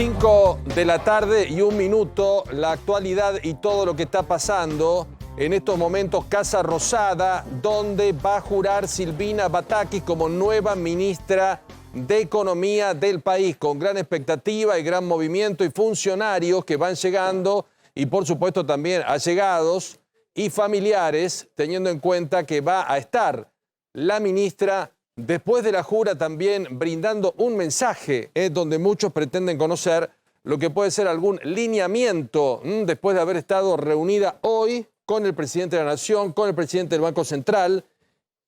5 de la tarde y 1 minuto, la actualidad y todo lo que está pasando en estos momentos. Casa Rosada, donde va a jurar Silvina Batakis como nueva ministra de Economía del país, con gran expectativa y gran movimiento y funcionarios que van llegando y por supuesto también allegados y familiares, teniendo en cuenta que va a estar la ministra después de la jura también brindando un mensaje, donde muchos pretenden conocer lo que puede ser algún lineamiento después de haber estado reunida hoy con el presidente de la Nación, con el presidente del Banco Central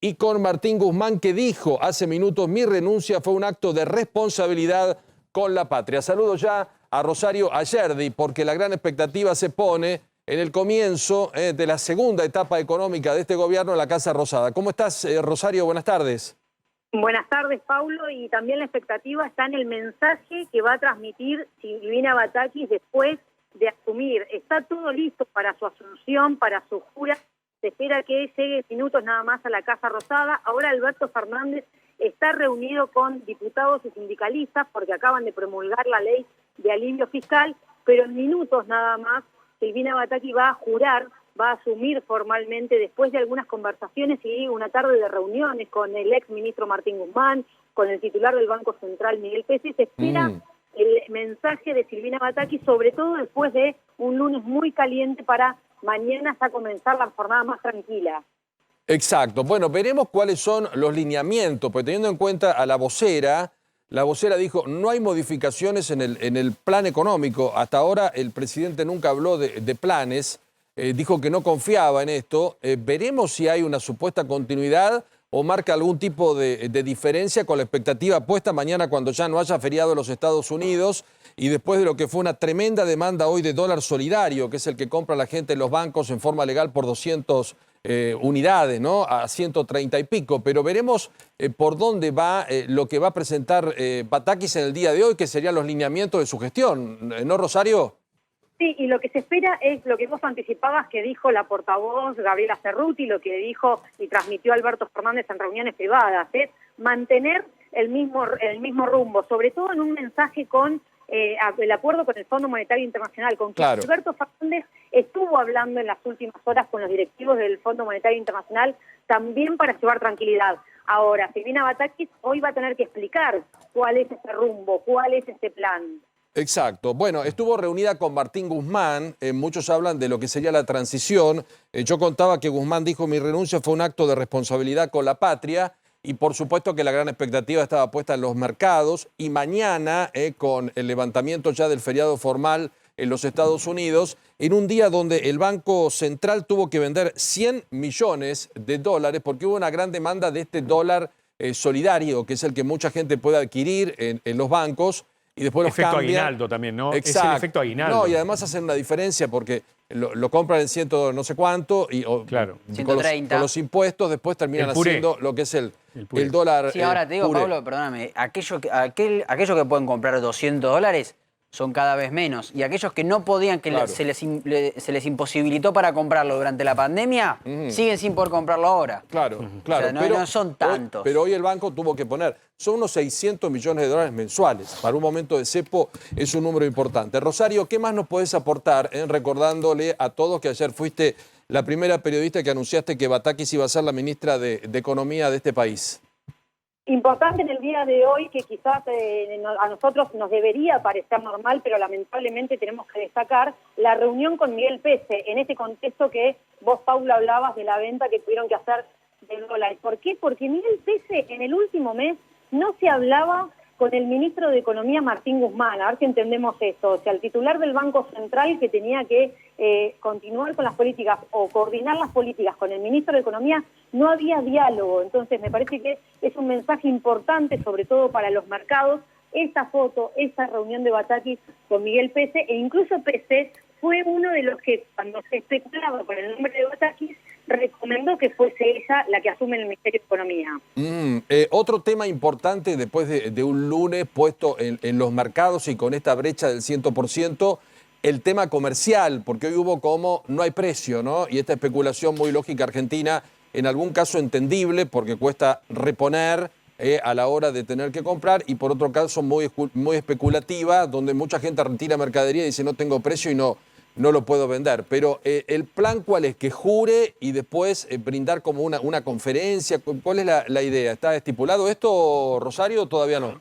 y con Martín Guzmán, que dijo hace minutos: mi renuncia fue un acto de responsabilidad con la patria. Saludo ya a Rosario Ayerdi, porque la gran expectativa se pone en el comienzo de la segunda etapa económica de este gobierno en la Casa Rosada. ¿Cómo estás, Rosario? Buenas tardes. Buenas tardes, Paulo, y también la expectativa está en el mensaje que va a transmitir Silvina Batakis después de asumir. Está todo listo para su asunción, para su jura. Se espera que llegue minutos nada más a la Casa Rosada. Ahora Alberto Fernández está reunido con diputados y sindicalistas porque acaban de promulgar la ley de alivio fiscal, pero en minutos nada más Silvina Batakis va a jurar, va a asumir formalmente después de algunas conversaciones y una tarde de reuniones con el ex ministro Martín Guzmán, con el titular del Banco Central Miguel Pese. Se espera el mensaje de Silvina Batakis, sobre todo después de un lunes muy caliente para mañana ya comenzar la jornada más tranquila. Exacto. Bueno, veremos cuáles son los lineamientos, pues teniendo en cuenta a la vocera dijo: no hay modificaciones en el plan económico. Hasta ahora el presidente nunca habló de planes. Dijo que no confiaba en esto. Veremos si hay una supuesta continuidad o marca algún tipo de diferencia con la expectativa puesta mañana cuando ya no haya feriado en los Estados Unidos y después de lo que fue una tremenda demanda hoy de dólar solidario, que es el que compra la gente en los bancos en forma legal por 200 unidades, ¿no? A 130 y pico. Pero veremos por dónde va lo que va a presentar Batakis en el día de hoy, que serían los lineamientos de su gestión, ¿no, Rosario? Sí, y lo que se espera es lo que vos anticipabas que dijo la portavoz Gabriela Cerruti, lo que dijo y transmitió Alberto Fernández en reuniones privadas, es mantener el mismo rumbo, sobre todo en un mensaje con el acuerdo con el Fondo Monetario Internacional, con que Alberto Fernández estuvo hablando en las últimas horas con los directivos del Fondo Monetario Internacional, también para llevar tranquilidad. Ahora, Silvina Batakis hoy va a tener que explicar cuál es ese rumbo, cuál es ese plan. Exacto. Bueno, estuvo reunida con Martín Guzmán. Muchos hablan de lo que sería la transición. Yo contaba que Guzmán dijo: mi renuncia fue un acto de responsabilidad con la patria. Y por supuesto que la gran expectativa estaba puesta en los mercados. Y mañana, con el levantamiento ya del feriado formal en los Estados Unidos, en un día donde el Banco Central tuvo que vender 100 millones de dólares porque hubo una gran demanda de este dólar solidario, que es el que mucha gente puede adquirir en los bancos. Y después los efecto cambian. aguinaldo también, ¿no? Exacto. Es el efecto aguinaldo. No, y además hacen una diferencia porque lo compran en ciento no sé cuánto y claro. Con los impuestos después terminan haciendo lo que es el dólar. Sí, ahora te digo, puré. Pablo, perdóname, aquellos que pueden comprar $200 son cada vez menos. Y aquellos que no podían, que se les imposibilitó para comprarlo durante la pandemia, siguen sin poder comprarlo ahora. Claro. O sea, no son tantos. Pero hoy el banco tuvo que poner, son unos 600 millones de dólares mensuales. Para un momento de cepo es un número importante. Rosario, ¿qué más nos podés aportar? Recordándole a todos que ayer fuiste la primera periodista que anunciaste que Batakis iba a ser la ministra de Economía de este país. Importante en el día de hoy, que quizás a nosotros nos debería parecer normal, pero lamentablemente tenemos que destacar la reunión con Miguel Pese, en este contexto que vos, Paula, hablabas de la venta que tuvieron que hacer del dólar. ¿Por qué? Porque Miguel Pese en el último mes no se hablaba con el ministro de Economía, Martín Guzmán. A ver si entendemos esto. O sea, el titular del Banco Central, que tenía que continuar con las políticas o coordinar las políticas con el ministro de Economía, no había diálogo. Entonces me parece que es un mensaje importante, sobre todo para los mercados, esta foto, esta reunión de Batakis con Miguel Pese, e incluso Pese fue uno de los que, cuando se especulaba por el nombre de Batakis, recomendó que fuese ella la que asume el Ministerio de Economía. Otro tema importante después de un lunes puesto en los mercados y con esta brecha del 100%, el tema comercial, porque hoy hubo como no hay precio, ¿no? Y esta especulación muy lógica argentina, en algún caso entendible, porque cuesta reponer a la hora de tener que comprar, y por otro caso muy especulativa, donde mucha gente retira mercadería y dice no tengo precio y no lo puedo vender. Pero el plan, ¿cuál es? Que jure y después brindar como una conferencia. ¿Cuál es la idea? ¿Está estipulado esto, Rosario, o todavía no?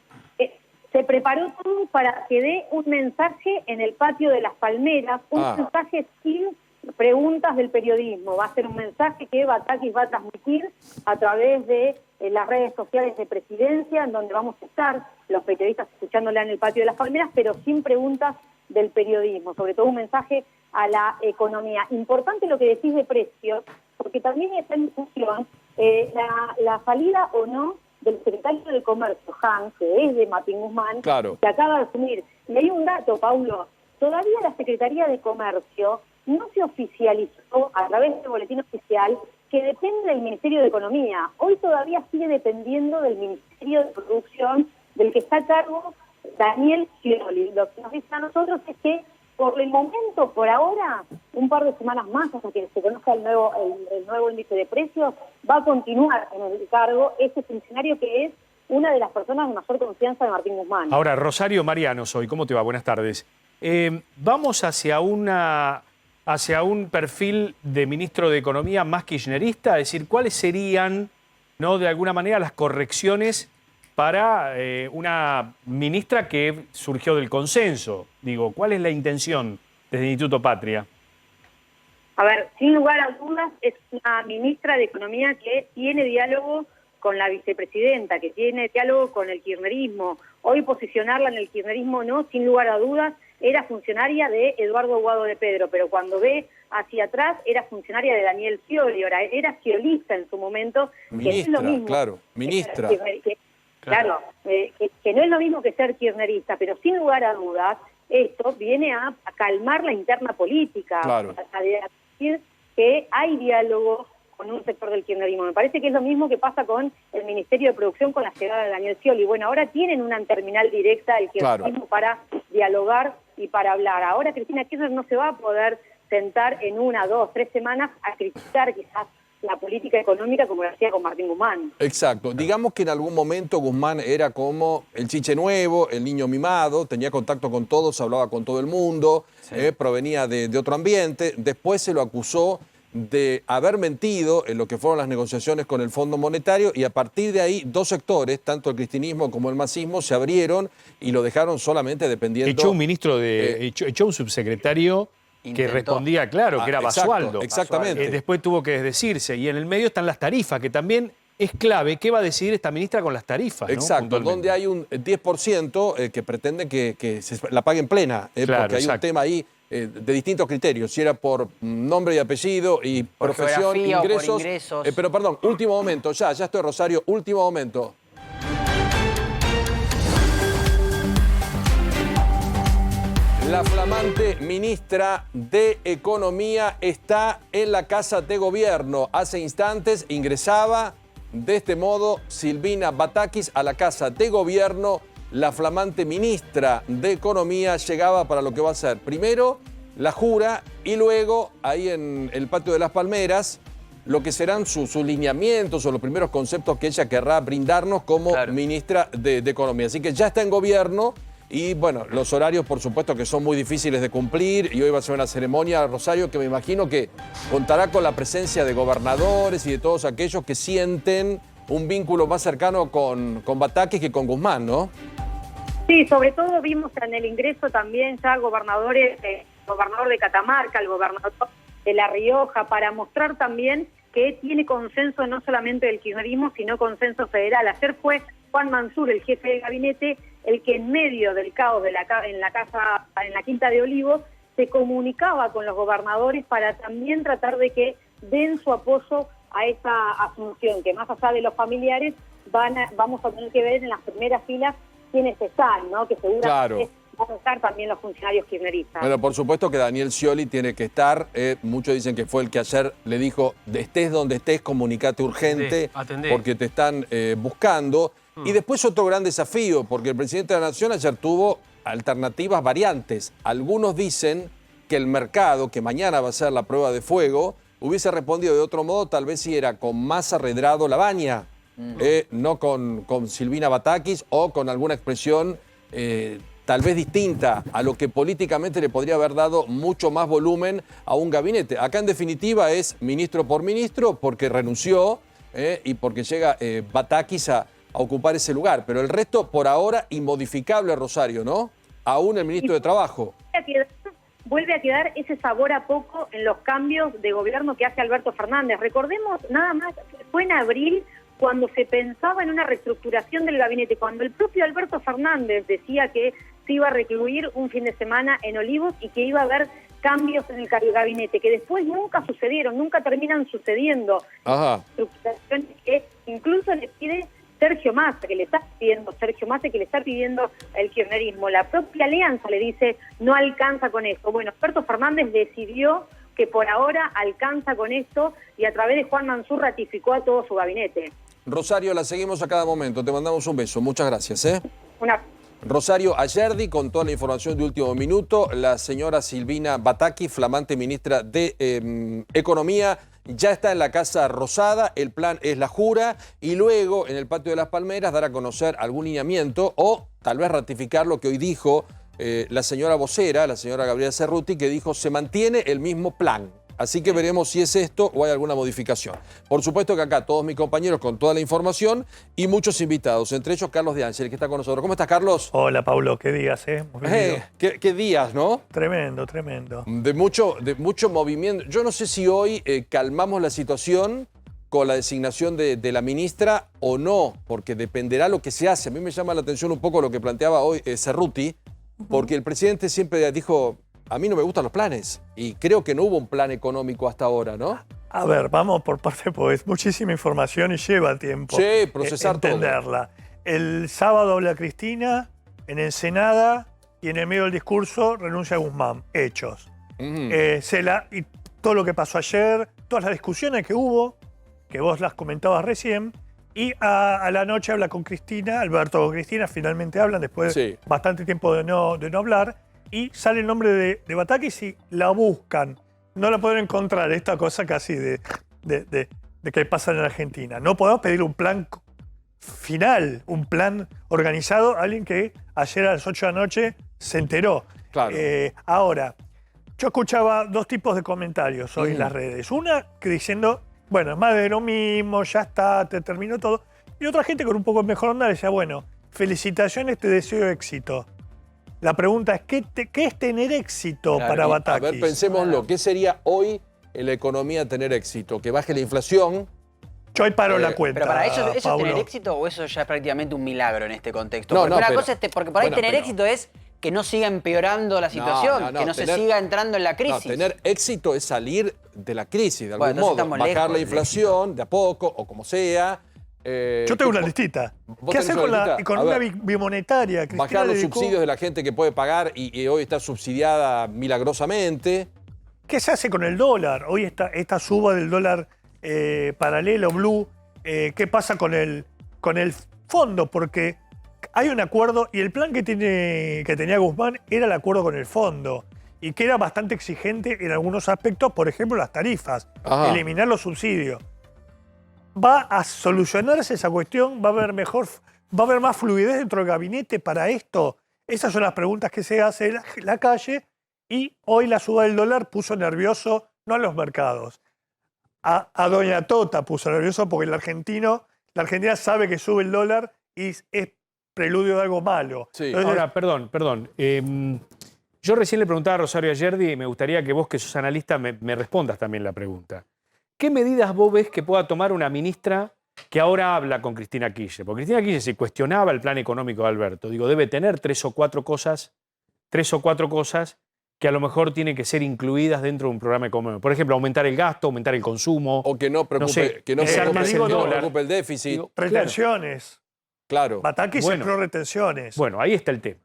Se preparó todo para que dé un mensaje en el patio de Las Palmeras, un mensaje sin preguntas del periodismo. Va a ser un mensaje que Batakis va a transmitir a través de las redes sociales de Presidencia, en donde vamos a estar los periodistas escuchándola en el patio de Las Palmeras, pero sin preguntas del periodismo, sobre todo un mensaje a la economía. Importante lo que decís de precios, porque también está en discusión la salida o no del secretario del Comercio, Han, que es de Martín Guzmán, claro, que acaba de asumir. Y hay un dato, Paulo, todavía la Secretaría de Comercio no se oficializó a través del boletín oficial que depende del Ministerio de Economía. Hoy todavía sigue dependiendo del Ministerio de Producción, del que está a cargo Daniel Scioli. Lo que nos dice a nosotros es que por el momento, por ahora, un par de semanas más hasta que se conozca el nuevo índice de precios, va a continuar en el cargo este funcionario que es una de las personas de mayor confianza de Martín Guzmán. Ahora, Rosario Mariano soy. ¿Cómo te va? Buenas tardes. Vamos hacia un perfil de ministro de Economía más kirchnerista, es decir, ¿cuáles serían, no, de alguna manera, las correcciones para una ministra que surgió del consenso? Digo, ¿cuál es la intención desde el Instituto Patria? A ver, sin lugar a dudas, es una ministra de Economía que tiene diálogo con la vicepresidenta, que tiene diálogo con el kirchnerismo. Hoy posicionarla en el kirchnerismo no, sin lugar a dudas, era funcionaria de Eduardo Guado de Pedro, pero cuando ve hacia atrás era funcionaria de Daniel Scioli, ahora era sciolista en su momento. Ministra, que es lo mismo, claro, ministra. Claro, que no es lo mismo que ser kirchnerista, pero sin lugar a dudas, esto viene a calmar la interna política, claro, a decir que hay diálogo con un sector del kirchnerismo. Me parece que es lo mismo que pasa con el Ministerio de Producción con la llegada de Daniel Scioli. Bueno, ahora tienen una terminal directa del kirchnerismo, claro, para dialogar y para hablar. Ahora Cristina Kirchner no se va a poder sentar en 1, 2, 3 semanas a criticar quizás la política económica como lo hacía con Martín Guzmán. Exacto. Digamos que en algún momento Guzmán era como el chiche nuevo, el niño mimado, tenía contacto con todos, hablaba con todo el mundo, sí, provenía de otro ambiente. Después se lo acusó de haber mentido en lo que fueron las negociaciones con el Fondo Monetario, y a partir de ahí dos sectores, tanto el cristinismo como el masismo, se abrieron y lo dejaron solamente dependiendo... Echó un ministro echó un subsecretario que respondía, claro, que era Basualdo. Exactamente. Después tuvo que desdecirse. Y en el medio están las tarifas, que también es clave. ¿Qué va a decidir esta ministra con las tarifas? Exacto, ¿no? Donde hay un 10% que pretende que se la paguen plena, claro, porque hay un tema ahí de distintos criterios, si era por nombre y apellido y por profesión, ingresos. Por ingresos. Pero perdón, último momento, ya estoy, Rosario, último momento. La flamante ministra de Economía está en la Casa de Gobierno. Hace instantes ingresaba de este modo Silvina Batakis a la Casa de Gobierno. La flamante ministra de Economía llegaba para lo que va a ser primero la jura y luego ahí en el patio de Las Palmeras lo que serán sus lineamientos o los primeros conceptos que ella querrá brindarnos como ministra de Economía. Así que ya está en gobierno. Y bueno, los horarios por supuesto que son muy difíciles de cumplir, y hoy va a ser una ceremonia, Rosario, que me imagino que contará con la presencia de gobernadores y de todos aquellos que sienten un vínculo más cercano con Batakis que con Guzmán, ¿no? Sí, sobre todo vimos en el ingreso también ya gobernadores, el gobernador de Catamarca, el gobernador de La Rioja, para mostrar también que tiene consenso no solamente del kirchnerismo, sino consenso federal. Ayer fue Juan Mansur, el jefe de gabinete, el que en medio del caos en la Quinta de Olivos, se comunicaba con los gobernadores para también tratar de que den su apoyo a esa asunción, que más allá de los familiares vamos a tener que ver en las primeras filas quiénes están, ¿no? Que seguramente van a estar también los funcionarios kirchneristas. Bueno, por supuesto que Daniel Scioli tiene que estar. Muchos dicen que fue el que ayer le dijo, estés donde estés, comunicate urgente, porque te están buscando. Y después otro gran desafío, porque el presidente de la Nación ayer tuvo alternativas variantes. Algunos dicen que el mercado, que mañana va a ser la prueba de fuego, hubiese respondido de otro modo, tal vez si era con más arredrado Labaña, no con Silvina Batakis o con alguna expresión tal vez distinta a lo que políticamente le podría haber dado mucho más volumen a un gabinete. Acá en definitiva es ministro por ministro porque renunció y porque llega Batakis a ocupar ese lugar. Pero el resto por ahora inmodificable, Rosario, ¿no? Aún el ministro de Trabajo. Vuelve a quedar ese sabor a poco en los cambios de gobierno que hace Alberto Fernández. Recordemos, nada más, fue en abril cuando se pensaba en una reestructuración del gabinete, cuando el propio Alberto Fernández decía que se iba a recluir un fin de semana en Olivos y que iba a haber cambios en el gabinete, que después nunca sucedieron, nunca terminan sucediendo. Ajá. Reestructuraciones que incluso le pide Sergio Massa, que le está pidiendo Sergio Massa, que le está pidiendo el kirchnerismo. La propia Alianza le dice, no alcanza con esto. Bueno, Alberto Fernández decidió que por ahora alcanza con esto y a través de Juan Mansur ratificó a todo su gabinete. Rosario, la seguimos a cada momento. Te mandamos un beso. Muchas gracias. Una... Rosario Ayerdi, con toda la información de último minuto. La señora Silvina Batakis, flamante ministra de Economía, ya está en la Casa Rosada. El plan es la jura y luego en el Patio de las Palmeras dar a conocer algún lineamiento o tal vez ratificar lo que hoy dijo la señora vocera, la señora Gabriela Cerruti, que dijo se mantiene el mismo plan. Así que veremos si es esto o hay alguna modificación. Por supuesto que acá todos mis compañeros con toda la información y muchos invitados, entre ellos Carlos de Ángel, que está con nosotros. ¿Cómo estás, Carlos? Hola, Paulo. ¿Qué días, ¿Qué días, no? Tremendo, tremendo. De mucho movimiento. Yo no sé si hoy calmamos la situación con la designación de la ministra o no, porque dependerá lo que se hace. A mí me llama la atención un poco lo que planteaba hoy Cerruti, porque el presidente siempre dijo... A mí no me gustan los planes y creo que no hubo un plan económico hasta ahora, ¿no? A ver, vamos por parte, pues muchísima información y lleva tiempo procesar entenderla. Todo. El sábado habla Cristina en Ensenada y en el medio del discurso renuncia a Guzmán. Hechos. Y todo lo que pasó ayer, todas las discusiones que hubo, que vos las comentabas recién, y a la noche habla con Cristina, Alberto con Cristina, finalmente hablan después de bastante tiempo de no hablar. Y sale el nombre de Batakis y la buscan. No la pueden encontrar, esta cosa casi de que pasa en Argentina. No podemos pedir un plan final, un plan organizado a alguien que ayer a las 8 de la noche se enteró. Claro. Ahora, yo escuchaba dos tipos de comentarios hoy en las redes. Una que diciendo, bueno, es más de lo mismo, ya está, te terminó todo. Y otra gente con un poco mejor onda decía, bueno, felicitaciones, te deseo éxito. La pregunta es, ¿qué es tener éxito para Batakis? A ver, pensémoslo. ¿Qué sería hoy en la economía tener éxito? Que baje la inflación. Yo ahí paro la cuenta. Pero para ¿eso es tener éxito o eso ya es prácticamente un milagro en este contexto? No, porque cosa es porque por ahí tener éxito es que no siga empeorando la situación, que no se siga entrando en la crisis. No, tener éxito es salir de la crisis, de algún modo. Bajar la inflación de a poco o como sea. Yo tengo una listita. ¿Qué hacer con una bimonetaria? Bajar los subsidios de la gente que puede pagar y hoy está subsidiada milagrosamente. ¿Qué se hace con el dólar? Hoy esta suba del dólar paralelo, blue, ¿qué pasa con el fondo? Porque hay un acuerdo y el plan que tenía Guzmán era el acuerdo con el fondo y que era bastante exigente en algunos aspectos, por ejemplo las tarifas, eliminar los subsidios. ¿Va a solucionarse esa cuestión? ¿Va a haber más fluidez dentro del gabinete para esto? Esas son las preguntas que se hace en la calle y hoy la suba del dólar puso nervioso, no a los mercados, a Doña Tota puso nervioso porque la Argentina sabe que sube el dólar y es preludio de algo malo. Sí. Entonces, ahora, perdón. Yo recién le preguntaba a Rosario Ayerdi y me gustaría que vos, que sos analista, me respondas también la pregunta. ¿Qué medidas vos ves que pueda tomar una ministra que ahora habla con Cristina Kirchner? Porque Cristina Kirchner se cuestionaba el plan económico de Alberto. Digo, debe tener tres o cuatro cosas que a lo mejor tienen que ser incluidas dentro de un programa económico. Por ejemplo, aumentar el gasto, aumentar el consumo. O que no preocupe, preocupe el déficit. Retenciones. Claro. Batakis entró retenciones. Bueno, ahí está el tema.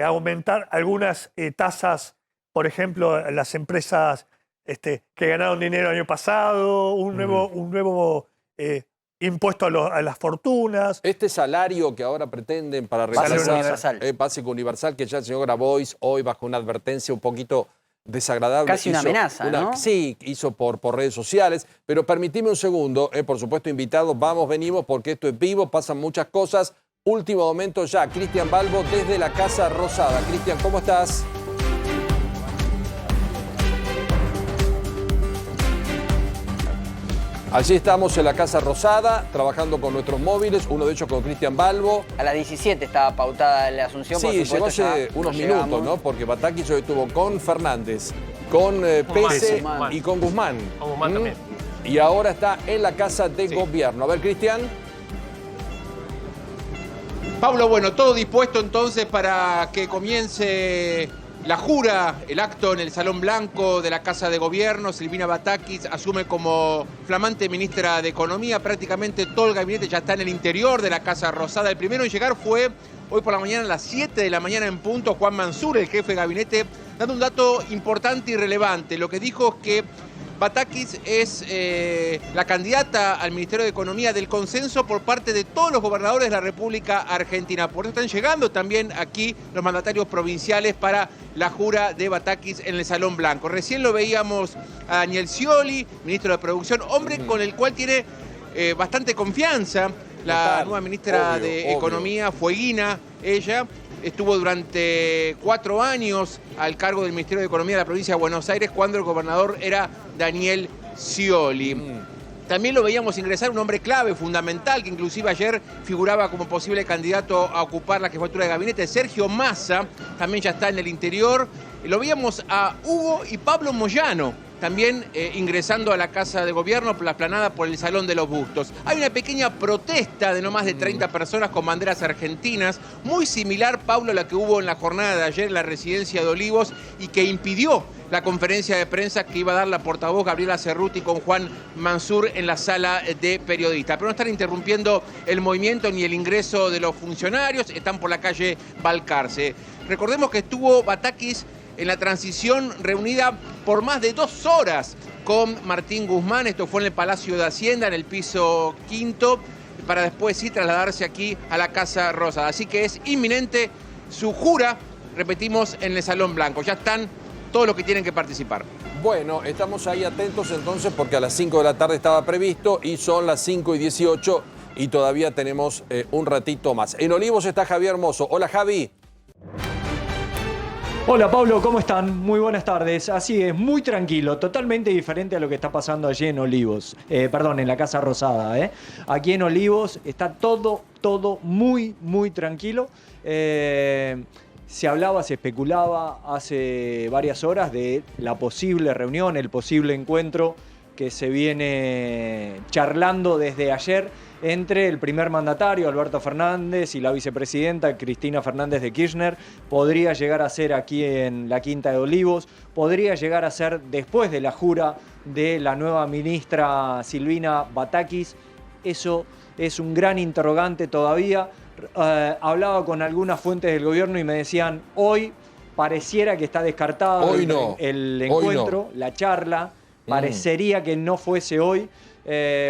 Aumentar algunas tasas, por ejemplo, las empresas que ganaron dinero el año pasado, un nuevo impuesto a las fortunas. Este salario que ahora pretenden para reemplazar básico universal, que ya el señor Grabois hoy bajo una advertencia un poquito desagradable. Casi una amenaza, ¿no? Sí, hizo por redes sociales, pero permitime un segundo, por supuesto invitados, vamos, venimos, porque esto es vivo, pasan muchas cosas. Último momento ya, Cristian Balbo desde la Casa Rosada. Cristian, ¿cómo estás? Allí estamos en la Casa Rosada, trabajando con nuestros móviles, uno de ellos con Cristian Balbo. A las 17 estaba pautada la asunción. Sí, por llegó hace unos minutos, ¿no? Porque Batakis hoy estuvo con Fernández, con Pese y con Guzmán. Con Guzmán también. Y ahora está en la Casa de Gobierno. A ver, Cristian. Pablo, bueno, todo dispuesto entonces para que comience la jura, el acto en el Salón Blanco de la Casa de Gobierno. Silvina Batakis asume como flamante ministra de Economía. Prácticamente todo el gabinete ya está en el interior de la Casa Rosada. El primero en llegar fue hoy por la mañana a las 7 de la mañana en punto, Juan Mansur, el jefe de gabinete, dando un dato importante y relevante. Lo que dijo es que Batakis es la candidata al Ministerio de Economía del consenso por parte de todos los gobernadores de la República Argentina. Por eso están llegando también aquí los mandatarios provinciales para la jura de Batakis en el Salón Blanco. Recién lo veíamos a Daniel Scioli, ministro de Producción, hombre con el cual tiene bastante confianza la nueva ministra de Economía, Fueguina, ella. Estuvo durante 4 años al cargo del Ministerio de Economía de la provincia de Buenos Aires cuando el gobernador era Daniel Scioli. También lo veíamos ingresar un hombre clave, fundamental, que inclusive ayer figuraba como posible candidato a ocupar la jefatura de gabinete, Sergio Massa, también ya está en el interior. Lo veíamos a Hugo y Pablo Moyano, también ingresando a la Casa de Gobierno, la explanada por el Salón de los Bustos. Hay una pequeña protesta de no más de 30 personas con banderas argentinas, muy similar, Pablo, a la que hubo en la jornada de ayer en la residencia de Olivos y que impidió la conferencia de prensa que iba a dar la portavoz Gabriela Cerruti con Juan Mansur en la sala de periodistas. Pero no están interrumpiendo el movimiento ni el ingreso de los funcionarios, están por la calle Balcarce. Recordemos que estuvo Batakis en la transición reunida por más de 2 horas con Martín Guzmán. Esto fue en el Palacio de Hacienda, en el piso 5º, para después sí trasladarse aquí a la Casa Rosada. Así que es inminente su jura, repetimos, en el Salón Blanco. Ya están todos los que tienen que participar. Bueno, estamos ahí atentos entonces porque a las 5 de la tarde estaba previsto y son las 5:18 y todavía tenemos un ratito más. En Olivos está Javier Mozo. Hola, Javi. Hola Pablo, ¿cómo están? Muy buenas tardes. Así es, muy tranquilo, totalmente diferente a lo que está pasando allí en Olivos. Perdón, en la Casa Rosada. Aquí en Olivos está todo muy, muy tranquilo. Se hablaba, se especulaba hace varias horas de la posible reunión, el posible encuentro que se viene charlando desde ayer entre el primer mandatario, Alberto Fernández, y la vicepresidenta, Cristina Fernández de Kirchner. Podría llegar a ser aquí en la Quinta de Olivos, podría llegar a ser después de la jura de la nueva ministra Silvina Batakis. Eso es un gran interrogante todavía. Hablaba con algunas fuentes del gobierno y me decían, hoy pareciera que está descartado el encuentro, la charla. Parecería que no fuese hoy,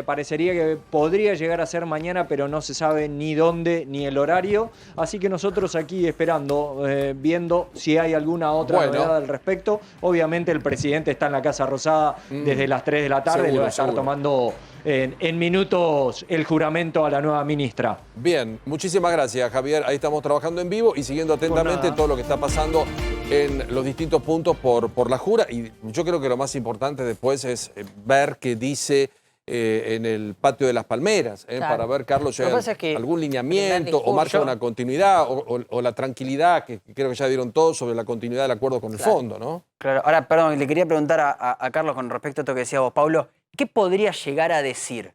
parecería que podría llegar a ser mañana, pero no se sabe ni dónde ni el horario. Así que nosotros aquí esperando, viendo si hay alguna otra novedad al respecto. Obviamente el presidente está en la Casa Rosada desde las 3 de la tarde, le va a estar tomando en minutos el juramento a la nueva ministra. Bien, muchísimas gracias, Javier. Ahí estamos trabajando en vivo y siguiendo atentamente todo lo que está pasando en los distintos puntos por la jura. Y yo creo que lo más importante después es ver qué dice en el patio de las Palmeras, para ver, Carlos, si hay algún lineamiento o marca una continuidad o la tranquilidad, que creo que ya dieron todos sobre la continuidad del acuerdo con el fondo, ¿no? Claro, ahora, perdón, le quería preguntar a Carlos con respecto a esto que decía vos, Pablo, ¿qué podría llegar a decir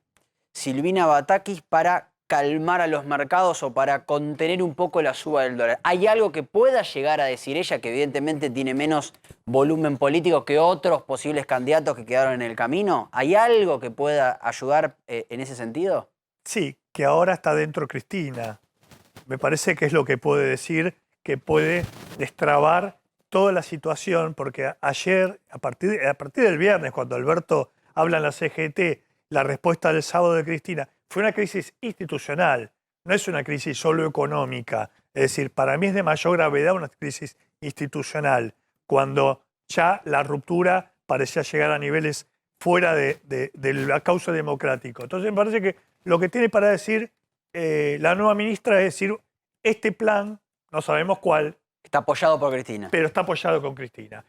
Silvina Batakis para calmar a los mercados o para contener un poco la suba del dólar? ¿Hay algo que pueda llegar a decir ella, que evidentemente tiene menos volumen político que otros posibles candidatos que quedaron en el camino? ¿Hay algo que pueda ayudar en ese sentido? Sí, que ahora está dentro Cristina. Me parece que es lo que puede decir, que puede destrabar toda la situación, porque ayer, a partir del viernes, cuando Alberto habla en la CGT, la respuesta del sábado de Cristina, fue una crisis institucional, no es una crisis solo económica. Es decir, para mí es de mayor gravedad una crisis institucional, cuando ya la ruptura parecía llegar a niveles fuera del cauce democrático. Entonces me parece que lo que tiene para decir la nueva ministra es decir, este plan, no sabemos cuál, Está apoyado por Cristina. pero está apoyado con Cristina.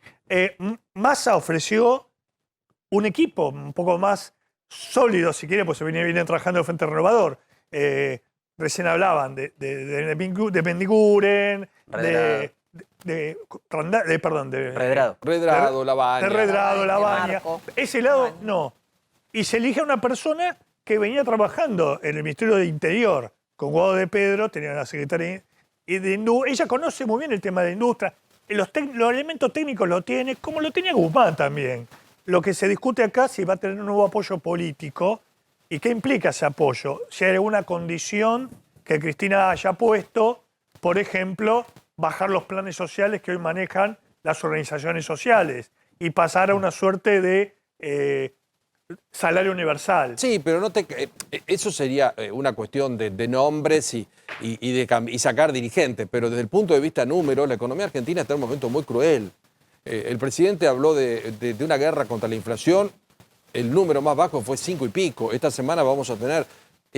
Massa ofreció un equipo un poco más sólido, si quiere, pues se viene trabajando de Frente Renovador. Recién hablaban de Mendiguren, Redrado. Redrado, Lavagna. de Redrado, Lavagna. Marco. Ese lado, no. Y se elige a una persona que venía trabajando en el Ministerio de Interior con Guado de Pedro, tenía una secretaria de industria. Ella conoce muy bien el tema de industria. Los elementos técnicos lo tiene, como lo tenía Guzmán también. Lo que se discute acá es si va a tener un nuevo apoyo político y qué implica ese apoyo. Si hay alguna condición que Cristina haya puesto, por ejemplo, bajar los planes sociales que hoy manejan las organizaciones sociales y pasar a una suerte de salario universal. Sí, pero no eso sería una cuestión de nombres y sacar dirigentes, pero desde el punto de vista número, la economía argentina está en un momento muy cruel. El presidente habló de una guerra contra la inflación, el número más bajo fue 5 y pico. Esta semana vamos a tener...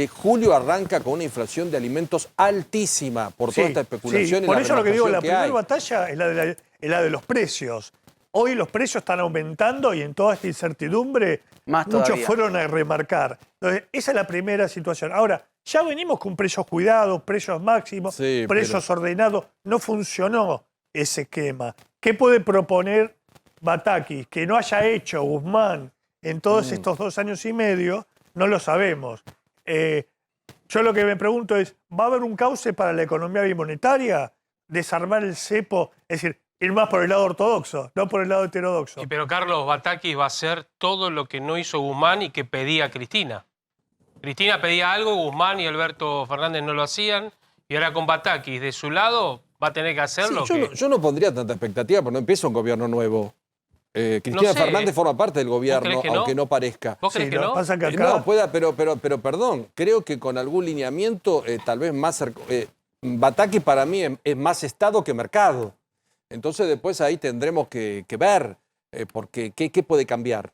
julio arranca con una inflación de alimentos altísima por toda esta especulación. Sí. Y Por la eso lo que digo, la hay. primera batalla es la de los precios. Hoy los precios están aumentando y en toda esta incertidumbre Más muchos todavía. fueron a remarcar. Entonces, esa es la primera situación. Ahora, ya venimos con precios cuidados, precios máximos, Sí, precios ordenados. No funcionó ese esquema. ¿Qué puede proponer Batakis que no haya hecho Guzmán en todos estos 2 años y medio? No lo sabemos. Yo lo que me pregunto es, ¿va a haber un cauce para la economía bimonetaria? ¿Desarmar el cepo? Es decir, ir más por el lado ortodoxo, no por el lado heterodoxo. Pero Carlos, Batakis va a hacer todo lo que no hizo Guzmán y que pedía Cristina. Cristina pedía algo, Guzmán y Alberto Fernández no lo hacían, y ahora con Batakis de su lado va a tener que hacerlo. Sí, yo no pondría tanta expectativa porque no empieza un gobierno nuevo. Cristina sé. Fernández forma parte del gobierno, crees que no? aunque no parezca. ¿Vos crees Sí, que lo que no? pasa que acá... No, pero perdón, creo que con algún lineamiento tal vez más... Bataki para mí es más Estado que mercado. Entonces después ahí tendremos que ver, porque ¿qué puede cambiar?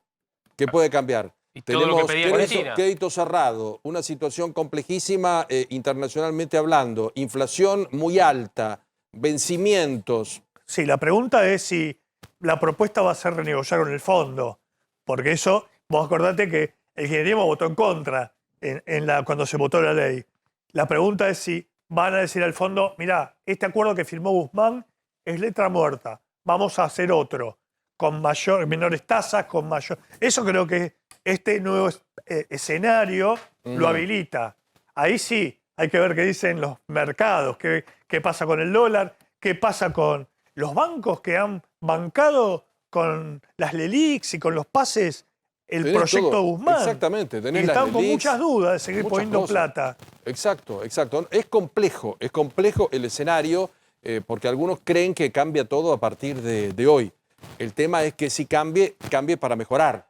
¿Qué puede cambiar? Y todo lo que pedía Cristina. Crédito cerrado, una situación complejísima internacionalmente hablando, inflación muy alta, vencimientos. Sí, la pregunta es si la propuesta va a ser renegociar con el fondo, porque eso, vos acordate que el kirchnerismo votó en contra cuando se votó la ley. La pregunta es si van a decir al fondo, mirá, este acuerdo que firmó Guzmán es letra muerta, vamos a hacer otro, con menores tasas, con mayor... Eso creo que este nuevo escenario lo habilita. Ahí sí, hay que ver qué dicen los mercados, qué pasa con el dólar, qué pasa con los bancos que han bancado con las LELIQs y con los pases el Tenés proyecto todo. Guzmán. Exactamente, Y tenés las están con LELIQs, muchas dudas de seguir muchas poniendo cosas. plata. Exacto. Es complejo el escenario porque algunos creen que cambia todo a partir de hoy. El tema es que si cambie para mejorar,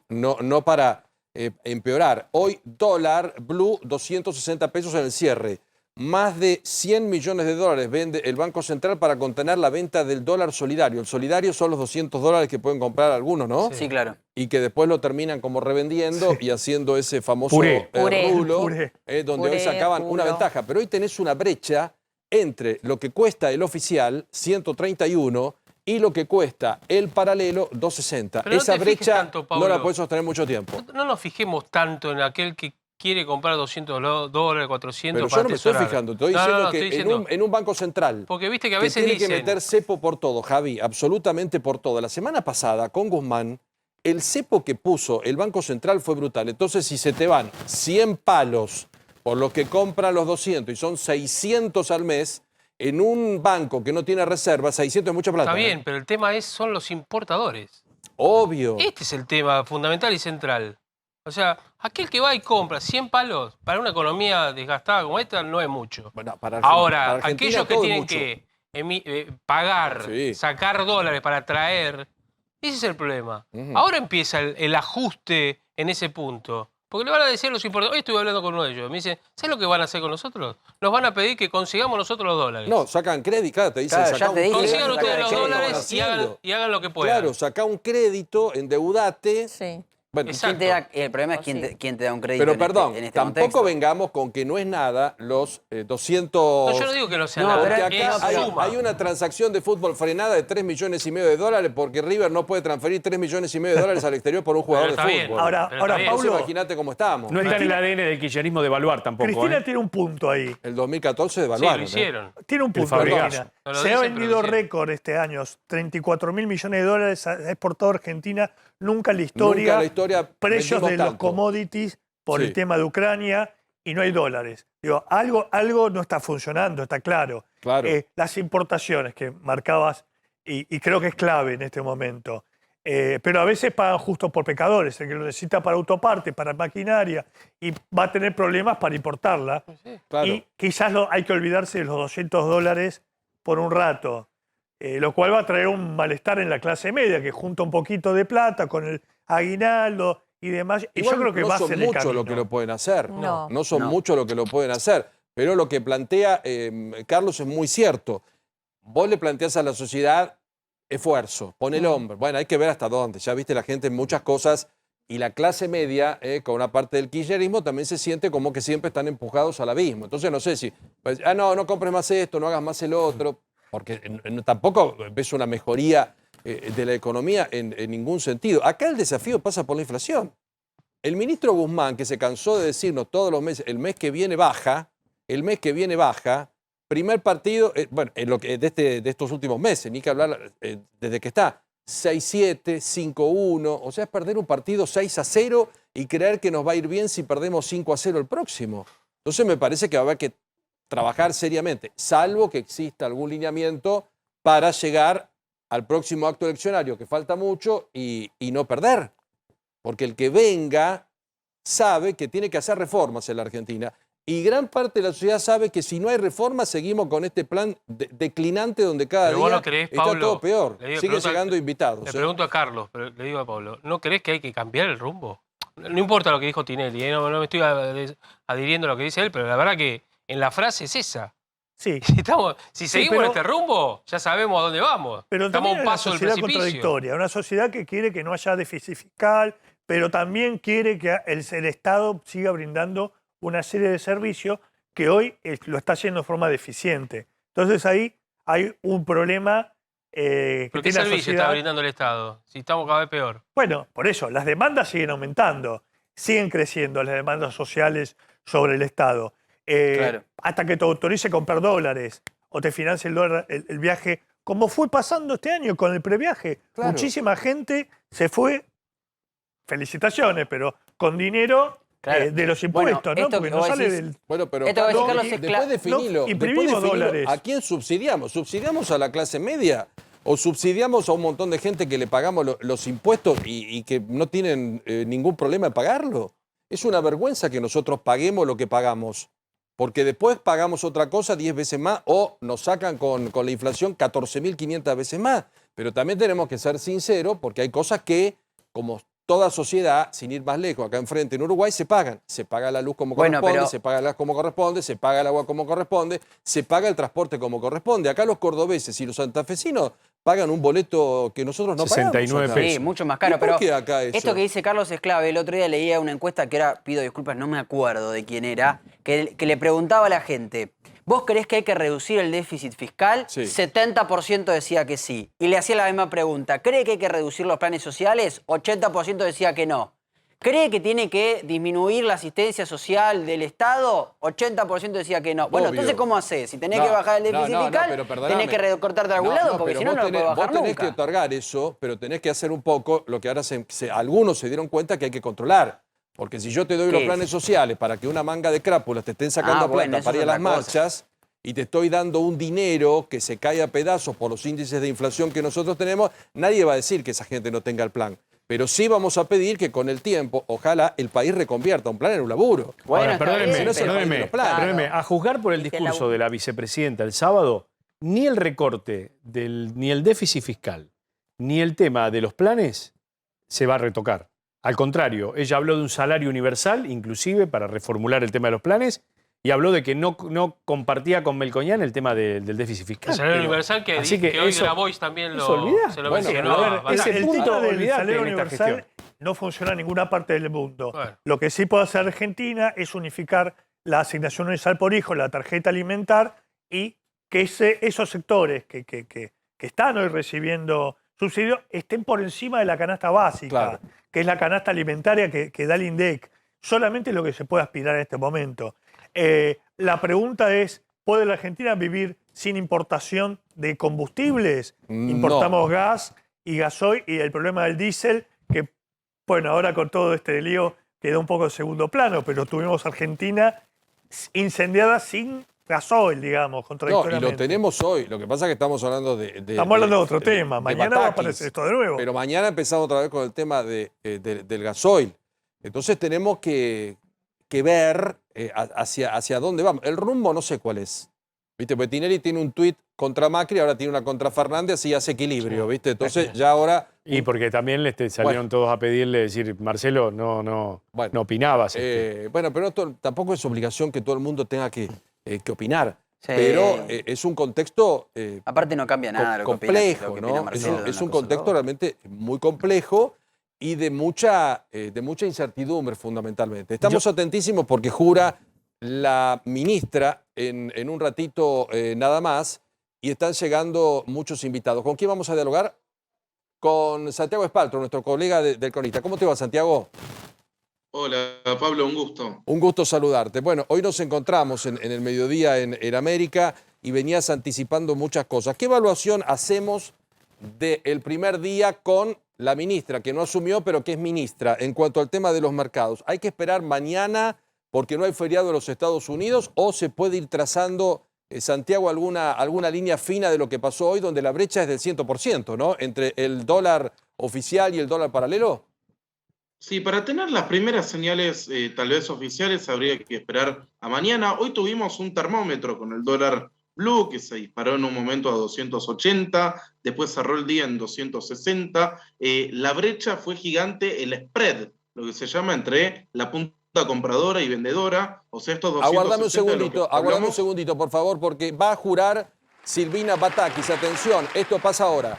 no para empeorar. Hoy dólar blue 260 pesos en el cierre. Más de 100 millones de dólares vende el Banco Central para contener la venta del dólar solidario. El solidario son los 200 dólares que pueden comprar algunos, ¿no? Sí, claro. Y que después lo terminan como revendiendo y haciendo ese famoso Puré. rulo, Puré. donde hoy Puré, sacaban una rulo. ventaja. Pero hoy tenés una brecha entre lo que cuesta el oficial, 131, y lo que cuesta el paralelo, 260. Pero no Esa te fijes brecha tanto, no Pablo. la podés sostener mucho tiempo. No nos fijemos tanto en aquel que quiere comprar 200 dólares, 400 Pero para yo no me estoy atesorar. fijando, estoy No, diciendo no, que estoy diciendo, en un banco central porque viste que a que veces tiene dicen... que meter cepo por todo, Javi, absolutamente por todo. La semana pasada, con Guzmán, el cepo que puso el Banco Central fue brutal. Entonces, si se te van 100 palos por lo que compran los 200 y son 600 al mes, en un banco que no tiene reservas, 600 es mucha plata. Está bien, ¿eh? pero el tema son los importadores. Obvio. Este es el tema fundamental y central. O sea, aquel que va y compra 100 palos para una economía desgastada como esta no es mucho. Bueno, para Ahora, para Argentina aquellos que todo es tienen mucho. que pagar, Sí. sacar dólares para traer, ese es el problema. Ujú. Ahora empieza el ajuste en ese punto. Porque le van a decir a los importadores. Hoy estuve hablando con uno de ellos. Me dice, ¿sabes lo que van a hacer con nosotros? Nos van a pedir que consigamos nosotros los dólares. No, sacan crédito, claro, te dicen, Claro, sacá ya un te dije, crédito. Consigan ustedes los Claro, dólares y hagan lo que puedan. Claro, sacá un crédito, endeudate. Sí. Bueno, Exacto. El problema es quién te da un crédito pero en este- perdón, en este tampoco contexto. vengamos con que no es nada los 200... No, yo no digo que no sea No, nada. Porque pero acá es hay, suma. hay una transacción de fútbol frenada de 3,5 millones de dólares porque River no puede transferir 3,5 millones de dólares al exterior por un jugador Pero de está bien. fútbol. Ahora, Pero ahora está bien. Entonces, Paulo, imagínate cómo estamos. No está en el ADN del kirchnerismo de evaluar tampoco. Cristina tiene un punto ahí. El 2014 Sí, devaluaron. lo hicieron. Tiene un punto, Fabregas. Cristina. No lo Se ha dicen, pero vendido lo hicieron. récord este año, 34.000 millones de dólares ha exportado Argentina, nunca en la historia, Nunca en la historia precios vendimos de los tanto. commodities por Sí. el tema de Ucrania y no hay dólares. Digo, algo no está funcionando, está claro. Claro. Las importaciones que marcabas, y creo que es clave en este momento, pero a veces pagan justo por pecadores, el que lo necesita para autoparte, para maquinaria, y va a tener problemas para importarla. Claro. Y quizás hay que olvidarse de los 200 dólares por un rato, lo cual va a traer un malestar en la clase media, que junta un poquito de plata con el aguinaldo y demás. Y Igual yo creo que no va a son ser el muchos camino. lo que lo pueden hacer. No. No son No. muchos lo que lo pueden hacer. Pero lo que plantea Carlos es muy cierto. Vos le planteás a la sociedad esfuerzo, pon el hombro. Bueno, hay que ver hasta dónde. Ya viste la gente en muchas cosas. Y la clase media, con una parte del kirchnerismo, también se siente como que siempre están empujados al abismo. Entonces no sé si, pues, no compres más esto, no hagas más el otro, porque tampoco ves una mejoría de la economía en ningún sentido. Acá el desafío pasa por la inflación. El ministro Guzmán, que se cansó de decirnos todos los meses, el mes que viene baja, primer partido, de estos últimos meses, ni que hablar desde que está, 6-7, 5-1, o sea, es perder un partido 6-0 y creer que nos va a ir bien si perdemos 5-0 el próximo. Entonces me parece que va a haber que trabajar seriamente, salvo que exista algún lineamiento para llegar al próximo acto eleccionario, que falta mucho, y no perder. Porque el que venga sabe que tiene que hacer reformas en la Argentina. Y gran parte de la sociedad sabe que si no hay reformas, seguimos con este plan declinante donde cada Pero vos día no creés, está Pablo, todo peor. le digo, Siguen pregunta- llegando invitados. Le ¿eh? pregunto a Carlos, pero le digo a Pablo, ¿no crees que hay que cambiar el rumbo? No importa lo que dijo Tinelli, no me estoy adhiriendo a lo que dice él, pero la verdad que en la frase es esa. Sí, Si seguimos pero- en este rumbo, ya sabemos a dónde vamos. pero Estamos también a es un una paso del sociedad precipicio. contradictoria, una sociedad que quiere que no haya déficit fiscal, pero también quiere que el Estado siga brindando una serie de servicios que hoy lo está haciendo de forma deficiente. Entonces ahí hay un problema que ¿Pero qué tiene la servicio sociedad. está brindando el Estado? Si estamos cada vez peor. Bueno, por eso, las demandas siguen aumentando, siguen creciendo las demandas sociales sobre el Estado. Claro. Hasta que te autorice comprar dólares o te financie el viaje, como fue pasando este año con el previaje. Claro. Muchísima gente se fue, felicitaciones, pero con dinero Claro. de los Bueno, impuestos, ¿no? esto Porque que no vos sale decís- del... Bueno, pero Esto que decís, Carlos, Carlos, es después definilo, imprimimos dólares. ¿a quién subsidiamos? ¿Subsidiamos a la clase media? ¿O subsidiamos a un montón de gente que le pagamos los impuestos y que no tienen ningún problema en pagarlo? Es una vergüenza que nosotros paguemos lo que pagamos, porque después pagamos otra cosa 10 veces más o nos sacan con la inflación 14.500 veces más. Pero también tenemos que ser sinceros porque hay cosas que, como toda sociedad, sin ir más lejos, acá enfrente en Uruguay se pagan. Se paga la luz como Bueno, corresponde, pero- se paga el gas como corresponde, se paga el agua como corresponde, se paga el transporte como corresponde. Acá los cordobeses y los santafesinos pagan un boleto que nosotros no 69 pagamos acá. pesos. Sí, mucho más ¿Y caro. por Pero qué acá eso? esto que dice Carlos es clave. El otro día leía una encuesta que era, pido disculpas, no me acuerdo de quién era, que le preguntaba a la gente, ¿vos creés que hay que reducir el déficit fiscal? Sí. 70% decía que sí. Y le hacía la misma pregunta, ¿cree que hay que reducir los planes sociales? 80% decía que no. ¿Cree que tiene que disminuir la asistencia social del Estado? 80% decía que no. Bueno, Obvio. entonces, ¿cómo hacés? Si tenés No, que bajar el déficit no, fiscal, pero perdóname. tenés que recortarte de algún lado, porque pero si no, vos no lo podés bajar vos tenés que nunca. otorgar eso, pero tenés que hacer un poco lo que ahora algunos se dieron cuenta que hay que controlar. Porque si yo te doy ¿Qué los es? planes sociales para que una manga de crápulas te estén sacando Bueno, plata eso para es ir a las otra cosa. marchas y te estoy dando un dinero que se cae a pedazos por los índices de inflación que nosotros tenemos, nadie va a decir que esa gente no tenga el plan. Pero sí vamos a pedir que con el tiempo, ojalá, el país reconvierta un plan en un laburo. Bueno, Ahora, está perdónenme, bien, no es el pero- país de los planes. perdónenme, a juzgar por el Dice discurso la- de la vicepresidenta el sábado, ni el recorte, ni el déficit fiscal, ni el tema de los planes se va a retocar. Al contrario, ella habló de un salario universal, inclusive, para reformular el tema de los planes, y habló de que no compartía con Melconian el tema del déficit fiscal. El salario universal que hoy Grabois también ¿eso olvida? se lo Bueno, mencionó. a ver, ese El punto tema del olvídate salario en esta universal gestión. no funciona en ninguna parte del mundo. Bueno. Lo que sí puede hacer Argentina es unificar la asignación universal por hijo, la tarjeta alimentar, y que esos sectores que están hoy recibiendo subsidios estén por encima de la canasta básica, Claro. que es la canasta alimentaria que da el INDEC. Solamente lo que se puede aspirar en este momento. La pregunta es, ¿puede la Argentina vivir sin importación de combustibles? No. Importamos gas y gasoil, y el problema del diésel, que, bueno, ahora con todo este lío quedó un poco en segundo plano, pero tuvimos Argentina incendiada sin gasoil, digamos, No, y contradictoriamente. lo tenemos hoy. Lo que pasa es que estamos hablando Estamos hablando de otro tema. Mañana va a Batakis. aparecer esto de nuevo. Pero mañana empezamos otra vez con el tema del gasoil. Entonces tenemos que ver hacia dónde vamos. El rumbo no sé cuál es. ¿Viste? Porque Tinelli tiene un tuit contra Macri, ahora tiene una contra Fernández y hace equilibrio, ¿viste? Entonces ya ahora... Y porque también salieron todos a pedirle, decir, Marcelo, no opinabas. Bueno, pero tampoco es obligación que todo el mundo tenga que opinar. Sí. Pero es un contexto Aparte no cambia nada lo que complejo, opina ¿no? Marcelo, Es una un cosa contexto u otra. realmente muy complejo y de mucha incertidumbre fundamentalmente. Estamos atentísimos porque jura la ministra en un ratito nada más y están llegando muchos invitados. ¿Con quién vamos a dialogar? Con Santiago Espaltro, nuestro colega del Cronista. ¿Cómo te va, Santiago? Hola, Pablo, un gusto. Un gusto saludarte. Bueno, hoy nos encontramos en el mediodía en América y venías anticipando muchas cosas. ¿Qué evaluación hacemos del primer día con la ministra, que no asumió, pero que es ministra, en cuanto al tema de los mercados? ¿Hay que esperar mañana porque no hay feriado en los Estados Unidos o se puede ir trazando, Santiago, alguna línea fina de lo que pasó hoy, donde la brecha es del 100%, ¿no? Entre el dólar oficial y el dólar paralelo? Sí, para tener las primeras señales tal vez oficiales habría que esperar a mañana. Hoy tuvimos un termómetro con el dólar blue que se disparó en un momento a 280, después cerró el día en 260. La brecha fue gigante, el spread, lo que se llama entre la punta compradora y vendedora, o sea, estos 260... Aguardame un segundito, por favor, porque va a jurar Silvina Batakis. Atención, esto pasa ahora.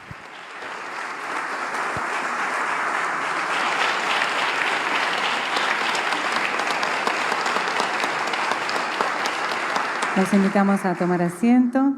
Los invitamos a tomar asiento.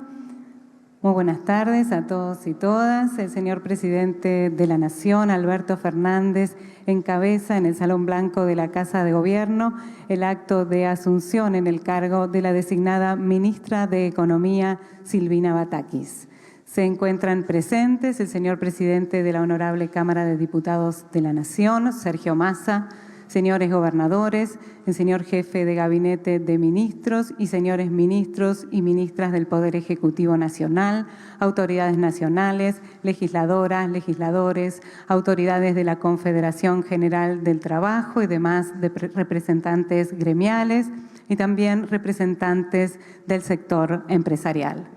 Muy buenas tardes a todos y todas. El señor presidente de la Nación, Alberto Fernández, encabeza en el Salón Blanco de la Casa de Gobierno el acto de asunción en el cargo de la designada ministra de Economía, Silvina Batakis. Se encuentran presentes el señor presidente de la Honorable Cámara de Diputados de la Nación, Sergio Massa, señores gobernadores, el señor jefe de gabinete de ministros y señores ministros y ministras del Poder Ejecutivo Nacional, autoridades nacionales, legisladoras, legisladores, autoridades de la Confederación General del Trabajo y demás representantes gremiales y también representantes del sector empresarial.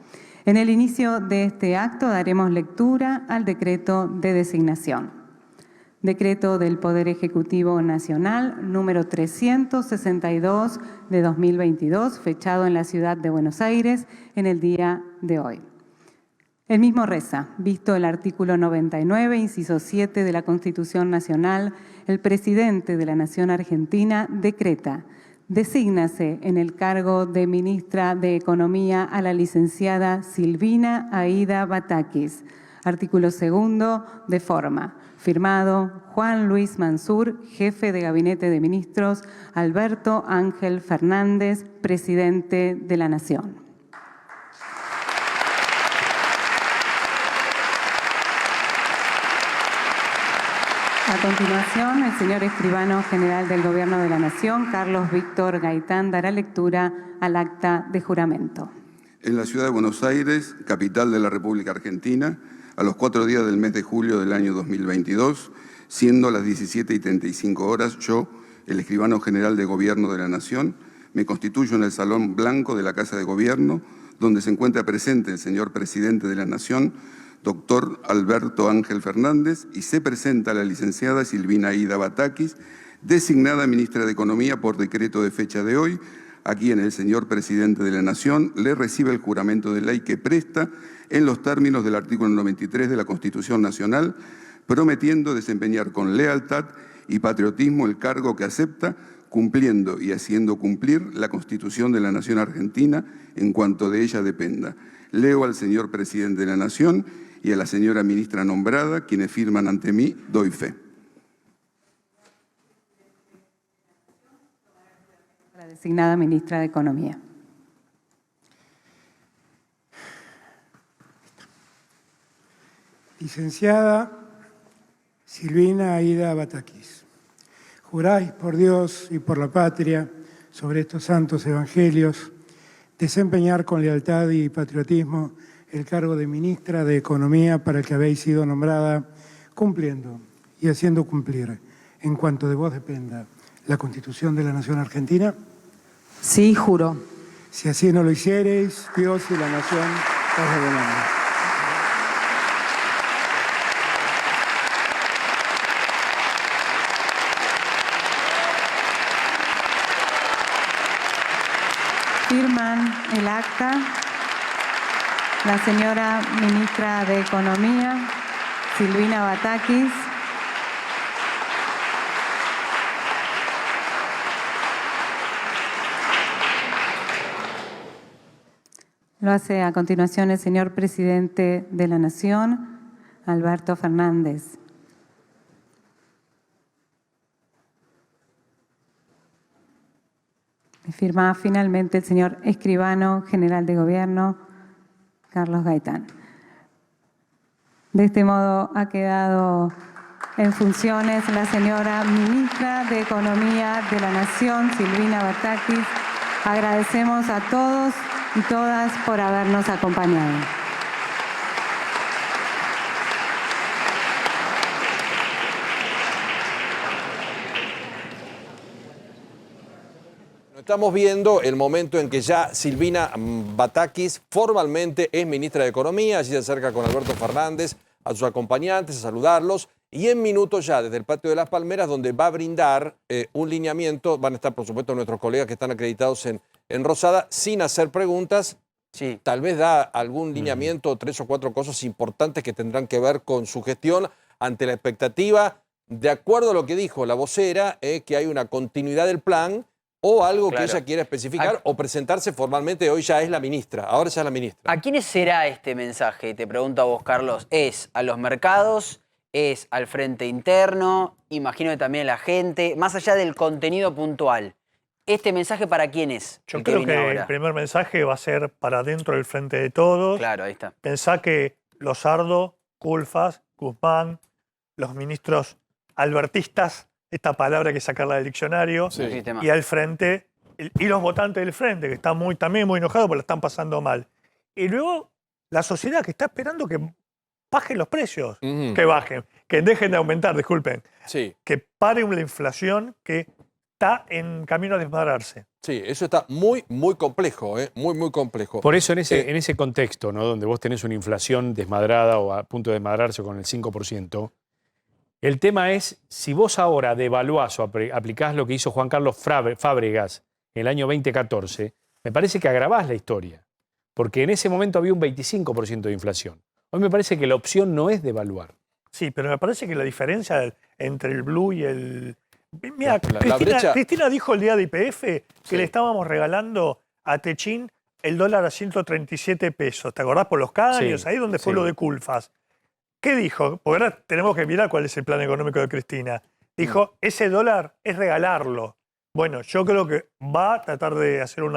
En el inicio de este acto daremos lectura al decreto de designación. Decreto del Poder Ejecutivo Nacional número 362 de 2022, fechado en la ciudad de Buenos Aires en el día de hoy. El mismo reza, visto el artículo 99, inciso 7 de la Constitución Nacional, el presidente de la Nación Argentina decreta: desígnase en el cargo de ministra de Economía a la licenciada Silvina Aida Batakis. Artículo segundo, de forma. Firmado Juan Luis Mansur, jefe de Gabinete de Ministros, Alberto Ángel Fernández, presidente de la Nación. A continuación, el señor escribano general del Gobierno de la Nación, Carlos Víctor Gaitán, dará lectura al acta de juramento. En la ciudad de Buenos Aires, capital de la República Argentina, a los 4 días del mes de julio del año 2022, siendo las 17:35 horas, yo, el escribano general de Gobierno de la Nación, me constituyo en el Salón Blanco de la Casa de Gobierno, donde se encuentra presente el señor presidente de la Nación, doctor Alberto Ángel Fernández, y se presenta la licenciada Silvina Aida Batakis, designada ministra de Economía por decreto de fecha de hoy, a quien el señor presidente de la Nación le recibe el juramento de ley que presta en los términos del artículo 93 de la Constitución Nacional, prometiendo desempeñar con lealtad y patriotismo el cargo que acepta, cumpliendo y haciendo cumplir la Constitución de la Nación Argentina en cuanto de ella dependa. Leo al señor presidente de la Nación y a la señora ministra nombrada, quienes firman ante mí, doy fe. La designada ministra de Economía. Licenciada Silvina Aida Batakis, juráis por Dios y por la patria, sobre estos santos evangelios, desempeñar con lealtad y patriotismo el cargo de ministra de Economía para el que habéis sido nombrada, cumpliendo y haciendo cumplir, en cuanto de vos dependa, la Constitución de la Nación Argentina. Sí, juro. Si así no lo hiciereis, Dios y la Nación os lo demandan. Firman el acta la señora ministra de Economía, Silvina Batakis. Lo hace a continuación el señor presidente de la Nación, Alberto Fernández. Firma finalmente el señor escribano general de gobierno, Carlos Gaitán. De este modo ha quedado en funciones la señora ministra de Economía de la Nación, Silvina Batakis. Agradecemos a todos y todas por habernos acompañado. Estamos viendo el momento en que ya Silvina Batakis formalmente es ministra de Economía, allí se acerca con Alberto Fernández, a sus acompañantes, a saludarlos, y en minutos ya desde el Patio de las Palmeras, donde va a brindar un lineamiento, van a estar por supuesto nuestros colegas que están acreditados en Rosada, sin hacer preguntas, sí. Tal vez da algún lineamiento, 3 o 4 cosas importantes que tendrán que ver con su gestión ante la expectativa, de acuerdo a lo que dijo la vocera, que hay una continuidad del plan, o algo Claro. que ella quiera especificar o presentarse formalmente. Hoy ya es la ministra, ahora ya es la ministra. ¿A quiénes será este mensaje? Te pregunto a vos, Carlos. ¿Es a los mercados? ¿Es al frente interno? Imagino que también a la gente. Más allá del contenido puntual, ¿este mensaje para quién es? Yo creo que el primer mensaje va a ser para dentro del frente de todos. Claro, ahí está. Pensá que Losardo, Culfas, Guzmán, los ministros albertistas, esta palabra hay que sacarla del diccionario, Sí. y al frente, y los votantes del frente, que están también muy enojados porque la están pasando mal. Y luego la sociedad que está esperando que bajen los precios, que bajen, que dejen de aumentar, disculpen, Sí. que pare la inflación que está en camino a desmadrarse. Sí, eso está muy, muy complejo, muy complejo. Por eso en ese contexto, ¿no? Donde vos tenés una inflación desmadrada o a punto de desmadrarse con el 5%, el tema es, si vos ahora devaluás o aplicás lo que hizo Juan Carlos Fábregas en el año 2014, me parece que agravás la historia. Porque en ese momento había un 25% de inflación. Hoy me parece que la opción no es devaluar. Sí, pero me parece que la diferencia entre el blue y el... Mira, brecha... Cristina dijo el día de IPF que le estábamos regalando a Techín el dólar a 137 pesos. ¿Te acordás por los caños? Sí, Ahí donde fue lo de Culfas. ¿Qué dijo? Porque ahora tenemos que mirar cuál es el plan económico de Cristina. Dijo, ese dólar es regalarlo. Bueno, yo creo que va a tratar de hacer un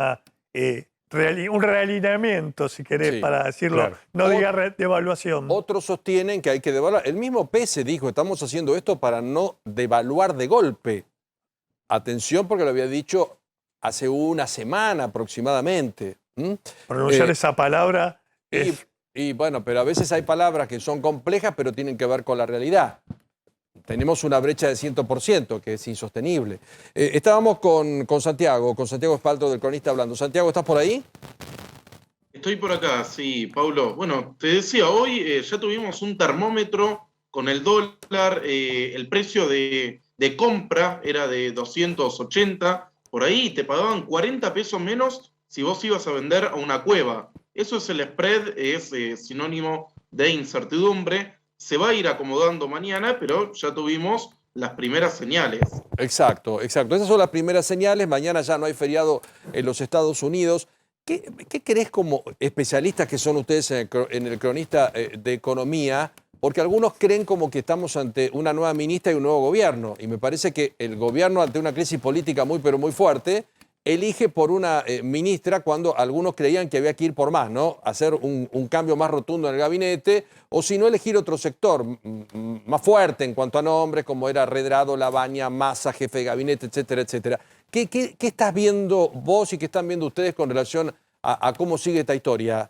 realineamiento, si querés, para decirlo. Claro. No diga devaluación. Otros sostienen que hay que devaluar. El mismo Pese dijo, estamos haciendo esto para no devaluar de golpe. Atención, porque lo había dicho hace una semana aproximadamente. Pronunciar esa palabra es... Y bueno, pero a veces hay palabras que son complejas, pero tienen que ver con la realidad. Tenemos una brecha de 100%, que es insostenible. Estábamos con Santiago Espalto, del Cronista, hablando. Santiago, ¿estás por ahí? Estoy por acá, sí, Paulo. Bueno, te decía, hoy ya tuvimos un termómetro con el dólar, el precio de compra era de 280, por ahí te pagaban 40 pesos menos si vos ibas a vender a una cueva. Eso es el spread, es sinónimo de incertidumbre. Se va a ir acomodando mañana, pero ya tuvimos las primeras señales. Exacto, exacto. Esas son las primeras señales. Mañana ya no hay feriado en los Estados Unidos. ¿Qué crees como especialistas que son ustedes en el cronista de economía? Porque algunos creen como que estamos ante una nueva ministra y un nuevo gobierno. Y me parece que el gobierno, ante una crisis política muy, pero muy fuerte, elige por una ministra cuando algunos creían que había que ir por más, ¿no? Hacer un cambio más rotundo en el gabinete, o si no, elegir otro sector más fuerte en cuanto a nombres, como era Redrado, Labaña, Massa, jefe de gabinete, etcétera, etcétera. ¿Qué estás viendo vos y qué están viendo ustedes con relación a cómo sigue esta historia?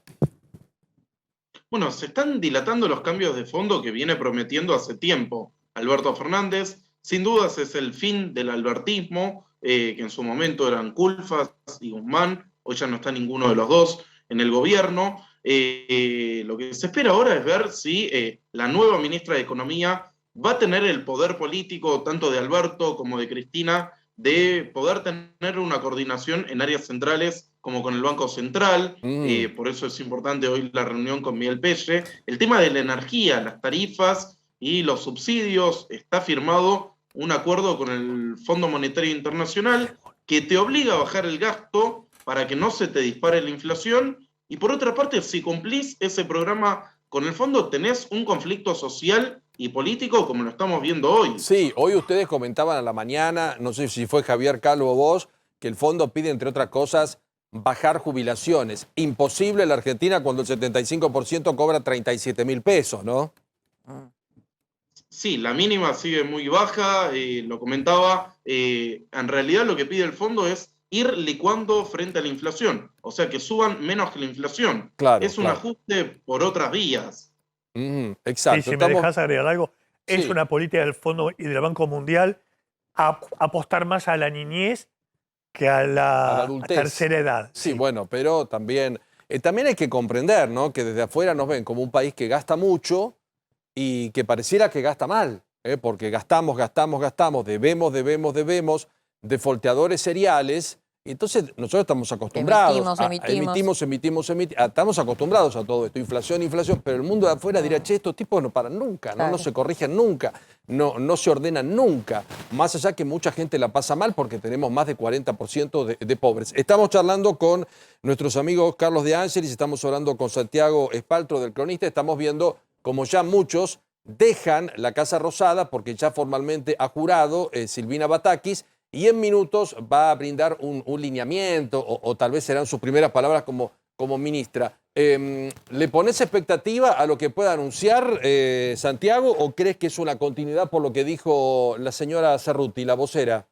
Bueno, se están dilatando los cambios de fondo que viene prometiendo hace tiempo Alberto Fernández. Sin dudas es el fin del albertismo, que en su momento eran Culfas y Guzmán, hoy ya no está ninguno de los dos en el gobierno. Lo que se espera ahora es ver si la nueva ministra de Economía va a tener el poder político, tanto de Alberto como de Cristina, de poder tener una coordinación en áreas centrales como con el Banco Central. Por eso es importante hoy la reunión con Miguel Pelle. El tema de la energía, las tarifas y los subsidios, está firmado un acuerdo con el Fondo Monetario Internacional que te obliga a bajar el gasto para que no se te dispare la inflación. Y por otra parte, si cumplís ese programa con el fondo, tenés un conflicto social y político como lo estamos viendo hoy. Sí, hoy ustedes comentaban a la mañana, no sé si fue Javier Calvo o vos, que el fondo pide, entre otras cosas, bajar jubilaciones. Imposible en la Argentina cuando el 75% cobra 37.000 pesos, ¿no? Sí, la mínima sigue muy baja, lo comentaba. En realidad lo que pide el fondo es ir licuando frente a la inflación, o sea, que suban menos que la inflación. Claro, es un ajuste por otras vías. Exacto. Sí, si me dejas agregar algo, es Sí. una política del Fondo y del Banco Mundial apostar más a la niñez que a la adultez. tercera edad. Sí, bueno, pero también hay que comprender, ¿no? Que desde afuera nos ven como un país que gasta mucho y que pareciera que gasta mal, porque gastamos, debemos, defolteadores seriales. Entonces nosotros estamos acostumbrados. Emitimos. Estamos acostumbrados a todo esto, inflación, pero el mundo de afuera dirá, che, estos tipos no paran nunca, ¿no? No se corrigen nunca, no se ordenan nunca. Más allá que mucha gente la pasa mal porque tenemos más de 40% de pobres. Estamos charlando con nuestros amigos Carlos de Ángelis, estamos hablando con Santiago Espaltro del Cronista, estamos viendo como ya muchos dejan la Casa Rosada porque ya formalmente ha jurado Silvina Batakis, y en minutos va a brindar un lineamiento, o tal vez serán sus primeras palabras como ministra. ¿Le pones expectativa a lo que pueda anunciar Santiago, o crees que es una continuidad por lo que dijo la señora Cerruti, la vocera?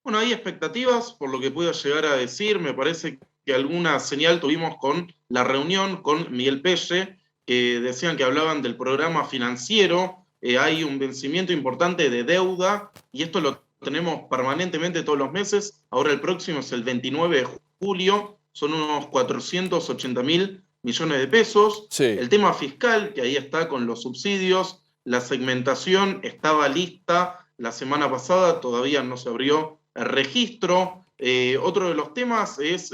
Bueno, hay expectativas por lo que pueda llegar a decir. Me parece que alguna señal tuvimos con la reunión con Miguel Pelle, que decían que hablaban del programa financiero. Hay un vencimiento importante de deuda, y esto lo tenemos permanentemente todos los meses. Ahora el próximo es el 29 de julio, son unos 480.000 millones de pesos. Sí. El tema fiscal, que ahí está con los subsidios, la segmentación estaba lista la semana pasada, todavía no se abrió el registro. Otro de los temas es,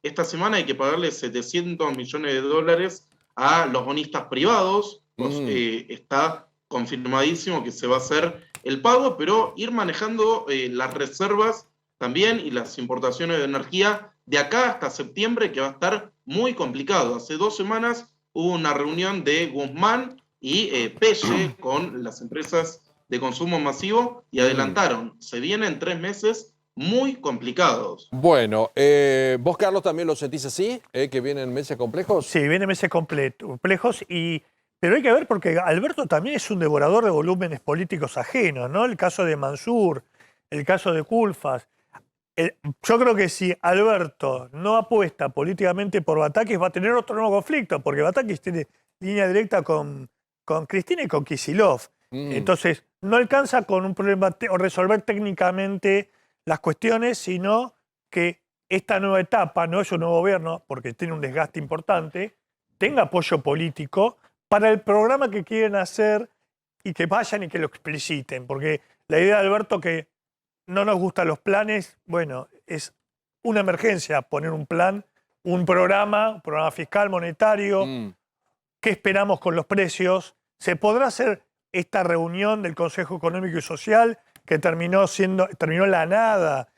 esta semana hay que pagarle 700 millones de dólares a los bonistas privados. Está confirmadísimo que se va a hacer el pago, pero ir manejando las reservas también y las importaciones de energía de acá hasta septiembre, que va a estar muy complicado. Hace 2 semanas hubo una reunión de Guzmán y Pelle con las empresas de consumo masivo y adelantaron, se vienen 3 meses muy complicados. Bueno, ¿vos, Carlos, también lo sentís así? ¿Que vienen meses complejos? Sí, vienen meses complejos, pero hay que ver porque Alberto también es un devorador de volúmenes políticos ajenos, ¿no? El caso de Mansur, el caso de Culfas. Yo creo que si Alberto no apuesta políticamente por Batakis, va a tener otro nuevo conflicto, porque Batakis tiene línea directa con Cristina y con Kicillof. Entonces, no alcanza con un problema o resolver técnicamente las cuestiones, sino que esta nueva etapa, no es un nuevo gobierno, porque tiene un desgaste importante, tenga apoyo político para el programa que quieren hacer y que vayan y que lo expliciten. Porque la idea de Alberto que no nos gustan los planes, bueno, es una emergencia poner un plan, un programa fiscal, monetario. ¿Qué esperamos con los precios? ¿Se podrá hacer esta reunión del Consejo Económico y Social que terminó en la nada?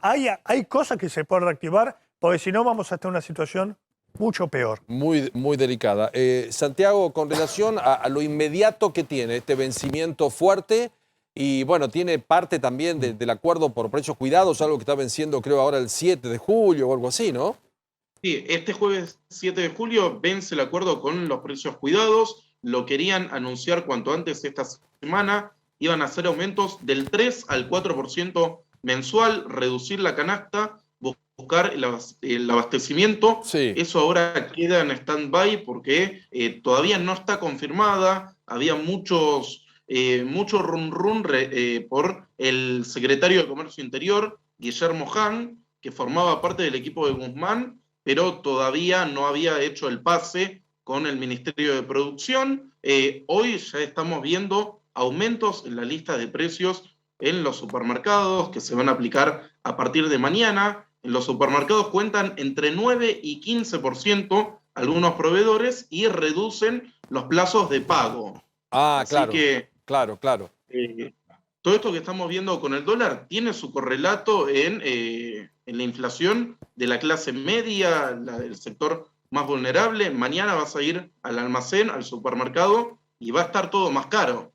Hay cosas que se pueden reactivar, porque si no vamos a estar en una situación mucho peor. Muy, muy delicada. Santiago, con relación a lo inmediato que tiene este vencimiento fuerte, y bueno, tiene parte también del acuerdo por precios cuidados, algo que está venciendo creo ahora el 7 de julio o algo así, ¿no? Sí, este jueves 7 de julio vence el acuerdo con los precios cuidados. Lo querían anunciar cuanto antes esta semana. Iban a hacer aumentos del 3 al 4% mensual, reducir la canasta, buscar el abastecimiento. Sí. Eso ahora queda en stand-by porque todavía no está confirmada. Había mucho run por el secretario de Comercio Interior, Guillermo Hahn, que formaba parte del equipo de Guzmán, pero todavía no había hecho el pase con el Ministerio de Producción. Hoy ya estamos viendo aumentos en la lista de precios en los supermercados que se van a aplicar a partir de mañana. En los supermercados cuentan entre 9 y 15% algunos proveedores y reducen los plazos de pago. Ah, Así claro, que, claro. todo esto que estamos viendo con el dólar tiene su correlato en la inflación de la clase media, del sector más vulnerable. Mañana vas a ir al almacén, al supermercado, y va a estar todo más caro.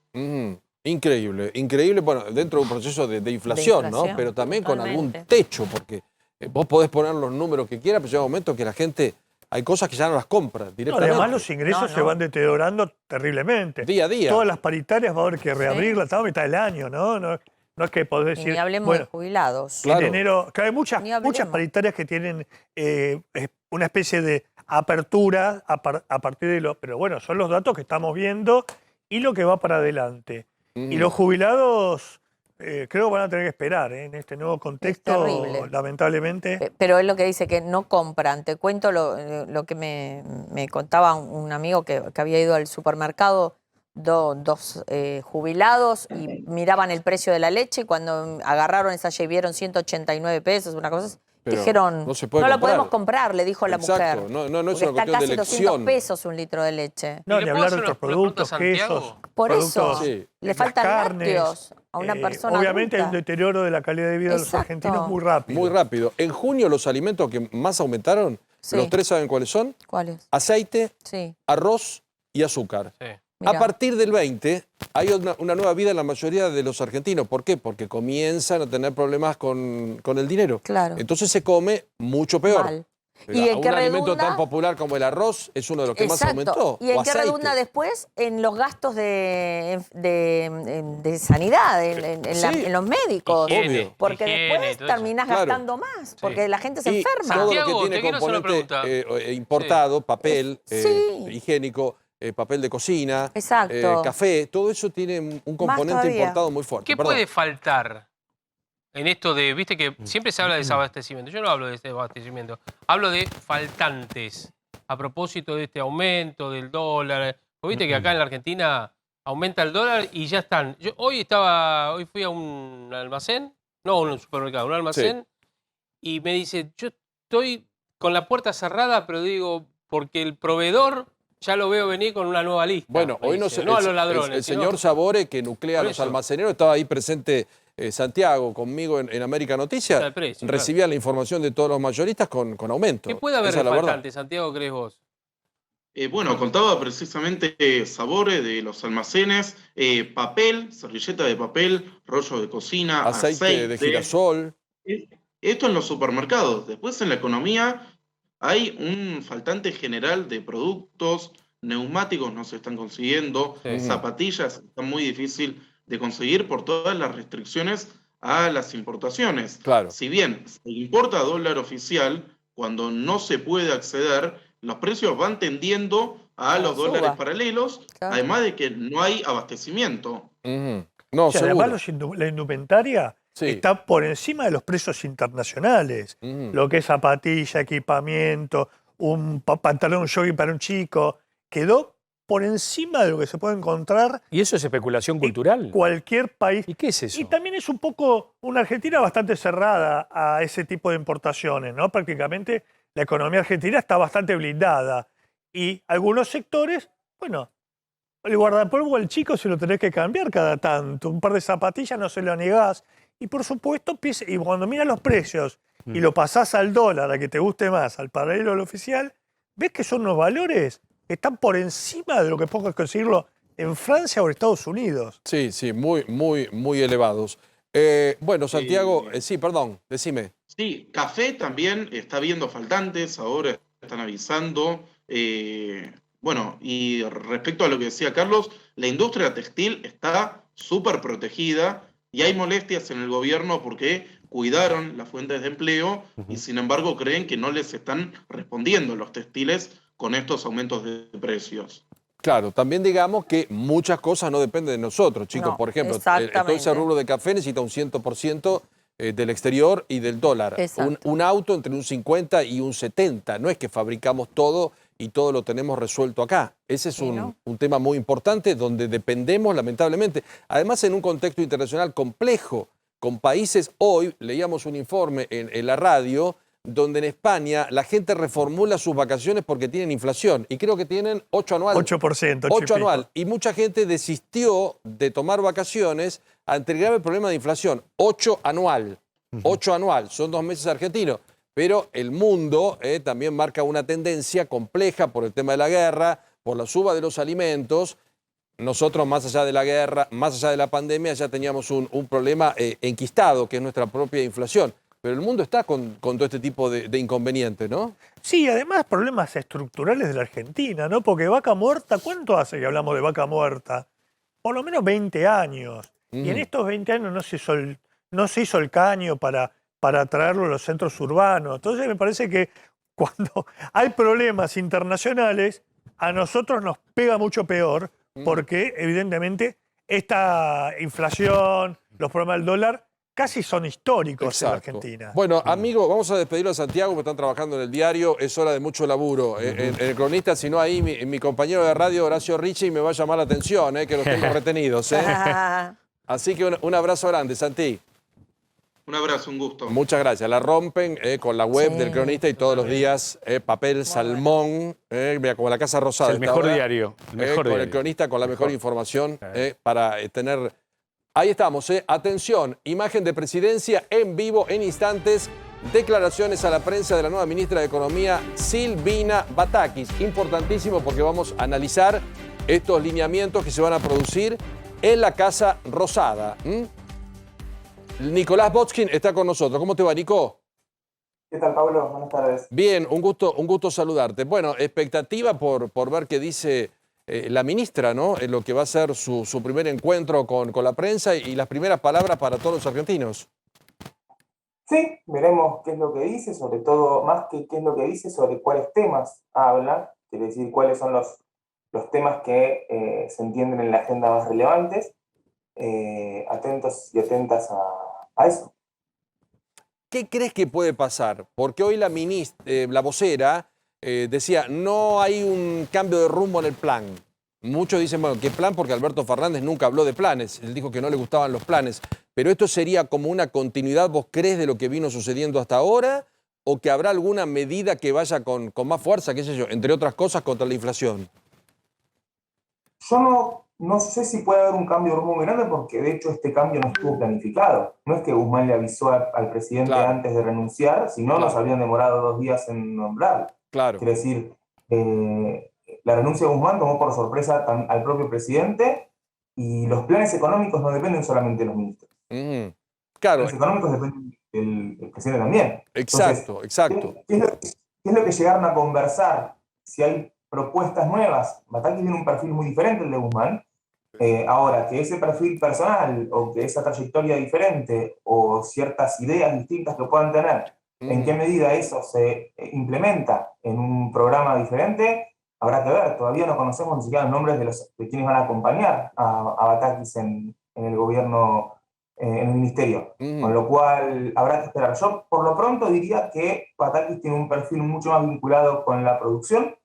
Increíble, increíble. Bueno, dentro de un proceso de inflación, ¿no? Pero también con algún techo, porque vos podés poner los números que quieras, pero llega un momento que la gente, hay cosas que ya no las compra directamente. Además, los ingresos se van deteriorando terriblemente. Día a día. Todas las paritarias va a haber que reabrirlas hasta la mitad del año, ¿no? No es que podés decir... Ni hablemos de jubilados. En enero, hay muchas paritarias que tienen una especie de apertura a partir de lo... Pero bueno, son los datos que estamos viendo y lo que va para adelante. Y los jubilados creo que van a tener que esperar en este nuevo contexto, lamentablemente. Pero es lo que dice, que no compran. Te cuento lo que me contaba un amigo que había ido al supermercado, dos jubilados, y miraban el precio de la leche, y cuando agarraron esa y vieron 189 pesos, una cosa así, Pero dijeron, no la podemos comprar, le dijo la mujer. No es una Porque cuestión está casi de 200 elección. pesos un litro de leche. No, ni hablar de otros productos, quesos. Por eso, Sí. le faltan carnes, lácteos a una persona obviamente hay un adulta. deterioro de la calidad de vida de los Exacto. argentinos muy rápido. Muy rápido. En junio los alimentos que más aumentaron, Sí. los tres saben cuáles son: ¿Cuáles? aceite, Sí. arroz y azúcar. Mirá. A partir del 20 hay una nueva vida en la mayoría de los argentinos. ¿Por qué? Porque comienzan a tener problemas con el dinero. Claro. Entonces se come mucho peor. Mal. Y en un que alimento redunda- tan popular como el arroz es uno de los que más aumentó. ¿Y en o qué aceite. redunda después? En los gastos de sanidad, en los médicos. Obvio. Porque Higiene, después todo eso. terminás Claro. gastando más, porque la gente se Y enferma. todo lo que Santiago, tiene te quiero hacer una componente importado, papel, Sí. higiénico, papel de cocina, Exacto. café, todo eso tiene un componente todavía. importado muy fuerte. ¿Qué Perdón. puede faltar en esto de, viste que siempre se habla de desabastecimiento? Yo no hablo de desabastecimiento, hablo de faltantes a propósito de este aumento del dólar. Porque viste que acá en la Argentina aumenta el dólar y ya están. Yo hoy fui a un almacén, no un supermercado, un almacén, y me dice, yo estoy con la puerta cerrada, pero digo, porque el proveedor ya lo veo venir con una nueva lista. Bueno, me hoy no dice, sé, no a los ladrones. el sino- señor Sabore, que nuclea a Por los eso. almaceneros, estaba ahí presente Santiago conmigo en América Noticias. Está el precio, recibía la información de todos los mayoristas con aumento. ¿Qué puede haber Esa de es la verdad. faltante, Santiago, crees vos? Bueno, contaba precisamente Sabore de los almacenes, papel, servilleta de papel, rollo de cocina, Aceite de girasol. Esto en los supermercados. Después en la economía hay un faltante general de productos, neumáticos no se están consiguiendo, zapatillas están muy difícil de conseguir por todas las restricciones a las importaciones. Claro. Si bien se importa dólar oficial, cuando no se puede acceder, los precios van tendiendo a los suba. dólares paralelos, Claro. además de que no hay abastecimiento. No, O sea, seguro. además la indumentaria está por encima de los precios internacionales. Lo que es zapatilla, equipamiento, un pantalón jogging para un chico, quedó por encima de lo que se puede encontrar. ¿Y eso es especulación cultural? En cualquier país. ¿Y qué es eso? Y también es un poco una Argentina bastante cerrada a ese tipo de importaciones, ¿no? Prácticamente la economía argentina está bastante blindada. Y algunos sectores, bueno, el guardapolvo al chico se lo tenés que cambiar cada tanto. Un par de zapatillas no se lo negás. Y por supuesto, y cuando miras los precios y lo pasás al dólar, a que te guste más, al paralelo al oficial, ves que son unos valores que están por encima de lo que puedes conseguirlo en Francia o en Estados Unidos. Sí, sí, muy elevados. Bueno, Santiago, sí, perdón, decime. Sí, café también está viendo faltantes, ahora están avisando. Bueno, y respecto a lo que decía Carlos, la industria textil está súper protegida y hay molestias en el gobierno porque cuidaron las fuentes de empleo y sin embargo creen que no les están respondiendo los textiles con estos aumentos de precios. Claro, también digamos que muchas cosas no dependen de nosotros, chicos. No, por ejemplo, exactamente. todo ese rubro de café necesita un 100% del exterior y del dólar. Un auto entre un 50 y un 70. No es que fabricamos todo y todo lo tenemos resuelto acá. Ese es un tema muy importante donde dependemos lamentablemente. Además, en un contexto internacional complejo, con países, hoy leíamos un informe en la radio, donde en España la gente reformula sus vacaciones porque tienen inflación. Y creo que tienen 8 anual. 8%. 8 anual. Y mucha gente desistió de tomar vacaciones ante el grave problema de inflación. 8 anual. 8 anual. Son 2 meses argentinos. Pero el mundo también marca una tendencia compleja por el tema de la guerra, por la suba de los alimentos. Nosotros, más allá de la guerra, más allá de la pandemia, ya teníamos un problema enquistado, que es nuestra propia inflación. Pero el mundo está con todo este tipo de inconvenientes, ¿no? Sí, además problemas estructurales de la Argentina, ¿no? Porque Vaca Muerta, ¿cuánto hace que hablamos de Vaca Muerta? Por lo menos 20 años. Y en estos 20 años no se hizo el caño para traerlo a los centros urbanos. Entonces me parece que cuando hay problemas internacionales, a nosotros nos pega mucho peor, porque evidentemente esta inflación, los problemas del dólar, casi son históricos en la Argentina. Bueno, amigo, vamos a despedirlo a Santiago, porque están trabajando en el diario, es hora de mucho laburo. En el cronista, si no ahí, mi compañero de radio, Horacio Ricci, me va a llamar la atención, que los tengo retenidos. Así que un abrazo grande, Santi. Un abrazo, un gusto. Muchas gracias. La rompen con la web del cronista y todos los días papel salmón, mira, como la Casa Rosada. Es el mejor diario. El mejor con diario. el cronista, con la mejor información para tener... Ahí estamos, atención, imagen de presidencia en vivo en instantes, declaraciones a la prensa de la nueva ministra de Economía, Silvina Batakis. Importantísimo porque vamos a analizar estos lineamientos que se van a producir en la Casa Rosada. Nicolás Botskin está con nosotros. ¿Cómo te va, Nico? ¿Qué tal, Pablo? Buenas tardes. Bien, un gusto saludarte. Bueno, expectativa por ver qué dice la ministra, ¿no? En lo que va a ser su primer encuentro con la prensa y las primeras palabras para todos los argentinos. Sí, veremos qué es lo que dice, sobre todo, más que qué es lo que dice, sobre cuáles temas habla, quiere decir cuáles son los temas que se entienden en la agenda más relevantes. Atentos y atentas a eso. ¿Qué crees que puede pasar? Porque hoy la vocera decía, no hay un cambio de rumbo en el plan. Muchos dicen, bueno, ¿qué plan? Porque Alberto Fernández nunca habló de planes. Él dijo que no le gustaban los planes. Pero esto sería como una continuidad, ¿vos crees, de lo que vino sucediendo hasta ahora? ¿O que habrá alguna medida que vaya con más fuerza, qué sé yo, entre otras cosas, contra la inflación? Yo no sé si puede haber un cambio de rumbo muy grande, porque de hecho este cambio no estuvo planificado. No es que Guzmán le avisó al presidente antes de renunciar, si no nos habrían demorado 2 días en nombrarlo. Claro. Quiere decir, la renuncia de Guzmán tomó por sorpresa al propio presidente, y los planes económicos no dependen solamente de los ministros. Claro. Los planes económicos dependen del presidente también. Exacto, exacto. ¿Qué es lo que llegaron a conversar? Si hay propuestas nuevas. Batakis tiene un perfil muy diferente al de Guzmán. Ahora, que ese perfil personal o que esa trayectoria diferente o ciertas ideas distintas que puedan tener, en qué medida eso se implementa en un programa diferente, habrá que ver. Todavía no conocemos ni siquiera los nombres de quienes van a acompañar a Batakis en el gobierno en el ministerio, con lo cual habrá que esperar. Yo por lo pronto diría que Batakis tiene un perfil mucho más vinculado con la producción.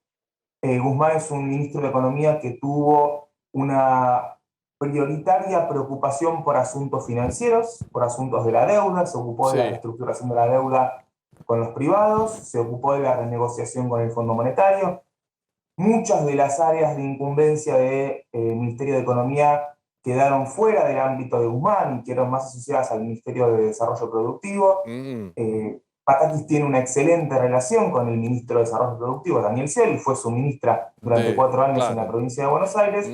Guzmán es un ministro de Economía que tuvo una prioritaria preocupación por asuntos financieros, por asuntos de la deuda, se ocupó de la reestructuración de la deuda con los privados, se ocupó de la renegociación con el Fondo Monetario. Muchas de las áreas de incumbencia del Ministerio de Economía quedaron fuera del ámbito de Guzmán y quedaron más asociadas al Ministerio de Desarrollo Productivo. Batakis tiene una excelente relación con el ministro de Desarrollo Productivo, Daniel Scioli, fue su ministra durante 4 años en la provincia de Buenos Aires.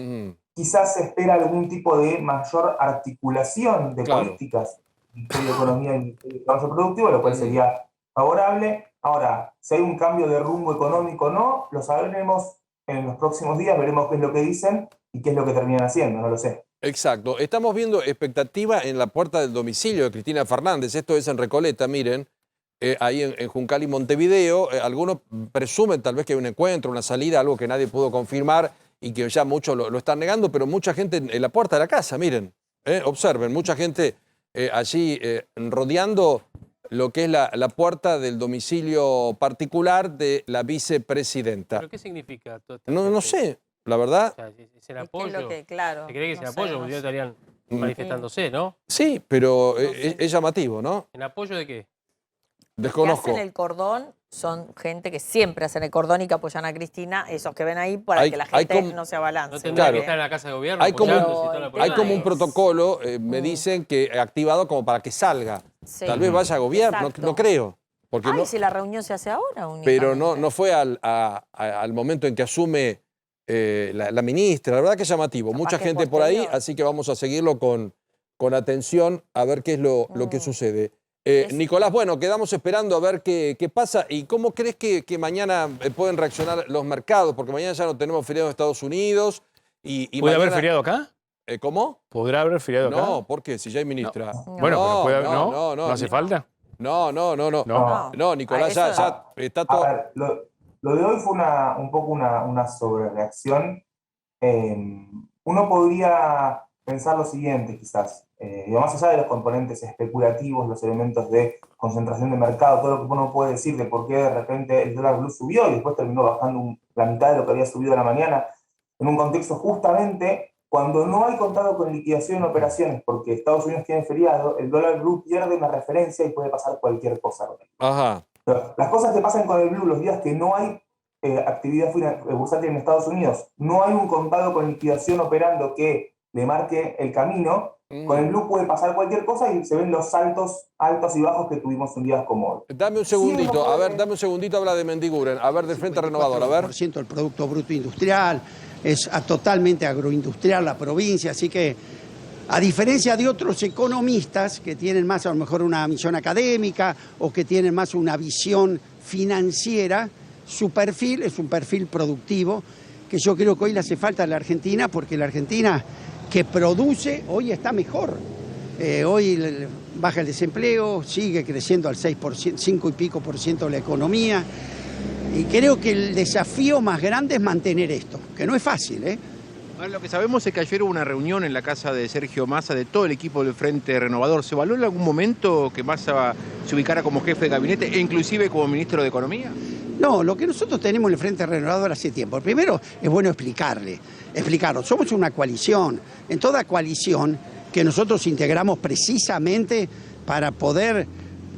Quizás se espera algún tipo de mayor articulación de políticas del Ministerio de Economía y el Ministerio de Desarrollo Productivo, lo cual sería favorable. Ahora, si hay un cambio de rumbo económico o no, lo sabremos en los próximos días, veremos qué es lo que dicen y qué es lo que terminan haciendo, no lo sé. Exacto. Estamos viendo expectativa en la puerta del domicilio de Cristina Fernández. Esto es en Recoleta, miren, ahí en Juncal y Montevideo. Algunos presumen tal vez que hay un encuentro, una salida, algo que nadie pudo confirmar y que ya muchos lo están negando, pero mucha gente en la puerta de la casa, miren, observen, mucha gente allí rodeando lo que es la puerta del domicilio particular de la vicepresidenta. ¿Pero qué significa todo esto? No sé, la verdad. O sea, es el apoyo. Claro, ¿Se cree que es el no apoyo? sé, Porque ya estarían manifestándose, ¿no? Sí, pero es llamativo, ¿no? ¿En apoyo de qué? Desconozco. Que hacen el cordón son gente que siempre hacen el cordón y que apoyan a Cristina, esos que ven ahí para que la gente no se abalance. No tendría que estar en la Casa de Gobierno. Hay como un protocolo, me dicen que activado como para que salga. Sí. Tal vez vaya a gobierno, no creo. Porque Ay, si la reunión se hace ahora. Pero no fue al momento en que asume la ministra. La verdad que es llamativo. Mucha gente por ahí, así que vamos a seguirlo con atención a ver qué es lo que sucede. Nicolás, bueno, quedamos esperando a ver qué pasa. ¿Y cómo crees que mañana pueden reaccionar los mercados? Porque mañana ya no tenemos feriado en Estados Unidos. ¿Puede mañana... haber feriado acá? ¿Cómo? ¿Podrá haber feriado acá? No, ¿por qué? Si ya hay ministra. No. Bueno, pero puede haber, ¿no hace falta? No, Nicolás, ya está todo... A ver, lo de hoy fue un poco una sobrereacción. Uno podría pensar lo siguiente, quizás. Más allá de los componentes especulativos, los elementos de concentración de mercado, todo lo que uno puede decir de por qué de repente el dólar blue subió y después terminó bajando la mitad de lo que había subido a la mañana, en un contexto justamente cuando no hay contado con liquidación en operaciones, porque Estados Unidos tiene feriado, el dólar blue pierde una referencia y puede pasar cualquier cosa. Ajá. Pero las cosas que pasan con el blue los días que no hay actividad bursátil en Estados Unidos, no hay un contado con liquidación operando que le marque el camino, con el blue puede pasar cualquier cosa y se ven los saltos altos y bajos que tuvimos en días como hoy. Dame un segundito, dame un segundito, habla de Mendiguren, a ver, del Frente Renovador, a ver. El del Producto Bruto Industrial, es totalmente agroindustrial la provincia, así que a diferencia de otros economistas que tienen más a lo mejor una misión académica o que tienen más una visión financiera, su perfil es un perfil productivo que yo creo que hoy le hace falta a la Argentina, porque la Argentina que produce hoy está mejor. Hoy baja el desempleo, sigue creciendo al 6%, 5 y pico por ciento la economía. Y creo que el desafío más grande es mantener esto, que no es fácil, ¿eh? Ahora, lo que sabemos es que ayer hubo una reunión en la casa de Sergio Massa de todo el equipo del Frente Renovador. ¿Se evaluó en algún momento que Massa se ubicara como jefe de gabinete e inclusive como ministro de Economía? No, lo que nosotros tenemos en el Frente Renovador hace tiempo. Primero es bueno explicarlo. Somos una coalición. En toda coalición que nosotros integramos precisamente para poder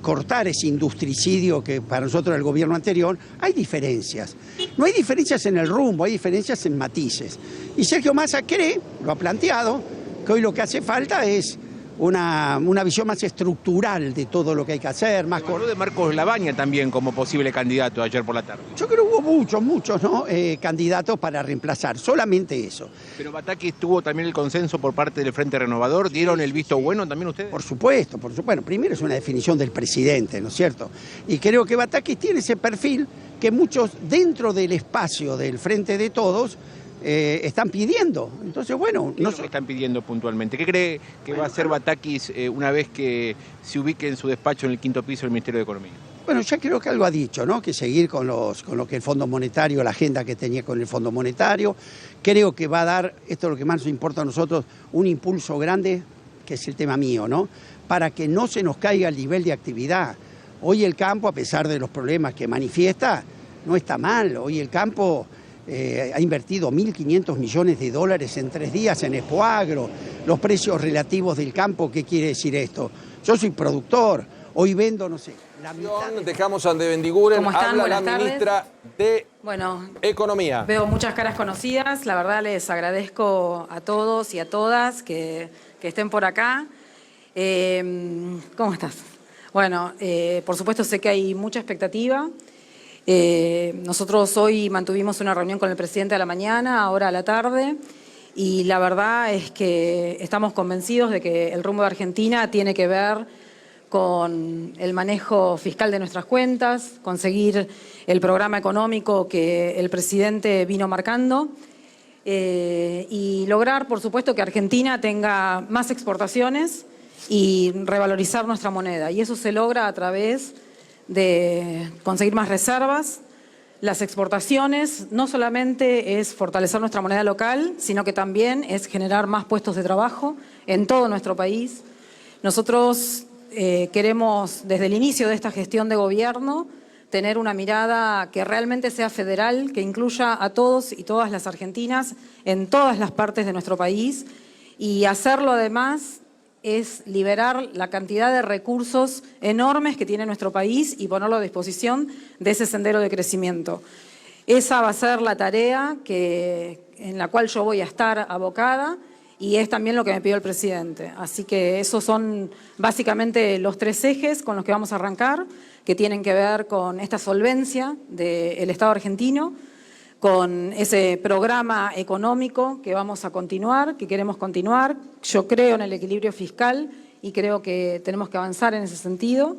cortar ese industricidio que para nosotros el gobierno anterior, hay diferencias. No hay diferencias en el rumbo, hay diferencias en matices. Y Sergio Massa cree, lo ha planteado, que hoy lo que hace falta es una visión más estructural de todo lo que hay que hacer. Más habló de Marcos Labaña también como posible candidato ayer por la tarde. Yo creo que hubo muchos ¿no? Candidatos para reemplazar, solamente eso. Pero Batakis tuvo también el consenso por parte del Frente Renovador. ¿Dieron el visto bueno también ustedes? Por supuesto. Bueno, primero es una definición del presidente, ¿no es cierto? Y creo que Batakis tiene ese perfil que muchos dentro del espacio del Frente de Todos están pidiendo. Entonces, bueno... ¿Qué es lo que están pidiendo puntualmente? ¿Qué cree que va a hacer Batakis una vez que se ubique en su despacho en el 5º piso del Ministerio de Economía? Bueno, ya creo que algo ha dicho, ¿no? Que seguir con lo que el Fondo Monetario, la agenda que tenía con el Fondo Monetario. Creo que va a dar, esto es lo que más nos importa a nosotros, un impulso grande que es el tema mío, ¿no? Para que no se nos caiga el nivel de actividad. Hoy el campo, a pesar de los problemas que manifiesta, no está mal. Hoy el campo ha invertido 1.500 millones de dólares en 3 días en Expoagro. Los precios relativos del campo, ¿qué quiere decir esto? Yo soy productor, hoy vendo, no sé, la mitad. Dejamos a De Bendiguren, ¿Cómo están? habla la Buenas tardes. ministra de Bueno, Economía. veo muchas caras conocidas. La verdad les agradezco a todos y a todas que estén por acá. ¿Cómo estás? Bueno, por supuesto sé que hay mucha expectativa. Nosotros hoy mantuvimos una reunión con el presidente a la mañana, ahora a la tarde, y la verdad es que estamos convencidos de que el rumbo de Argentina tiene que ver con el manejo fiscal de nuestras cuentas, conseguir el programa económico que el presidente vino marcando y lograr, por supuesto, que Argentina tenga más exportaciones y revalorizar nuestra moneda. Y eso se logra a través de conseguir más reservas. Las exportaciones no solamente es fortalecer nuestra moneda local, sino que también es generar más puestos de trabajo en todo nuestro país. Nosotros queremos, desde el inicio de esta gestión de gobierno, tener una mirada que realmente sea federal, que incluya a todos y todas las argentinas en todas las partes de nuestro país, y hacerlo además es liberar la cantidad de recursos enormes que tiene nuestro país y ponerlo a disposición de ese sendero de crecimiento. Esa va a ser la tarea en la cual yo voy a estar abocada, y es también lo que me pidió el presidente. Así que esos son básicamente los 3 ejes con los que vamos a arrancar, que tienen que ver con esta solvencia del Estado argentino, con ese programa económico que vamos a continuar, que queremos continuar. Yo creo en el equilibrio fiscal y creo que tenemos que avanzar en ese sentido.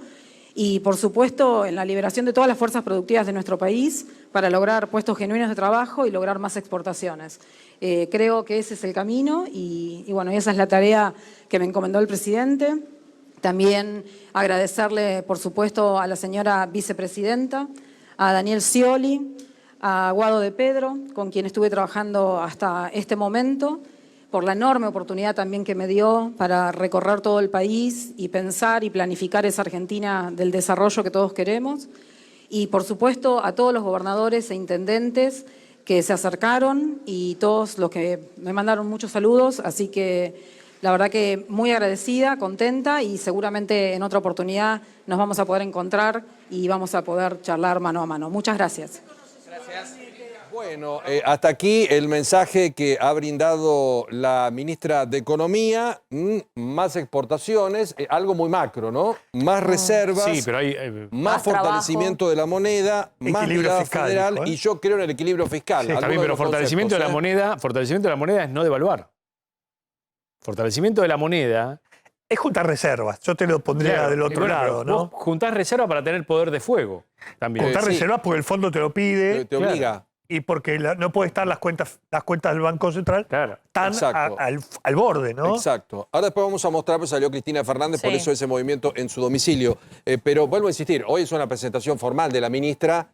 Y, por supuesto, en la liberación de todas las fuerzas productivas de nuestro país para lograr puestos genuinos de trabajo y lograr más exportaciones. Creo que ese es el camino y bueno, esa es la tarea que me encomendó el presidente. También agradecerle, por supuesto, a la señora vicepresidenta, a Daniel Scioli, a Guado de Pedro, con quien estuve trabajando hasta este momento, por la enorme oportunidad también que me dio para recorrer todo el país y pensar y planificar esa Argentina del desarrollo que todos queremos. Y, por supuesto, a todos los gobernadores e intendentes que se acercaron y todos los que me mandaron muchos saludos. Así que la verdad que muy agradecida, contenta, y seguramente en otra oportunidad nos vamos a poder encontrar y vamos a poder charlar mano a mano. Muchas gracias. Bueno, hasta aquí el mensaje que ha brindado la ministra de Economía. Más exportaciones, algo muy macro, ¿no? Más reservas, Sí, pero hay más fortalecimiento de la moneda, más Equilibrio mirada fiscal, federal, dijo, ¿eh? y yo creo en el equilibrio fiscal. Está Algunos bien, pero los fortalecimiento de la moneda es no devaluar. Fortalecimiento de la moneda Es juntar reservas. Yo te lo pondría claro, del otro bueno, lado, pero ¿no? vos juntás reserva para tener poder de fuego también. Juntar reservas porque el fondo te lo pide. Te obliga. Y porque no puede estar las cuentas del Banco Central tan Exacto. al borde, ¿no? Exacto. Ahora después vamos a mostrar, pues salió Cristina Fernández, por Sí. eso ese movimiento en su domicilio. Pero vuelvo a insistir, hoy es una presentación formal de la ministra.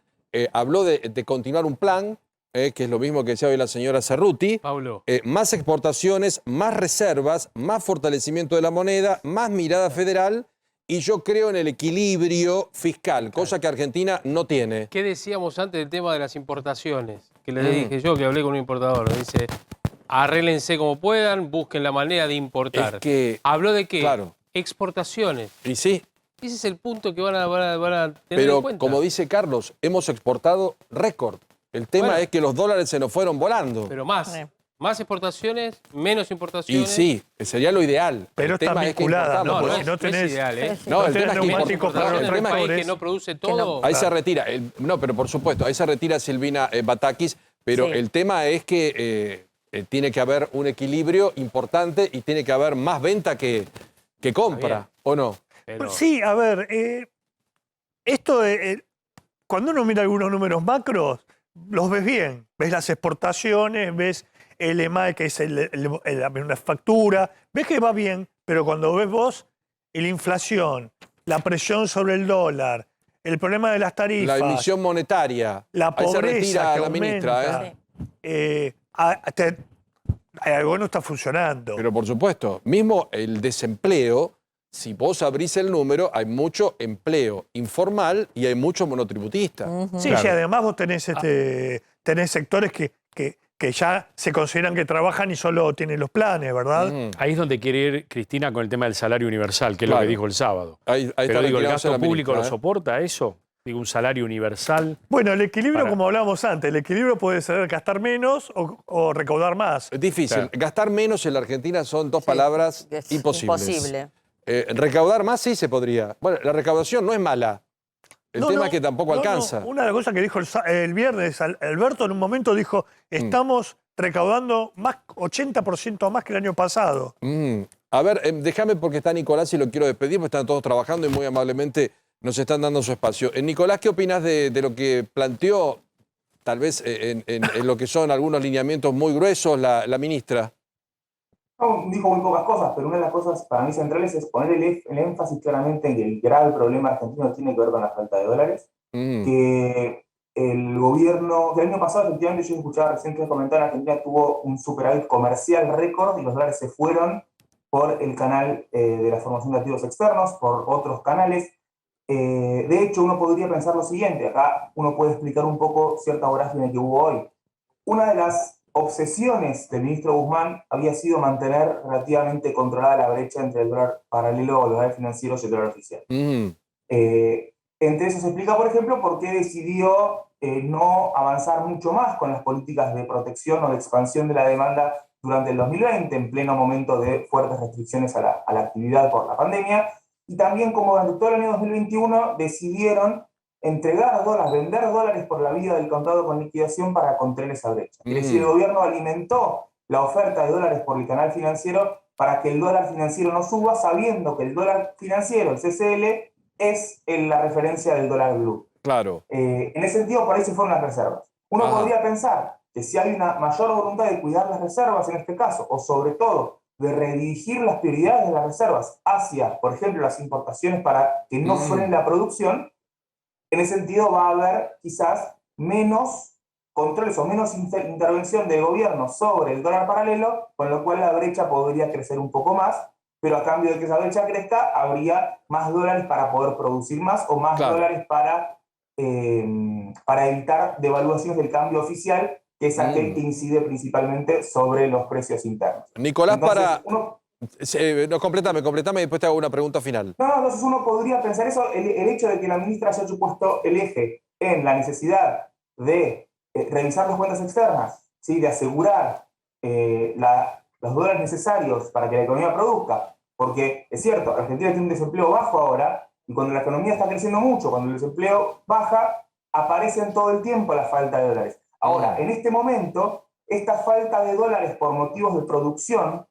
Habló de continuar un plan, que es lo mismo que decía hoy la señora Cerruti. Pablo. Más exportaciones, más reservas, más fortalecimiento de la moneda, más mirada federal, y yo creo en el equilibrio fiscal, cosa que Argentina no tiene. ¿Qué decíamos antes del tema de las importaciones? Que le dije yo, que hablé con un importador. Dice, arréglense como puedan, busquen la manera de importar. Es que, ¿Habló de qué? claro. Exportaciones. Y sí, Ese es el punto que van a tener pero en cuenta. como dice Carlos, hemos exportado récord. El tema Bueno. es que los dólares se nos fueron volando. Pero más. Más exportaciones, menos Y importaciones. sí, sería lo ideal. Pero El está tema es que vinculada, importamos. ¿no? No, Porque si no es tenés, ideal, ¿eh? No, el tenés tema es que neumáticos para los En un país tractores. que no produce todo. Ahí se retira. No, pero por supuesto, ahí se retira Silvina Batakis, pero Sí. el tema es que tiene que haber un equilibrio importante y tiene que haber más venta que compra, ¿o no? Pero- Sí, a ver, esto cuando uno mira algunos números macros, los ves bien. Ves las exportaciones, ves el EMAE, que es la manufactura, ves que va bien, pero cuando ves vos la inflación, la presión sobre el dólar, el problema de las tarifas, La emisión monetaria. la Ahí se pobreza retira que la ministra, aumenta, algo no está funcionando. Pero por supuesto, mismo el desempleo, si vos abrís el número, hay mucho empleo informal y hay mucho monotributista. Sí, sí, además vos tenés, tenés sectores que ya se consideran que trabajan y solo tienen los planes, ¿verdad? Ahí es donde quiere ir Cristina con el tema del salario universal, que es lo que dijo el sábado. Ahí Pero está digo, ¿el la gasto ministra, público lo soporta eso? Digo, un salario universal. Bueno, el equilibrio, como hablábamos antes, el equilibrio puede ser gastar menos o recaudar más. Es difícil. Claro. Gastar menos en la Argentina son dos palabras es imposibles. imposible. Recaudar más sí se podría. Bueno, la recaudación no es mala. El tema es que tampoco alcanza. Una de las cosas que dijo el viernes, Alberto en un momento dijo, estamos recaudando más 80% más que el año pasado. A ver, déjame porque está Nicolás y lo quiero despedir, porque están todos trabajando y muy amablemente nos están dando su espacio. Nicolás, ¿qué opinas de lo que planteó, tal vez en lo que son algunos lineamientos muy gruesos, la ministra? No, dijo muy pocas cosas, pero una de las cosas para mí centrales es poner el énfasis claramente en que el grave problema argentino tiene que ver con la falta de dólares, que el gobierno, que el año pasado efectivamente yo escuchaba recién que comentaban, Argentina tuvo un superávit comercial récord y los dólares se fueron por el canal de la formación de activos externos, por otros canales. De hecho, uno podría pensar lo siguiente, acá uno puede explicar un poco cierta vorágine que hubo hoy. Una de las obsesiones del ministro Guzmán había sido mantener relativamente controlada la brecha entre el dólar paralelo o el dólar financiero y el dólar oficial. Entre eso se explica, por ejemplo, por qué decidió no avanzar mucho más con las políticas de protección o de expansión de la demanda durante el 2020, en pleno momento de fuertes restricciones a la actividad por la pandemia, y también como durante todo el año 2021 decidieron entregar dólares, vender dólares por la vía del contado con liquidación para contener esa brecha. Es decir, el gobierno alimentó la oferta de dólares por el canal financiero para que el dólar financiero no suba, sabiendo que el dólar financiero, el CCL, es la referencia del dólar blue. Claro. En ese sentido, por ahí se fueron las reservas. Uno podría pensar que si hay una mayor voluntad de cuidar las reservas en este caso, o sobre todo de redirigir las prioridades de las reservas hacia, por ejemplo, las importaciones para que no frene la producción, en ese sentido va a haber quizás menos controles o menos intervención del gobierno sobre el dólar paralelo, con lo cual la brecha podría crecer un poco más, pero a cambio de que esa brecha crezca, habría más dólares para poder producir más o más dólares para evitar devaluaciones del cambio oficial, que es aquel que incide principalmente sobre los precios internos. Nicolás, entonces, completame y después te hago una pregunta final. No, entonces uno podría pensar eso, el hecho de que la ministra haya puesto el eje en la necesidad de revisar las cuentas externas, ¿sí? De asegurar los dólares necesarios para que la economía produzca, porque es cierto, Argentina tiene un desempleo bajo ahora, y cuando la economía está creciendo mucho, cuando el desempleo baja, aparecen todo el tiempo la falta de dólares. Ahora, en este momento, esta falta de dólares por motivos de producción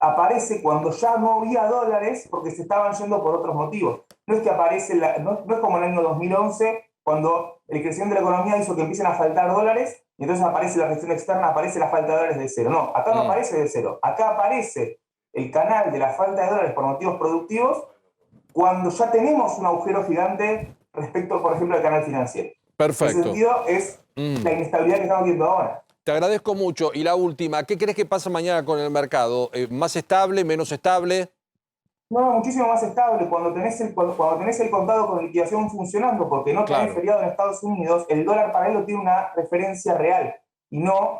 aparece cuando ya no había dólares porque se estaban yendo por otros motivos. No es que aparece, no es como en el año 2011, cuando el crecimiento de la economía hizo que empiecen a faltar dólares, y entonces aparece la gestión externa, aparece la falta de dólares de cero. No, acá no aparece de cero. Acá aparece el canal de la falta de dólares por motivos productivos cuando ya tenemos un agujero gigante respecto, por ejemplo, al canal financiero. Perfecto. En ese sentido es la inestabilidad que estamos viendo ahora. Te agradezco mucho. Y la última, ¿qué crees que pasa mañana con el mercado? ¿Más estable, menos estable? No, muchísimo más estable. Cuando tenés el contado con liquidación funcionando, porque no tenés feriado en Estados Unidos, el dólar paralelo tiene una referencia real y no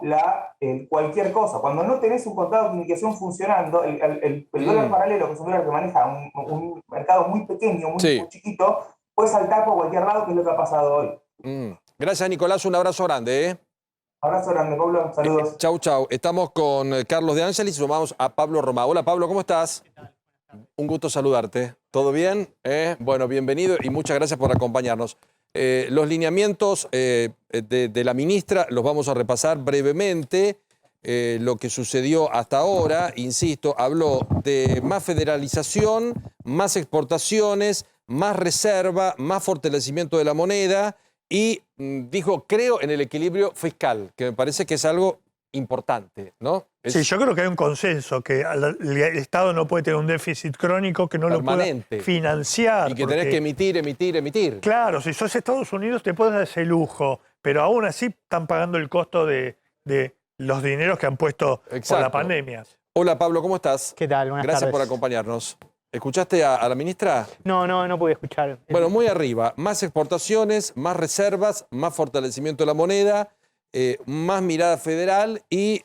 cualquier cosa. Cuando no tenés un contado con liquidación funcionando, el dólar paralelo, que es un dólar que maneja un mercado muy pequeño, muy chiquito, puede saltar por cualquier lado, que es lo que ha pasado hoy. Gracias, Nicolás. Un abrazo grande. Abrazo grande, Pablo. Saludos. Chau. Estamos con Carlos de Ángelis y sumamos a Pablo Roma. Hola, Pablo, ¿cómo estás? Un gusto saludarte. ¿Todo bien? Bueno, bienvenido y muchas gracias por acompañarnos. Los lineamientos de la ministra los vamos a repasar brevemente. Lo que sucedió hasta ahora, insisto, habló de más federalización, más exportaciones, más reserva, más fortalecimiento de la moneda y dijo, creo en el equilibrio fiscal, que me parece que es algo importante, ¿no? Sí, yo creo que hay un consenso, que el Estado no puede tener un déficit crónico que no permanente, lo pueda financiar. Y que tenés que emitir. Claro, si sos Estados Unidos te puedes dar ese lujo, pero aún así están pagando el costo de los dineros que han puesto por Exacto. la pandemia. Hola Pablo, ¿cómo estás? ¿Qué tal? Buenas Gracias tardes. por acompañarnos. ¿Escuchaste a la ministra? No pude escuchar. Bueno, muy arriba. Más exportaciones, más reservas, más fortalecimiento de la moneda, más mirada federal y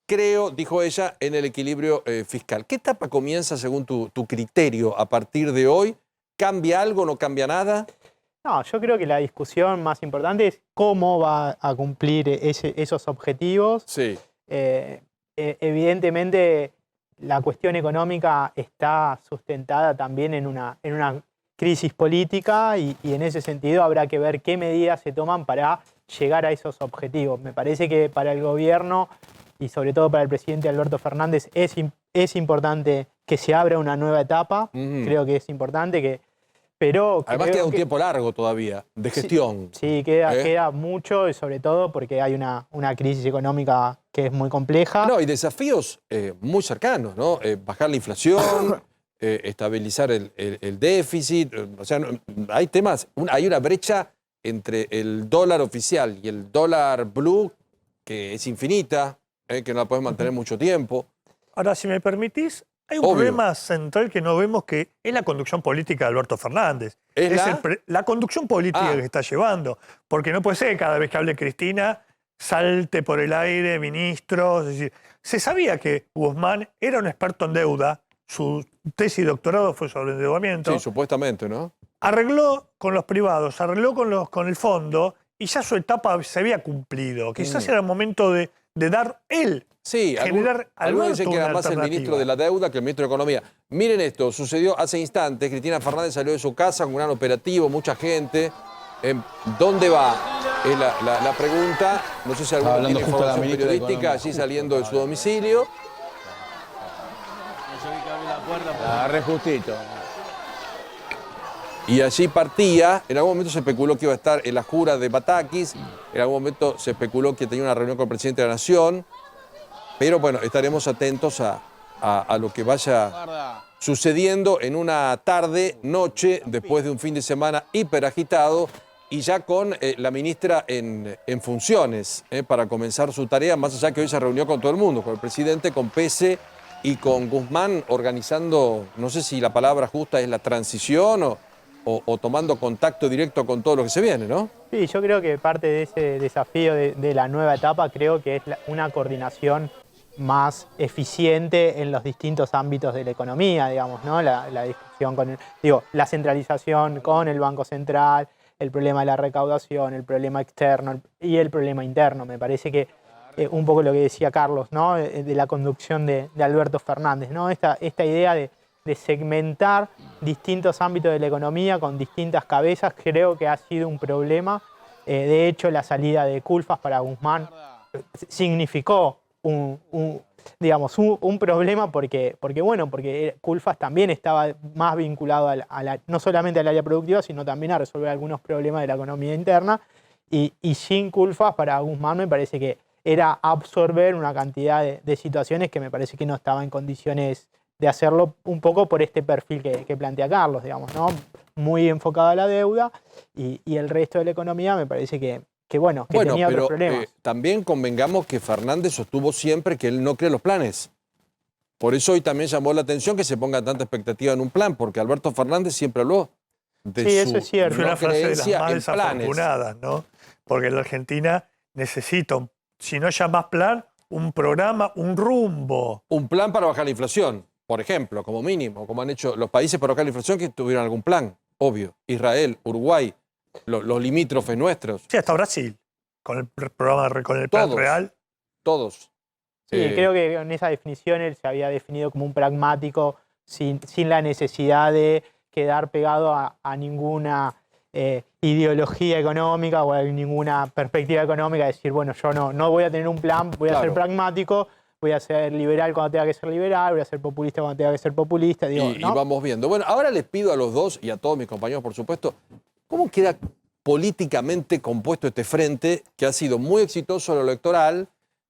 creo, dijo ella, en el equilibrio fiscal. ¿Qué etapa comienza según tu criterio a partir de hoy? ¿Cambia algo? ¿No cambia nada? No, yo creo que la discusión más importante es cómo va a cumplir esos objetivos. Sí. Evidentemente, la cuestión económica está sustentada también en una crisis política y en ese sentido habrá que ver qué medidas se toman para llegar a esos objetivos. Me parece que para el gobierno y sobre todo para el presidente Alberto Fernández es importante que se abra una nueva etapa. Creo que es importante pero además queda un tiempo largo todavía de gestión. Sí, queda mucho y sobre todo porque hay una crisis económica que es muy compleja. No, y desafíos muy cercanos, ¿no? Bajar la inflación, estabilizar el déficit. O sea, hay temas, hay una brecha entre el dólar oficial y el dólar blue que es infinita, que no la podemos mantener mucho tiempo. Ahora, si me permitís, hay un Obvio. problema central que no vemos, que es la conducción política de Alberto Fernández. ¿Es la conducción política que está llevando. Porque no puede ser que cada vez que hable Cristina salte por el aire ministros. Es decir, se sabía que Guzmán era un experto en deuda. Su tesis de doctorado fue sobre endeudamiento. Sí, supuestamente, ¿no? Arregló con los privados, arregló con el fondo y ya su etapa se había cumplido. Quizás era el momento de dar él. Sí, generar algunos dicen que era una más el alternativa. ministro de la deuda que el ministro de Economía. Miren esto, sucedió hace instantes. Cristina Fernández salió de su casa con un gran operativo, mucha gente. ¿Dónde va? Es la pregunta. No sé si alguno tiene información periodística allí saliendo de su domicilio. La agarré justito. Y allí partía, en algún momento se especuló que iba a estar en la jura de Batakis, en algún momento se especuló que tenía una reunión con el presidente de la Nación, pero bueno, estaremos atentos a lo que vaya sucediendo en una tarde, noche, después de un fin de semana hiperagitado y ya con la ministra en funciones para comenzar su tarea, más allá que hoy se reunió con todo el mundo, con el presidente, con Pese y con Guzmán, organizando, no sé si la palabra justa es la transición o tomando contacto directo con todo lo que se viene, ¿no? Sí, yo creo que parte de ese desafío de la nueva etapa creo que es una coordinación más eficiente en los distintos ámbitos de la economía, digamos, ¿no? La discusión la centralización con el Banco Central, el problema de la recaudación, el problema externo y el problema interno. Me parece que un poco lo que decía Carlos, ¿no? De la conducción de Alberto Fernández, ¿no? Esta idea de segmentar distintos ámbitos de la economía con distintas cabezas, creo que ha sido un problema. De hecho, la salida de Culfas para Guzmán significó un problema porque Culfas también estaba más vinculado no solamente al área productiva, sino también a resolver algunos problemas de la economía interna. Y sin Culfas para Guzmán me parece que era absorber una cantidad de situaciones que me parece que no estaba en condiciones de hacerlo, un poco por este perfil que plantea Carlos, digamos, ¿no? Muy enfocado a la deuda y el resto de la economía me parece que tenía otros problemas. También convengamos que Fernández sostuvo siempre que él no cree los planes. Por eso hoy también llamó la atención que se ponga tanta expectativa en un plan, porque Alberto Fernández siempre habló de sí, eso es cierto. Es una frase de las más en desafortunadas, ¿no? Porque la Argentina necesita, si no ya más plan, un programa, un rumbo. Un plan para bajar la inflación, por ejemplo, como mínimo, como han hecho los países para bajar la inflación que tuvieron algún plan, obvio. Israel, Uruguay, los limítrofes nuestros. Sí, hasta Brasil, con el programa, con el plan real. Todos. Sí, creo que en esa definición él se había definido como un pragmático sin la necesidad de quedar pegado a ninguna ideología económica o a ninguna perspectiva económica, decir, bueno, yo no voy a tener un plan, voy a ser pragmático, voy a ser liberal cuando tenga que ser liberal, voy a ser populista cuando tenga que ser populista. Y vamos viendo. Bueno, ahora les pido a los dos y a todos mis compañeros, por supuesto, ¿cómo queda políticamente compuesto este frente que ha sido muy exitoso en lo electoral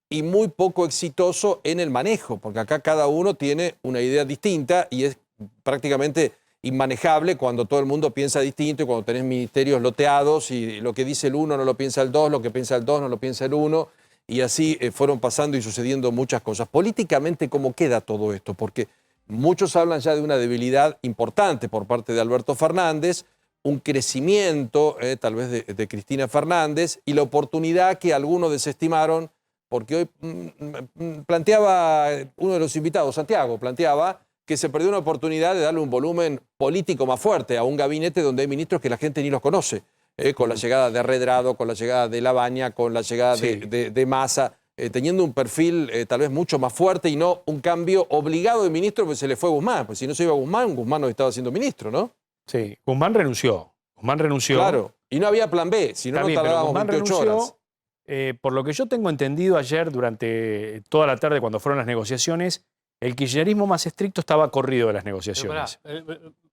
y muy poco exitoso en el manejo? Porque acá cada uno tiene una idea distinta y es prácticamente inmanejable cuando todo el mundo piensa distinto y cuando tenés ministerios loteados y lo que dice el uno no lo piensa el dos, lo que piensa el dos no lo piensa el uno. y así fueron pasando y sucediendo muchas cosas. Políticamente, ¿cómo queda todo esto? Porque muchos hablan ya de una debilidad importante por parte de Alberto Fernández, un crecimiento tal vez de Cristina Fernández y la oportunidad que algunos desestimaron, porque hoy planteaba uno de los invitados, Santiago, planteaba que se perdió una oportunidad de darle un volumen político más fuerte a un gabinete donde hay ministros que la gente ni los conoce, con la llegada de Redrado, con la llegada de Labaña, con la llegada de Massa, teniendo un perfil tal vez mucho más fuerte y no un cambio obligado de ministro porque se le fue Guzmán, pues si no se iba Guzmán no estaba siendo ministro, ¿no? Sí, Guzmán renunció. Claro, y no había plan B, si no, no tardábamos 28 horas. Por lo que yo tengo entendido ayer, durante toda la tarde, cuando fueron las negociaciones, el kirchnerismo más estricto estaba corrido de las negociaciones.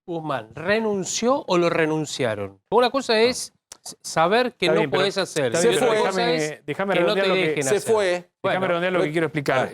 Guzmán, ¿renunció o lo renunciaron? Una cosa es saber que no podés hacer. Déjame redondear lo que quiero explicar.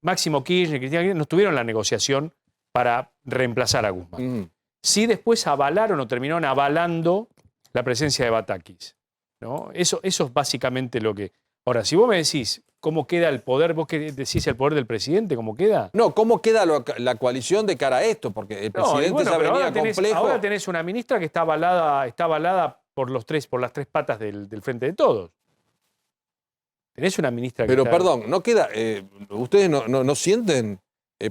Máximo Kirchner, Cristina Kirchner, no estuvieron en la negociación para reemplazar a Guzmán. Sí después avalaron o terminaron avalando la presencia de Batakis, ¿no? Eso es básicamente lo que... Ahora, si vos me decís cómo queda el poder, vos que decís el poder del presidente, ¿cómo queda? No, ¿cómo queda la coalición de cara a esto? Porque el presidente ya venía complejo. Ahora tenés una ministra que está avalada por las tres patas del Frente de Todos. Tenés una ministra que Pero perdón, ¿no queda... ¿ustedes no sienten,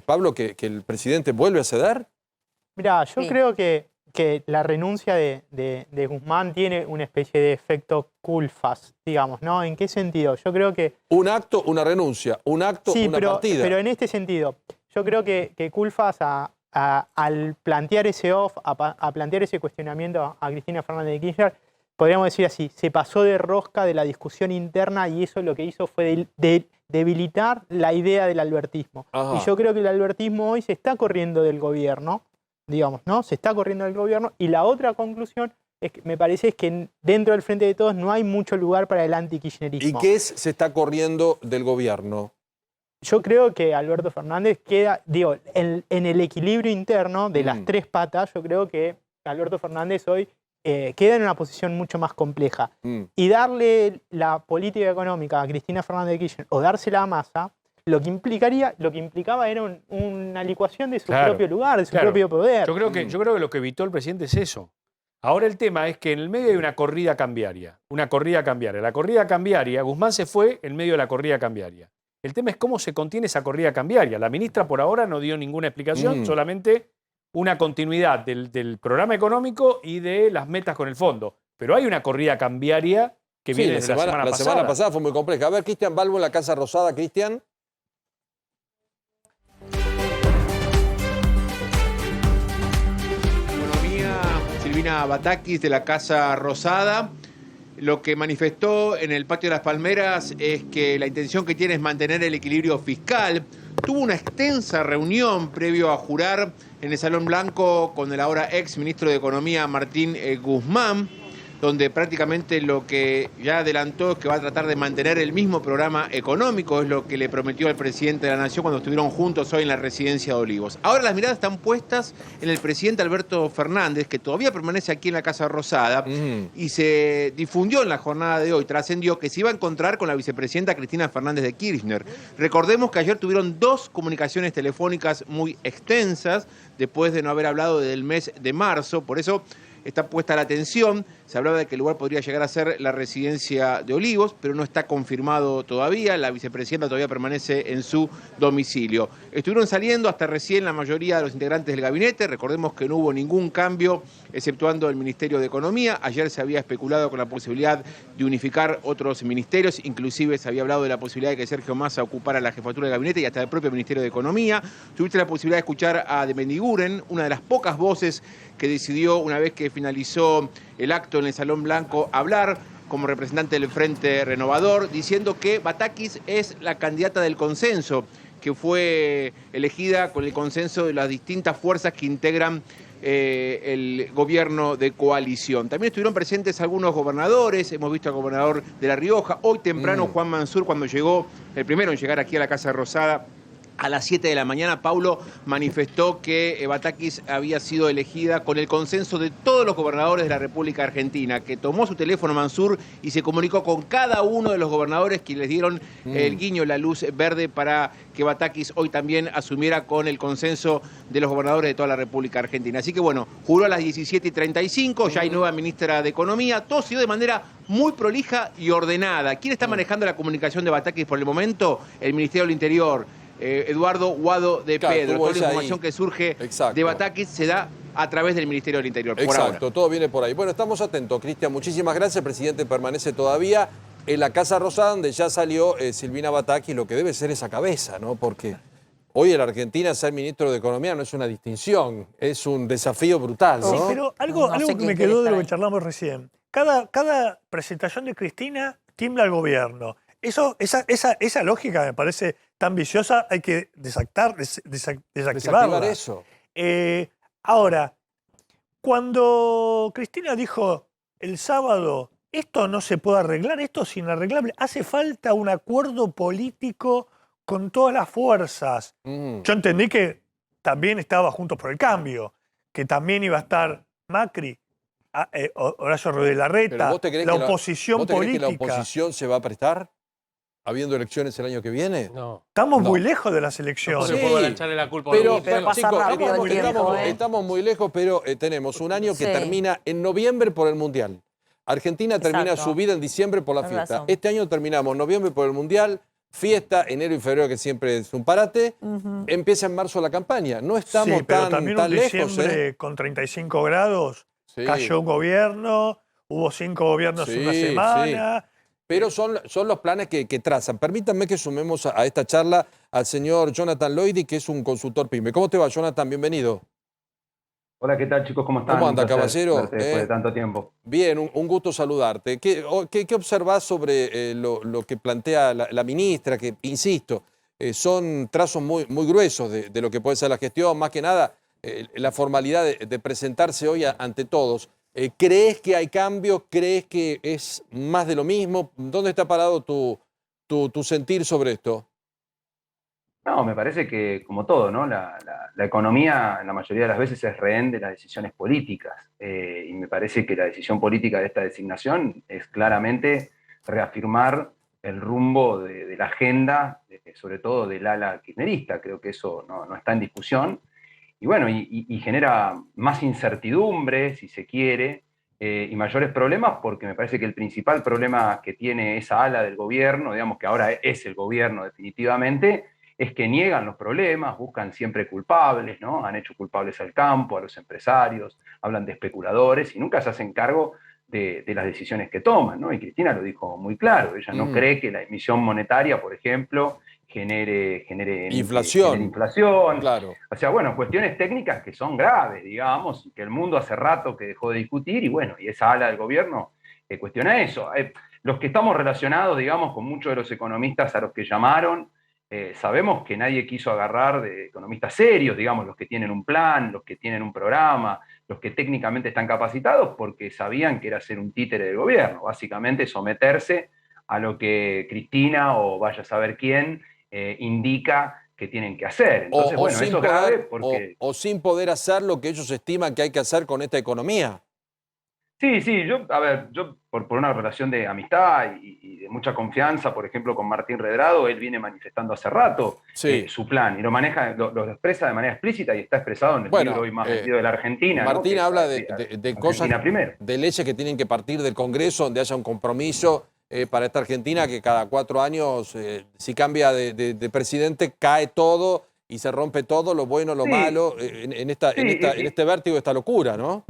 Pablo, que el presidente vuelve a ceder? Mirá, yo creo que la renuncia de Guzmán tiene una especie de efecto Culfas, digamos, ¿no? ¿En qué sentido? Yo creo que... Un acto, una renuncia, un acto, una partida. Pero en este sentido, yo creo que Culfas al plantear ese a plantear ese cuestionamiento a Cristina Fernández de Kirchner, podríamos decir así, se pasó de rosca de la discusión interna y eso lo que hizo fue debilitar la idea del albertismo. Ajá. Y yo creo que el albertismo hoy se está corriendo del gobierno, digamos, ¿no? Se está corriendo del gobierno. Y la otra conclusión es que me parece es que dentro del Frente de Todos no hay mucho lugar para el antikirchnerismo. ¿Y qué se está corriendo del gobierno? Yo creo que Alberto Fernández queda, digo, en el equilibrio interno de las tres patas, yo creo que Alberto Fernández hoy queda en una posición mucho más compleja. Y darle la política económica a Cristina Fernández de Kirchner o dársela a Massa, lo que implicaba era una licuación de su propio lugar, de su propio poder. Yo creo que lo que evitó el presidente es eso. Ahora el tema es que en el medio hay una corrida cambiaria. La corrida cambiaria, Guzmán se fue en medio de la corrida cambiaria. El tema es cómo se contiene esa corrida cambiaria. La ministra por ahora no dio ninguna explicación, solamente una continuidad del programa económico y de las metas con el fondo. Pero hay una corrida cambiaria que viene desde la semana pasada. La semana pasada fue muy compleja. A ver, Cristian Balbo en la Casa Rosada. Cristian. Silvina Batakis de la Casa Rosada. Lo que manifestó en el Patio de las Palmeras es que la intención que tiene es mantener el equilibrio fiscal. Tuvo una extensa reunión previo a jurar en el Salón Blanco con el ahora ex ministro de Economía Martín Guzmán, donde prácticamente lo que ya adelantó es que va a tratar de mantener el mismo programa económico, es lo que le prometió al presidente de la Nación cuando estuvieron juntos hoy en la residencia de Olivos. Ahora las miradas están puestas en el presidente Alberto Fernández, que todavía permanece aquí en la Casa Rosada, y se difundió en la jornada de hoy, trascendió que se iba a encontrar con la vicepresidenta Cristina Fernández de Kirchner. Recordemos que ayer tuvieron 2 comunicaciones telefónicas muy extensas, después de no haber hablado desde el mes de marzo, por eso está puesta la atención. Se hablaba de que el lugar podría llegar a ser la residencia de Olivos, pero no está confirmado todavía. La vicepresidenta todavía permanece en su domicilio. Estuvieron saliendo hasta recién la mayoría de los integrantes del gabinete. Recordemos que no hubo ningún cambio, exceptuando el Ministerio de Economía. Ayer se había especulado con la posibilidad de unificar otros ministerios. Inclusive se había hablado de la posibilidad de que Sergio Massa ocupara la jefatura del gabinete y hasta el propio Ministerio de Economía. Tuviste la posibilidad de escuchar a de Mendiguren, una de las pocas voces que decidió, una vez que finalizó el acto en el Salón Blanco, hablar como representante del Frente Renovador, diciendo que Batakis es la candidata del consenso, que fue elegida con el consenso de las distintas fuerzas que integran el gobierno de coalición. También estuvieron presentes algunos gobernadores, hemos visto al gobernador de La Rioja, hoy temprano Juan Mansur, cuando llegó, el primero en llegar aquí a la Casa Rosada, A las 7 de la mañana, Paulo manifestó que Batakis había sido elegida con el consenso de todos los gobernadores de la República Argentina, que tomó su teléfono Mansur y se comunicó con cada uno de los gobernadores que les dieron el guiño, la luz verde para que Batakis hoy también asumiera con el consenso de los gobernadores de toda la República Argentina. Así que bueno, juró a las 17:35, ya hay nueva ministra de Economía, todo se dio de manera muy prolija y ordenada. ¿Quién está manejando la comunicación de Batakis por el momento? El Ministerio del Interior. Eduardo Guado de Pedro. Toda la información que surge de Batakis se da a través del Ministerio del Interior. Exacto, todo viene por ahí. Bueno, estamos atentos, Cristian. Muchísimas gracias. El presidente permanece todavía en la Casa Rosada, donde ya salió Silvina Batakis, lo que debe ser esa cabeza, ¿no? Porque hoy en la Argentina ser ministro de Economía no es una distinción, es un desafío brutal, ¿no? Sí, pero algo que me quedó de lo que charlamos recién. Cada presentación de Cristina tiembla al gobierno. Esa lógica me parece tan viciosa, hay que desactivarla. Eso. Ahora, cuando Cristina dijo el sábado, esto no se puede arreglar, esto es inarreglable, hace falta un acuerdo político con todas las fuerzas. Yo entendí que también estaba Juntos por el Cambio, que también iba a estar Macri, Horacio Rodríguez Larreta, la oposición política. ¿Vos creés que la oposición se va a prestar? ¿Habiendo elecciones el año que viene? No. Estamos muy lejos de las elecciones. No se puede echarle la culpa a Pero, los chicos, estamos muy lejos, pero tenemos un año que termina en noviembre por el Mundial. Argentina termina su vida en diciembre por la fiesta. Este año terminamos noviembre por el Mundial, fiesta, enero y febrero, que siempre es un parate. Empieza en marzo la campaña. No estamos pero tan, también tan un lejos. diciembre con 35 grados, cayó un gobierno, hubo 5 gobiernos en una semana. Pero son los planes que trazan. Permítanme que sumemos a esta charla al señor Jonathan Loidy, que es un consultor PYME. ¿Cómo te va, Jonathan? Bienvenido. Hola, ¿qué tal, chicos? ¿Cómo están? ¿Cómo anda, caballero? Después de tanto tiempo. Bien, un gusto saludarte. ¿Qué observás sobre lo que plantea la ministra? Que, insisto, son trazos muy gruesos de lo que puede ser la gestión. Más que nada, la formalidad de presentarse hoy ante todos. ¿Crees que hay cambios? ¿Crees que es más de lo mismo? ¿Dónde está parado tu sentir sobre esto? No, me parece que, como todo, ¿no? La economía, en la mayoría de las veces, es rehén de las decisiones políticas. Y me parece que la decisión política de esta designación es claramente reafirmar el rumbo de la agenda, sobre todo del ala kirchnerista. Creo que eso no está en discusión. Y bueno, y genera más incertidumbre, si se quiere, y mayores problemas, porque me parece que el principal problema que tiene esa ala del gobierno, digamos que ahora es el gobierno definitivamente, es que niegan los problemas, buscan siempre culpables, ¿no? Han hecho culpables al campo, a los empresarios, hablan de especuladores y nunca se hacen cargo de las decisiones que toman, ¿no? Y Cristina lo dijo muy claro, ella no cree que la emisión monetaria, por ejemplo, genere inflación. Claro. O sea, bueno, cuestiones técnicas que son graves, digamos, y que el mundo hace rato que dejó de discutir, y bueno, y esa ala del gobierno cuestiona eso. Los que estamos relacionados, digamos, con muchos de los economistas a los que llamaron, sabemos que nadie quiso agarrar de economistas serios, digamos, los que tienen un plan, los que tienen un programa, los que técnicamente están capacitados, porque sabían que era ser un títere del gobierno, básicamente someterse a lo que Cristina o vaya a saber quién indica que tienen que hacer. Entonces, bueno, eso es grave porque... O sin poder hacer lo que ellos estiman que hay que hacer con esta economía. Sí, yo por una relación de amistad y de mucha confianza, por ejemplo, con Martín Redrado, él viene manifestando hace rato su plan, y lo expresa de manera explícita y está expresado en el libro hoy más vendido de la Argentina. Martín, ¿no? Habla de cosas, primero, de leyes que tienen que partir del Congreso, donde haya un compromiso para esta Argentina, que cada 4 años, si cambia de presidente, cae todo y se rompe todo, lo bueno, lo malo, en este vértigo, esta locura, ¿no?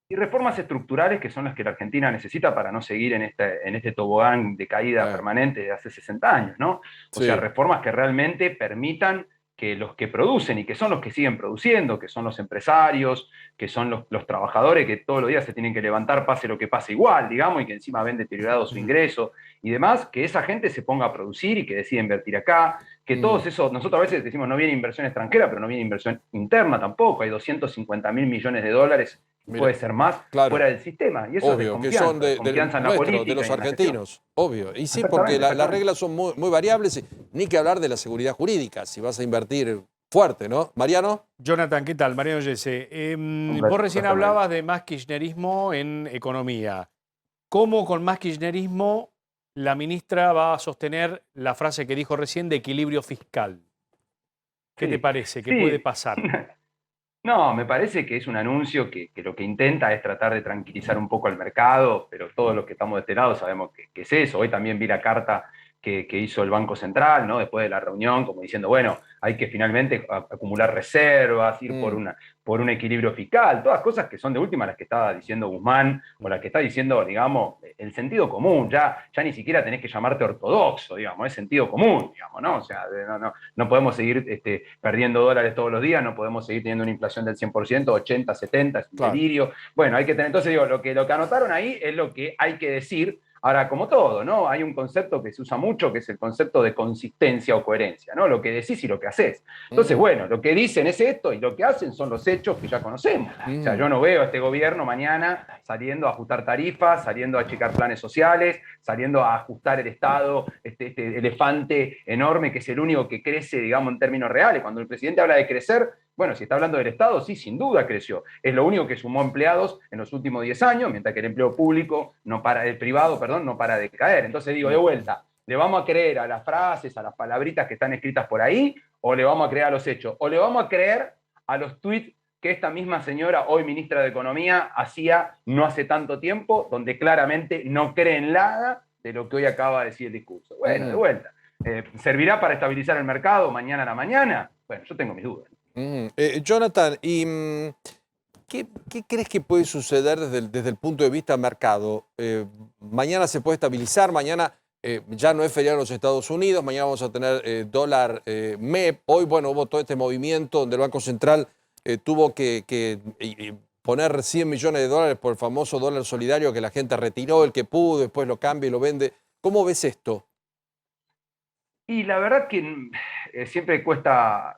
Y reformas estructurales que son las que la Argentina necesita para no seguir en este tobogán de caída permanente de hace 60 años, ¿no? O sea, reformas que realmente permitan que los que producen y que son los que siguen produciendo, que son los empresarios, que son los trabajadores que todos los días se tienen que levantar pase lo que pase igual, digamos, y que encima ven deteriorado su ingreso y demás, que esa gente se ponga a producir y que decida invertir acá, que todos esos, nosotros a veces decimos no viene inversión extranjera, pero no viene inversión interna tampoco, hay 250.000 millones de dólares puede ser más fuera del sistema. Y eso obvio, es que son confianza en la política, de los y en la argentinos, obvio. Y sí, porque las reglas son muy variables, ni que hablar de la seguridad jurídica, si vas a invertir fuerte, ¿no? Mariano. Jonathan, ¿qué tal? Mariano Yese. Vos recién hablabas de más kirchnerismo en economía. ¿Cómo con más kirchnerismo la ministra va a sostener la frase que dijo recién de equilibrio fiscal? ¿Qué te parece? ¿Qué puede pasar? No, me parece que es un anuncio que lo que intenta es tratar de tranquilizar un poco al mercado, pero todos los que estamos de este lado sabemos que es eso. Hoy también vi la carta que hizo el Banco Central, ¿no? Después de la reunión, como diciendo, bueno, hay que finalmente acumular reservas, ir por un equilibrio fiscal, todas cosas que son de última las que estaba diciendo Guzmán, o las que está diciendo, digamos, el sentido común. Ya ni siquiera tenés que llamarte ortodoxo, digamos, es sentido común, digamos, ¿no? O sea, no podemos seguir perdiendo dólares todos los días, no podemos seguir teniendo una inflación del 100%, 80, 70, es un delirio. Bueno, hay que tener, entonces digo, lo que anotaron ahí es lo que hay que decir. Ahora, como todo, ¿no? Hay un concepto que se usa mucho, que es el concepto de consistencia o coherencia, ¿no? Lo que decís y lo que haces. Entonces, bueno, lo que dicen es esto y lo que hacen son los hechos que ya conocemos. O sea, yo no veo a este gobierno mañana saliendo a ajustar tarifas, saliendo a achicar planes sociales, saliendo a ajustar el Estado, este elefante enorme que es el único que crece, digamos, en términos reales. Cuando el presidente habla de crecer, bueno, si está hablando del Estado, sí, sin duda creció. Es lo único que sumó empleados en los últimos 10 años, mientras que el empleo público, el privado, no para de caer. Entonces digo, de vuelta, ¿le vamos a creer a las frases, a las palabritas que están escritas por ahí, o le vamos a creer a los hechos? ¿O le vamos a creer a los tuits que esta misma señora, hoy ministra de Economía, hacía no hace tanto tiempo, donde claramente no cree en nada de lo que hoy acaba de decir el discurso? Bueno, de vuelta. ¿Servirá para estabilizar el mercado mañana a la mañana? Bueno, yo tengo mis dudas. Jonathan, ¿y qué crees que puede suceder desde el punto de vista mercado? Mañana se puede estabilizar, mañana ya no es feriado en los Estados Unidos, mañana vamos a tener dólar MEP. Hoy, bueno, hubo todo este movimiento donde el Banco Central tuvo que poner 100 millones de dólares por el famoso dólar solidario que la gente retiró, el que pudo, después lo cambia y lo vende. ¿Cómo ves esto? Y la verdad que siempre cuesta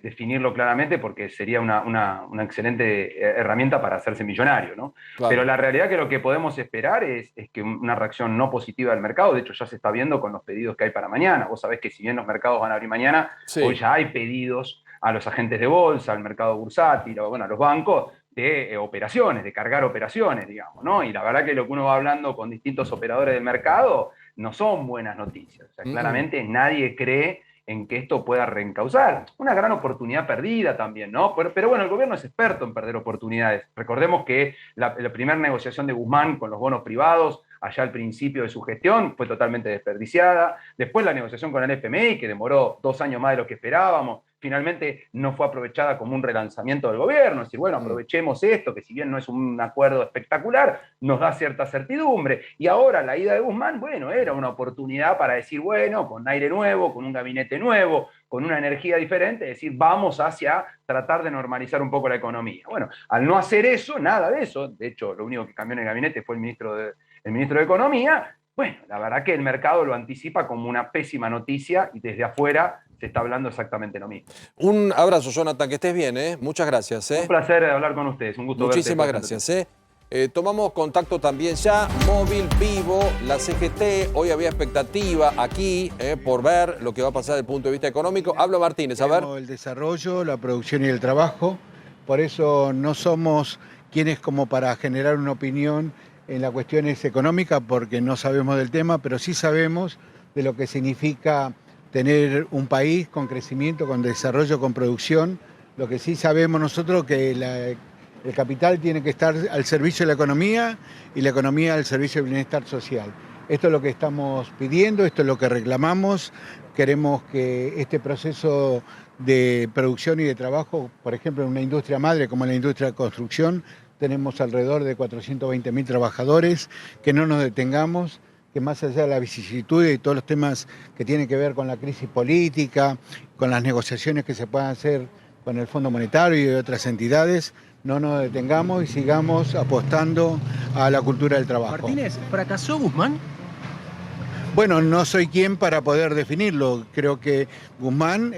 definirlo claramente porque sería una excelente herramienta para hacerse millonario, ¿no? Claro. Pero la realidad que lo que podemos esperar es que una reacción no positiva del mercado, de hecho ya se está viendo con los pedidos que hay para mañana. Vos sabés que si bien los mercados van a abrir mañana, hoy ya hay pedidos a los agentes de bolsa, al mercado bursátil, bueno, a los bancos, de operaciones, de cargar operaciones, digamos, ¿no? Y la verdad que lo que uno va hablando con distintos operadores del mercado no son buenas noticias. O sea, claramente nadie cree en que esto pueda reencauzar. Una gran oportunidad perdida también, ¿no? Pero bueno, el gobierno es experto en perder oportunidades. Recordemos que la primera negociación de Guzmán con los bonos privados, allá al principio de su gestión, fue totalmente desperdiciada. Después la negociación con el FMI, que demoró 2 años más de lo que esperábamos, finalmente no fue aprovechada como un relanzamiento del gobierno. Es decir, bueno, aprovechemos esto, que si bien no es un acuerdo espectacular, nos da cierta certidumbre. Y ahora la ida de Guzmán, bueno, era una oportunidad para decir, bueno, con aire nuevo, con un gabinete nuevo, con una energía diferente, decir, vamos hacia tratar de normalizar un poco la economía. Bueno, al no hacer eso, nada de eso, de hecho, lo único que cambió en el gabinete fue el ministro de Economía. Bueno, la verdad que el mercado lo anticipa como una pésima noticia y desde afuera se está hablando exactamente lo mismo. Un abrazo, Jonathan, que estés bien, ¿eh? Muchas gracias. Un placer hablar con ustedes, un gusto. Muchísimas gracias. Tomamos contacto también ya, móvil, vivo, la CGT. Hoy había expectativa aquí por ver lo que va a pasar desde el punto de vista económico. Habla Martínez, a ver. El desarrollo, la producción y el trabajo. Por eso no somos quienes como para generar una opinión en las cuestiones económicas, porque no sabemos del tema, pero sí sabemos de lo que significa tener un país con crecimiento, con desarrollo, con producción. Lo que sí sabemos nosotros que el capital tiene que estar al servicio de la economía y la economía al servicio del bienestar social. Esto es lo que estamos pidiendo, esto es lo que reclamamos. Queremos que este proceso de producción y de trabajo, por ejemplo, en una industria madre como la industria de construcción, tenemos alrededor de 420.000 trabajadores, que no nos detengamos, que más allá de la vicisitud y todos los temas que tienen que ver con la crisis política, con las negociaciones que se puedan hacer con el Fondo Monetario y otras entidades, no nos detengamos y sigamos apostando a la cultura del trabajo. Martínez, ¿fracasó Guzmán? Bueno, no soy quien para poder definirlo. Creo que Guzmán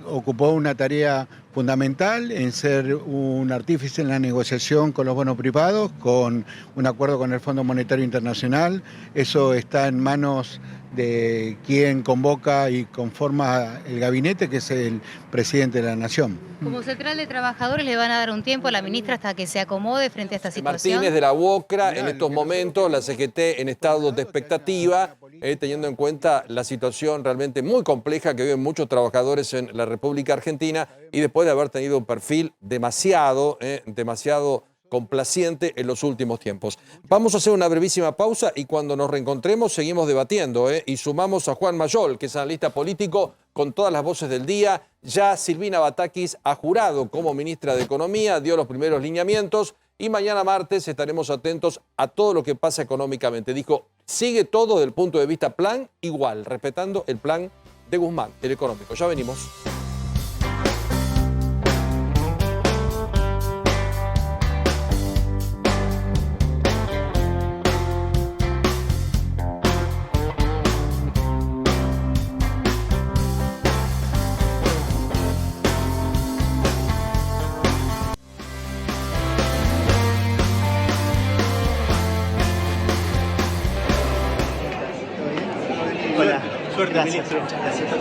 ocupó una tarea fundamental en ser un artífice en la negociación con los bonos privados, con un acuerdo con el Fondo Monetario Internacional. Eso está en manos de quien convoca y conforma el gabinete, que es el presidente de la Nación. Como Central de Trabajadores le van a dar un tiempo a la ministra hasta que se acomode frente a esta situación. Martínez de la UOCRA, en estos momentos la CGT en estado de expectativa, teniendo en cuenta la situación realmente muy compleja que viven muchos trabajadores en la República Argentina y después de haber tenido un perfil demasiado complaciente en los últimos tiempos. Vamos a hacer una brevísima pausa y cuando nos reencontremos seguimos debatiendo y sumamos a Juan Mayol, que es analista político con todas las voces del día. Ya Silvina Batakis ha jurado como ministra de Economía, dio los primeros lineamientos y mañana martes estaremos atentos a todo lo que pasa económicamente. Dijo, sigue todo desde el punto de vista plan igual, respetando el plan de Guzmán, el económico. Ya venimos. Hola, suerte, gracias. Muchas gracias.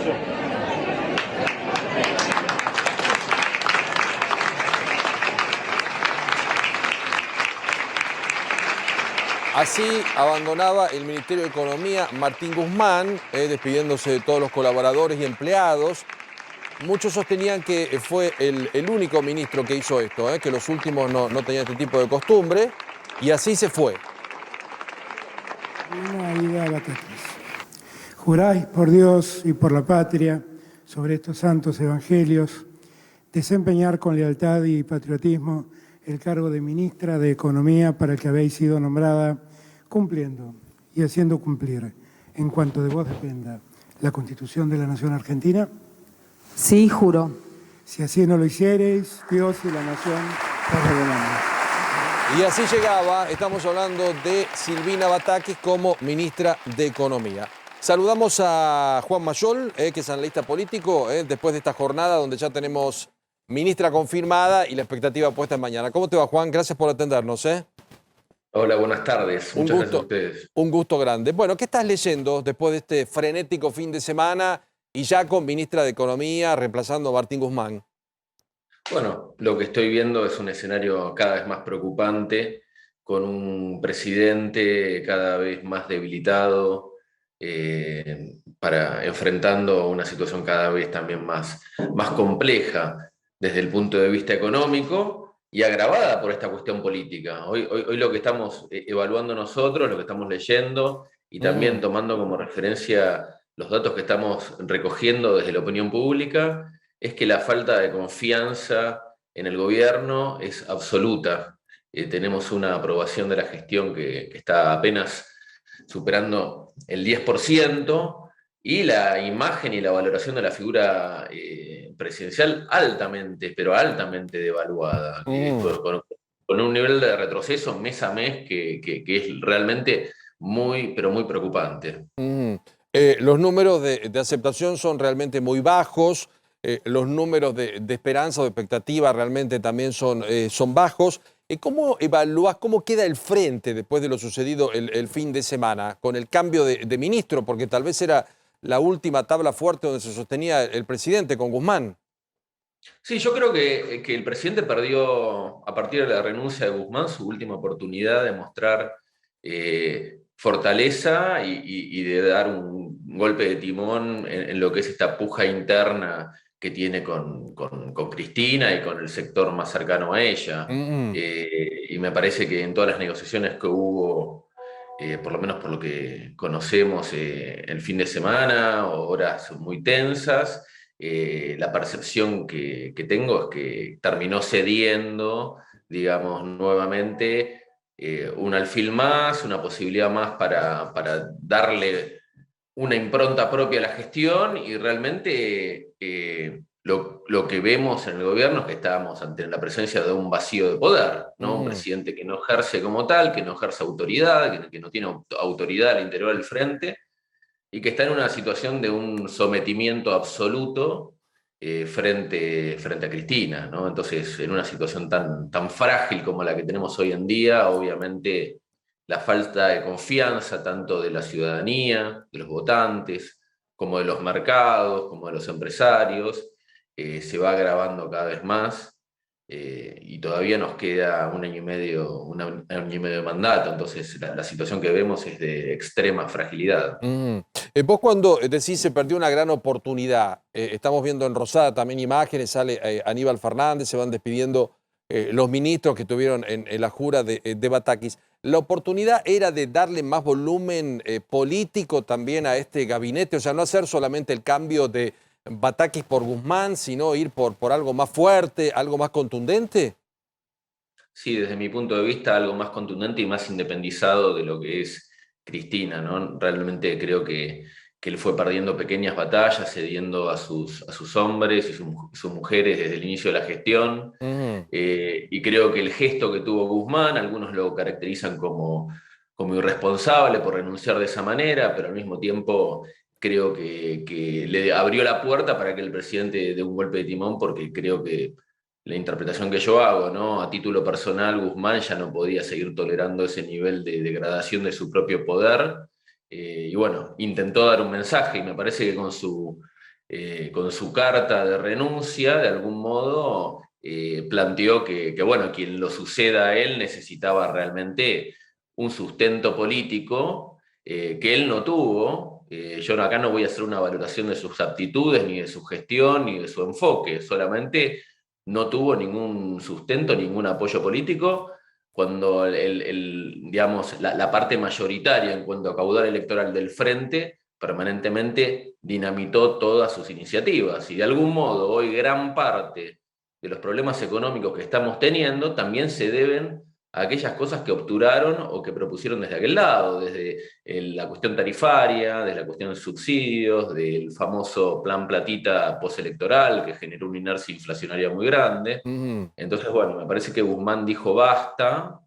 Así abandonaba el Ministerio de Economía Martín Guzmán, despidiéndose de todos los colaboradores y empleados. Muchos sostenían que fue el único ministro que hizo esto, que los últimos no tenían este tipo de costumbre, y así se fue. Aida Batakis. Juráis por Dios y por la patria, sobre estos santos evangelios, desempeñar con lealtad y patriotismo el cargo de ministra de Economía para el que habéis sido nombrada, cumpliendo y haciendo cumplir, en cuanto de vos dependa, la Constitución de la Nación Argentina. Sí, juro. Si así no lo hiciereis, Dios y la Nación os revelamos. Y así llegaba, estamos hablando de Silvina Batakis como ministra de Economía. Saludamos a Juan Mayol, que es analista político, después de esta jornada donde ya tenemos ministra confirmada y la expectativa puesta en mañana. ¿Cómo te va, Juan? Gracias por atendernos. Hola, buenas tardes. Muchas gracias a ustedes. Un gusto grande. Bueno, ¿qué estás leyendo después de este frenético fin de semana y ya con ministra de Economía reemplazando a Martín Guzmán? Bueno, lo que estoy viendo es un escenario cada vez más preocupante, con un presidente cada vez más debilitado, enfrentando una situación cada vez también más compleja desde el punto de vista económico y agravada por esta cuestión política. Hoy lo que estamos evaluando nosotros, lo que estamos leyendo y también tomando como referencia los datos que estamos recogiendo desde la opinión pública, es que la falta de confianza en el gobierno es absoluta. Tenemos una aprobación de la gestión que está apenas superando el 10%, y la imagen y la valoración de la figura presidencial pero altamente devaluada, con un nivel de retroceso mes a mes que es realmente pero muy preocupante. Los números de aceptación son realmente muy bajos, los números de esperanza o de expectativa realmente también son bajos. ¿Cómo evalúas, cómo queda el frente después de lo sucedido el fin de semana con el cambio de ministro? Porque tal vez era la última tabla fuerte donde se sostenía el presidente con Guzmán. Sí, yo creo que el presidente perdió, a partir de la renuncia de Guzmán, su última oportunidad de mostrar fortaleza y de dar un golpe de timón en lo que es esta puja interna que tiene con Cristina y con el sector más cercano a ella. Y me parece que en todas las negociaciones que hubo, por lo menos por lo que conocemos el fin de semana, horas muy tensas, la percepción que tengo es que terminó cediendo, digamos, nuevamente un alfil más, una posibilidad más para darle una impronta propia a la gestión, y realmente lo que vemos en el gobierno es que estábamos ante la presencia de un vacío de poder, ¿no? Un presidente que no ejerce como tal, que no ejerce autoridad, que no tiene autoridad al interior del frente, y que está en una situación de un sometimiento absoluto frente a Cristina, ¿no? Entonces, en una situación tan frágil como la que tenemos hoy en día, obviamente la falta de confianza tanto de la ciudadanía, de los votantes, como de los mercados, como de los empresarios, se va agravando cada vez más. Y todavía nos queda un año y medio de mandato, entonces la situación que vemos es de extrema fragilidad. Vos cuando decís se perdió una gran oportunidad, estamos viendo en Rosada también imágenes, sale Aníbal Fernández, se van despidiendo los ministros que estuvieron en la jura de Batakis. ¿La oportunidad era de darle más volumen político también a este gabinete? O sea, no hacer solamente el cambio de Batakis por Guzmán, sino ir por algo más fuerte, algo más contundente. Sí, desde mi punto de vista, algo más contundente y más independizado de lo que es Cristina, ¿no? Realmente creo que él fue perdiendo pequeñas batallas, cediendo a sus hombres y sus mujeres desde el inicio de la gestión. Y creo que el gesto que tuvo Guzmán, algunos lo caracterizan como irresponsable por renunciar de esa manera, pero al mismo tiempo creo que le abrió la puerta para que el presidente dé un golpe de timón, porque creo que la interpretación que yo hago, ¿no? A título personal, Guzmán ya no podía seguir tolerando ese nivel de degradación de su propio poder. Y bueno, intentó dar un mensaje y me parece que con su carta de renuncia, de algún modo, planteó que, bueno, quien lo suceda a él necesitaba realmente un sustento político que él no tuvo. Yo acá no voy a hacer una valoración de sus aptitudes, ni de su gestión, ni de su enfoque, solamente no tuvo ningún sustento, ningún apoyo político, cuando digamos, la parte mayoritaria en cuanto a caudal electoral del Frente permanentemente dinamitó todas sus iniciativas. Y de algún modo hoy gran parte de los problemas económicos que estamos teniendo también se deben a aquellas cosas que obturaron o que propusieron desde aquel lado, desde la cuestión tarifaria, desde la cuestión de subsidios, del famoso plan platita postelectoral que generó una inercia inflacionaria muy grande. Entonces, bueno, me parece que Guzmán dijo basta,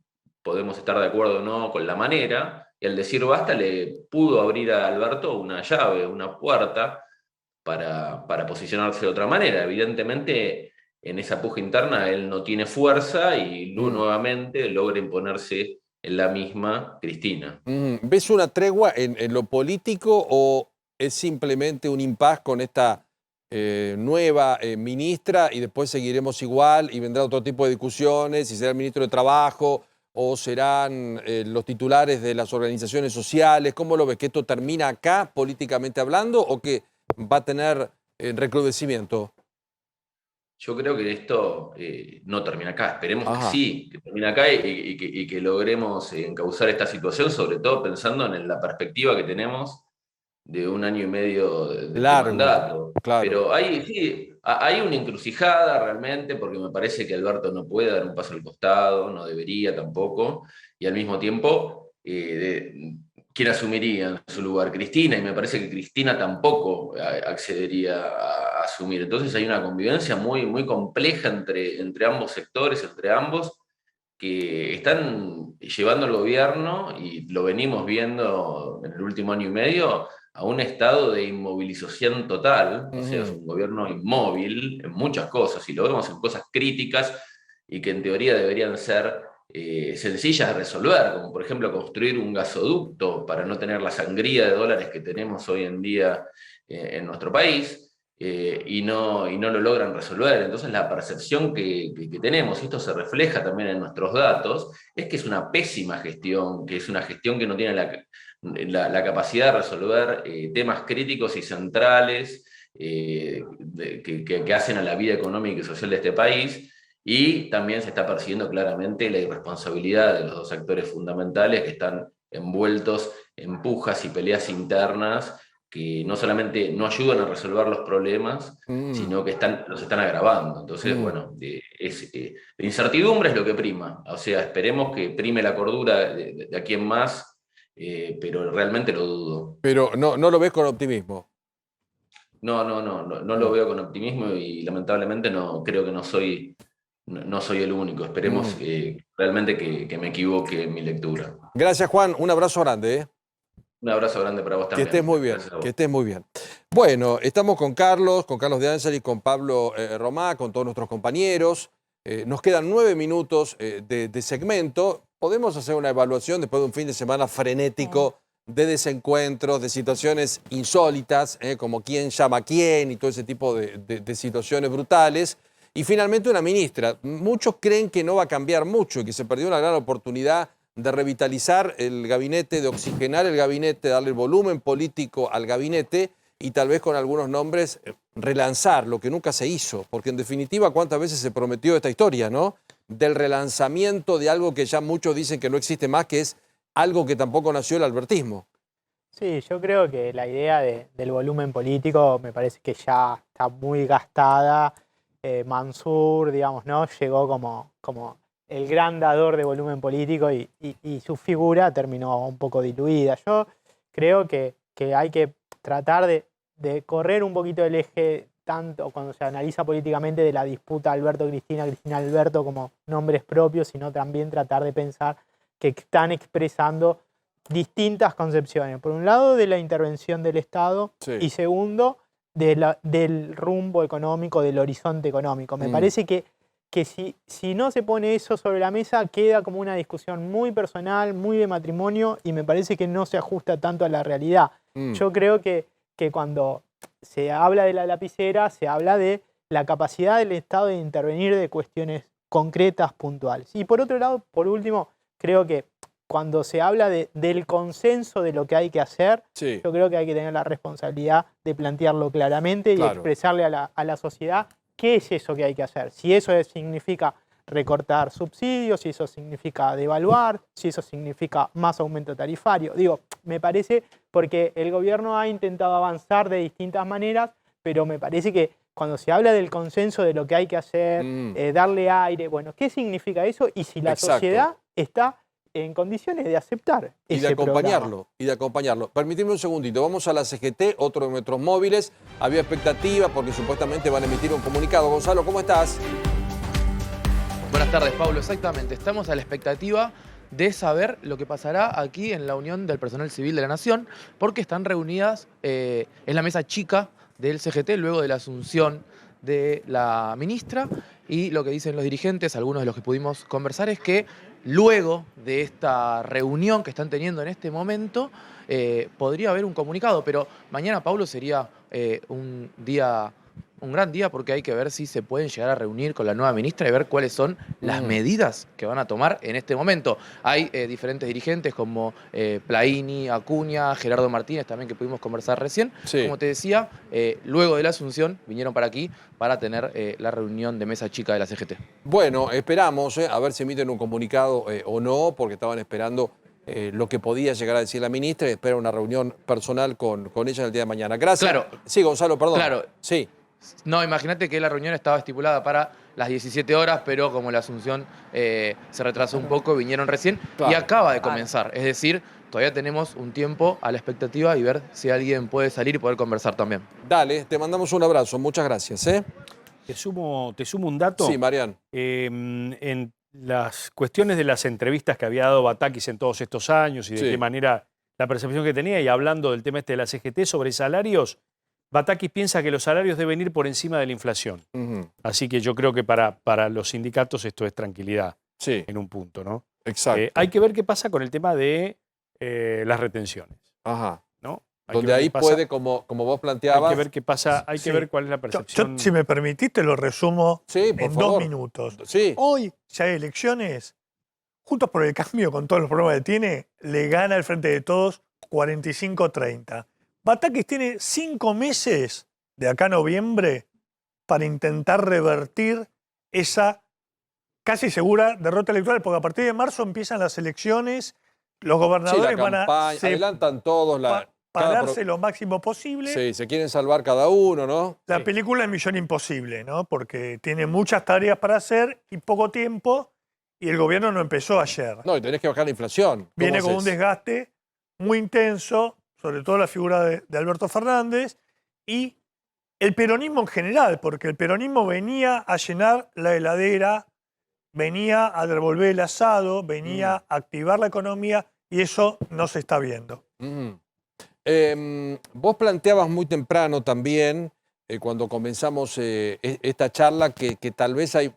podemos estar de acuerdo o no con la manera, y al decir basta le pudo abrir a Alberto una llave, una puerta para posicionarse de otra manera. Evidentemente, en esa puja interna él no tiene fuerza y nuevamente logra imponerse en la misma Cristina. ¿Ves una tregua en lo político o es simplemente un impas con esta nueva ministra y después seguiremos igual y vendrá otro tipo de discusiones y será el ministro de Trabajo o serán los titulares de las organizaciones sociales? ¿Cómo lo ves? ¿Que esto termina acá políticamente hablando o que va a tener recrudecimiento? Yo creo que esto no termina acá. Esperemos que sí, que termine acá y que logremos encauzar esta situación, sobre todo pensando en la perspectiva que tenemos de un año y medio de mandato. Claro. Pero hay una encrucijada realmente, porque me parece que Alberto no puede dar un paso al costado, no debería tampoco, y al mismo tiempo, ¿quién asumiría en su lugar? Cristina, y me parece que Cristina tampoco accedería a asumir. Entonces hay una convivencia muy, muy compleja entre ambos sectores, entre ambos, que están llevando al gobierno, y lo venimos viendo en el último año y medio, a un estado de inmovilización total. O sea, es un gobierno inmóvil en muchas cosas, y lo vemos en cosas críticas y que en teoría deberían ser sencillas de resolver, como por ejemplo construir un gasoducto para no tener la sangría de dólares que tenemos hoy en día en nuestro país. Y no lo logran resolver. Entonces la percepción que tenemos, y esto se refleja también en nuestros datos, es que es una pésima gestión, que es una gestión que no tiene la capacidad de resolver temas críticos y centrales que hacen a la vida económica y social de este país, y también se está percibiendo claramente la irresponsabilidad de los dos actores fundamentales que están envueltos en pujas y peleas internas que no solamente no ayudan a resolver los problemas, sino que los están agravando. Entonces, bueno, la incertidumbre es lo que prima. O sea, esperemos que prime la cordura de aquí en más, pero realmente lo dudo. Pero no lo ves con optimismo. No lo veo con optimismo, y lamentablemente creo que no soy el único. Esperemos realmente que me equivoque en mi lectura. Gracias, Juan. Un abrazo grande. Un abrazo grande para vos Que también. estés muy bien, Gracias a vos. que estés muy bien. Bueno, estamos con Carlos de Ángelis, con Pablo Romá, con todos nuestros compañeros. Nos quedan 9 minutos de segmento. Podemos hacer una evaluación después de un fin de semana frenético de desencuentros, de situaciones insólitas, como quién llama a quién y todo ese tipo de situaciones brutales. Y finalmente una ministra. Muchos creen que no va a cambiar mucho y que se perdió una gran oportunidad de revitalizar el gabinete, de oxigenar el gabinete, darle volumen político al gabinete y tal vez con algunos nombres relanzar lo que nunca se hizo. Porque en definitiva, ¿cuántas veces se prometió esta historia, no? Del relanzamiento de algo que ya muchos dicen que no existe más, que es algo que tampoco nació el albertismo. Sí, yo creo que la idea del volumen político me parece que ya está muy gastada. Mansur, digamos, ¿no? Llegó como el gran dador de volumen político y su figura terminó un poco diluida. Yo creo que hay que tratar de correr un poquito el eje, tanto cuando se analiza políticamente, de la disputa Alberto-Cristina, Cristina-Alberto como nombres propios, sino también tratar de pensar que están expresando distintas concepciones. Por un lado, de la intervención del Estado, sí, y segundo, del rumbo económico, del horizonte económico. Me parece que si no se pone eso sobre la mesa, queda como una discusión muy personal, muy de matrimonio, y me parece que no se ajusta tanto a la realidad. Yo creo que cuando se habla de la lapicera, se habla de la capacidad del Estado de intervenir de cuestiones concretas, puntuales. Y por otro lado, por último, creo que cuando se habla del consenso de lo que hay que hacer, sí, yo creo que hay que tener la responsabilidad de plantearlo claramente, claro, y expresarle a la sociedad qué es eso que hay que hacer. Si eso significa recortar subsidios, si eso significa devaluar, si eso significa más aumento tarifario. Digo, me parece, porque el gobierno ha intentado avanzar de distintas maneras, pero me parece que cuando se habla del consenso de lo que hay que hacer, darle aire, bueno, ¿qué significa eso? Y si la sociedad está en condiciones de aceptar y ese de acompañarlo, programa. y de acompañarlo. Permitidme un segundito, vamos a la CGT, otro de nuestros móviles. Había expectativa porque supuestamente van a emitir un comunicado. Gonzalo, ¿cómo estás? Buenas tardes, Pablo. Exactamente, estamos a la expectativa de saber lo que pasará aquí en la Unión del Personal Civil de la Nación, porque están reunidas en la mesa chica del CGT luego de la asunción de la ministra, y lo que dicen los dirigentes, algunos de los que pudimos conversar, es que luego de esta reunión que están teniendo en este momento, podría haber un comunicado, pero mañana, Pablo, sería un gran día, porque hay que ver si se pueden llegar a reunir con la nueva ministra y ver cuáles son las medidas que van a tomar en este momento. Hay diferentes dirigentes como Plaini, Acuña, Gerardo Martínez, también, que pudimos conversar recién. Sí. Como te decía, luego de la asunción vinieron para aquí para tener la reunión de mesa chica de la CGT. Bueno, esperamos a ver si emiten un comunicado o no, porque estaban esperando lo que podía llegar a decir la ministra, y espera una reunión personal con ella el día de mañana. Gracias. Claro. Sí, Gonzalo, perdón. Claro. Sí. No, imagínate que la reunión estaba estipulada para las 17 horas, pero como la asunción se retrasó un poco, vinieron recién, claro, y acaba de comenzar. Es decir, todavía tenemos un tiempo a la expectativa y ver si alguien puede salir y poder conversar también. Dale, te mandamos un abrazo. Muchas gracias. Te sumo un dato. Sí, Marián. En las cuestiones de las entrevistas que había dado Batakis en todos estos años y de qué manera la percepción que tenía, y hablando del tema de la CGT sobre salarios, Batakis piensa que los salarios deben ir por encima de la inflación. Así que yo creo que para los sindicatos esto es tranquilidad, en un punto, ¿no? Exacto. Hay que ver qué pasa con el tema de las retenciones. Ajá. ¿No? Donde ahí puede, como vos planteabas... Hay que ver qué pasa, hay que ver cuál es la percepción. Yo, si me permitís, te lo resumo en favor. 2 minutos. Sí. Hoy, si hay elecciones, Juntos por el Cambio, con todos los problemas que tiene, le gana al Frente de Todos 45-30. Batakis tiene 5 meses de acá a noviembre para intentar revertir esa casi segura derrota electoral, porque a partir de marzo empiezan las elecciones, los gobernadores van a adelantan todos pararse lo máximo posible. Sí, se quieren salvar cada uno, ¿no? La película es Misión Imposible, ¿no? Porque tiene muchas tareas para hacer y poco tiempo, y el gobierno no empezó ayer. No, y tenés que bajar la inflación. Viene con un desgaste muy intenso, sobre todo la figura de Alberto Fernández, y el peronismo en general, porque el peronismo venía a llenar la heladera, venía a devolver el asado, venía a activar la economía, y eso no se está viendo. Vos planteabas muy temprano también, cuando comenzamos esta charla, que tal vez hay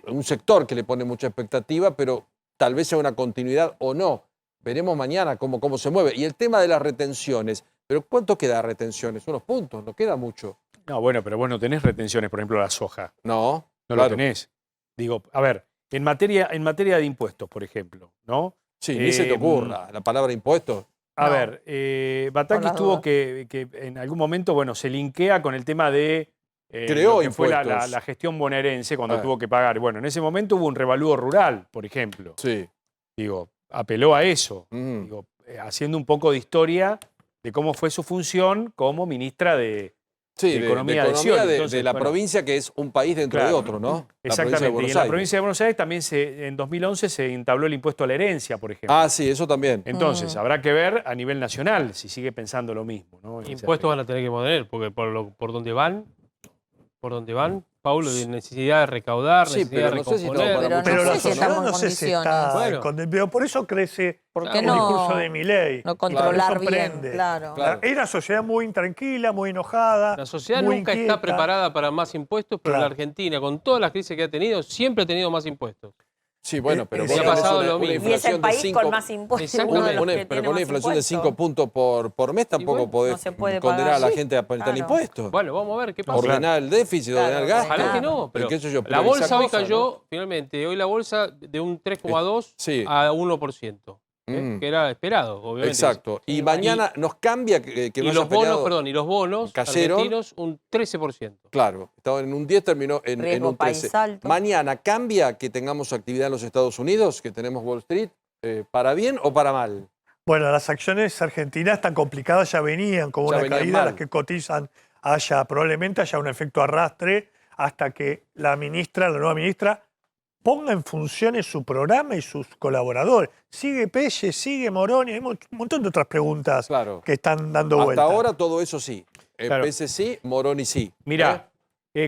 un sector que le pone mucha expectativa, pero tal vez sea una continuidad o no. Veremos mañana cómo se mueve. Y el tema de las retenciones. ¿Pero cuánto queda de retenciones? Unos puntos, no queda mucho. No, bueno, pero vos no tenés retenciones, por ejemplo, la soja. No, no lo tenés. Digo, a ver, en materia de impuestos, por ejemplo, ¿no? Sí, ni se te ocurra la palabra impuestos. A ver, Batakis tuvo que en algún momento, bueno, se linkea con el tema de creó lo que fue impuestos. la gestión bonaerense cuando tuvo que pagar. Bueno, en ese momento hubo un revalúo rural, por ejemplo. Sí. Digo, apeló a eso. Digo, haciendo un poco de historia de cómo fue su función como ministra de Economía de Scioli. Entonces, de la provincia, que es un país dentro de otro, ¿no? Exactamente. Y en la provincia de Buenos Aires también en 2011 se entabló el impuesto a la herencia, por ejemplo. Ah, sí, eso también. Entonces, habrá que ver a nivel nacional si sigue pensando lo mismo, ¿no? Impuestos van a tener que poner, porque por donde van, Paulo, de necesidad de recaudar, necesidad de recomponer. Pero la sociedad no sé si está pero por eso crece el discurso de Milei. No controlar Me bien, sorprende. claro. Es una sociedad muy intranquila, muy enojada. La sociedad muy nunca inquieta. está preparada para más impuestos, pero la Argentina, con todas las crisis que ha tenido, siempre ha tenido más impuestos. Sí, bueno, pero ha pasado lo mismo. Y es el país con más impuestos. Pero con una inflación de 5 puntos por mes tampoco podés condenar a la gente a poner impuestos. Bueno, vamos a ver qué pasa. Ordenar el déficit, ordenar el gasto. Ojalá que no, pero la bolsa hoy cayó, finalmente, hoy la bolsa de un 3,2 a 1%. Que era esperado, obviamente. Exacto. Y mañana nos cambia que y no los haya bonos, peleado perdón, y los bonos Cayeron. argentinos un 13%. Claro, estaba en un 10, terminó en un 13. Mañana cambia que tengamos actividad en los Estados Unidos, que tenemos Wall Street, ¿para bien o para mal? Bueno, las acciones argentinas tan complicadas ya venían con una caída, las que cotizan probablemente haya un efecto arrastre hasta que la nueva ministra, ponga en funciones su programa y sus colaboradores. Sigue Pelle, sigue Moroni, hay un montón de otras preguntas que están dando vuelta. Hasta ahora todo eso sí. Pelle sí, Moroni sí. Mirá,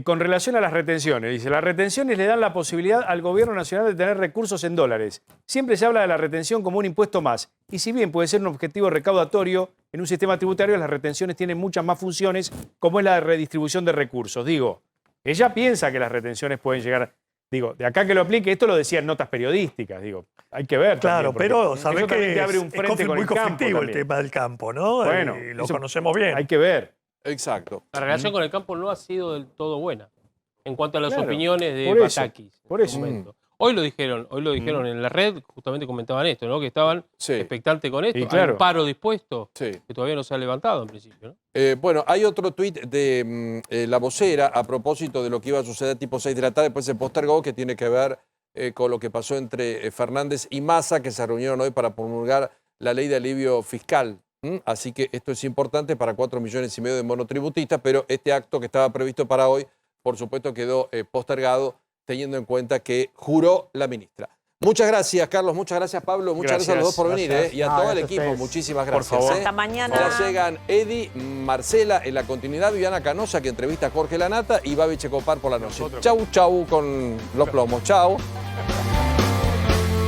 con relación a las retenciones, dice, las retenciones le dan la posibilidad al gobierno nacional de tener recursos en dólares. Siempre se habla de la retención como un impuesto más. Y si bien puede ser un objetivo recaudatorio, en un sistema tributario las retenciones tienen muchas más funciones, como es la de redistribución de recursos. Digo, ella piensa que las retenciones pueden llegar... Digo, de acá que lo aplique, esto lo decían notas periodísticas, digo, hay que ver. Claro, también, pero sabés que abre un frente es con muy el campo conflictivo el también. tema del campo, ¿no? Bueno, lo conocemos bien. Hay que ver. Exacto. La relación con el campo no ha sido del todo buena en cuanto a las opiniones de por eso, Batakis. Por eso. Hoy lo dijeron en la red, justamente comentaban esto, ¿no? Que estaban expectantes con esto. Y claro. Hay un paro dispuesto que todavía no se ha levantado en principio, ¿no? Bueno, hay otro tuit de La Vocera a propósito de lo que iba a suceder tipo 6 de la tarde, después se postergó, que tiene que ver con lo que pasó entre Fernández y Massa, que se reunieron hoy para promulgar la ley de alivio fiscal. Así que esto es importante para 4,5 millones de monotributistas, pero este acto que estaba previsto para hoy, por supuesto, quedó postergado, teniendo en cuenta que juró la ministra. Muchas gracias, Carlos. Muchas gracias, Pablo. Muchas gracias a los dos por venir. Y a todo el equipo, muchísimas gracias. Por favor. Hasta mañana. Ya llegan Eddie, Marcela en la continuidad, Viviana Canosa, que entrevista a Jorge Lanata, y Babi Checopar por la noche. Chau, chau con los plomos. Chau.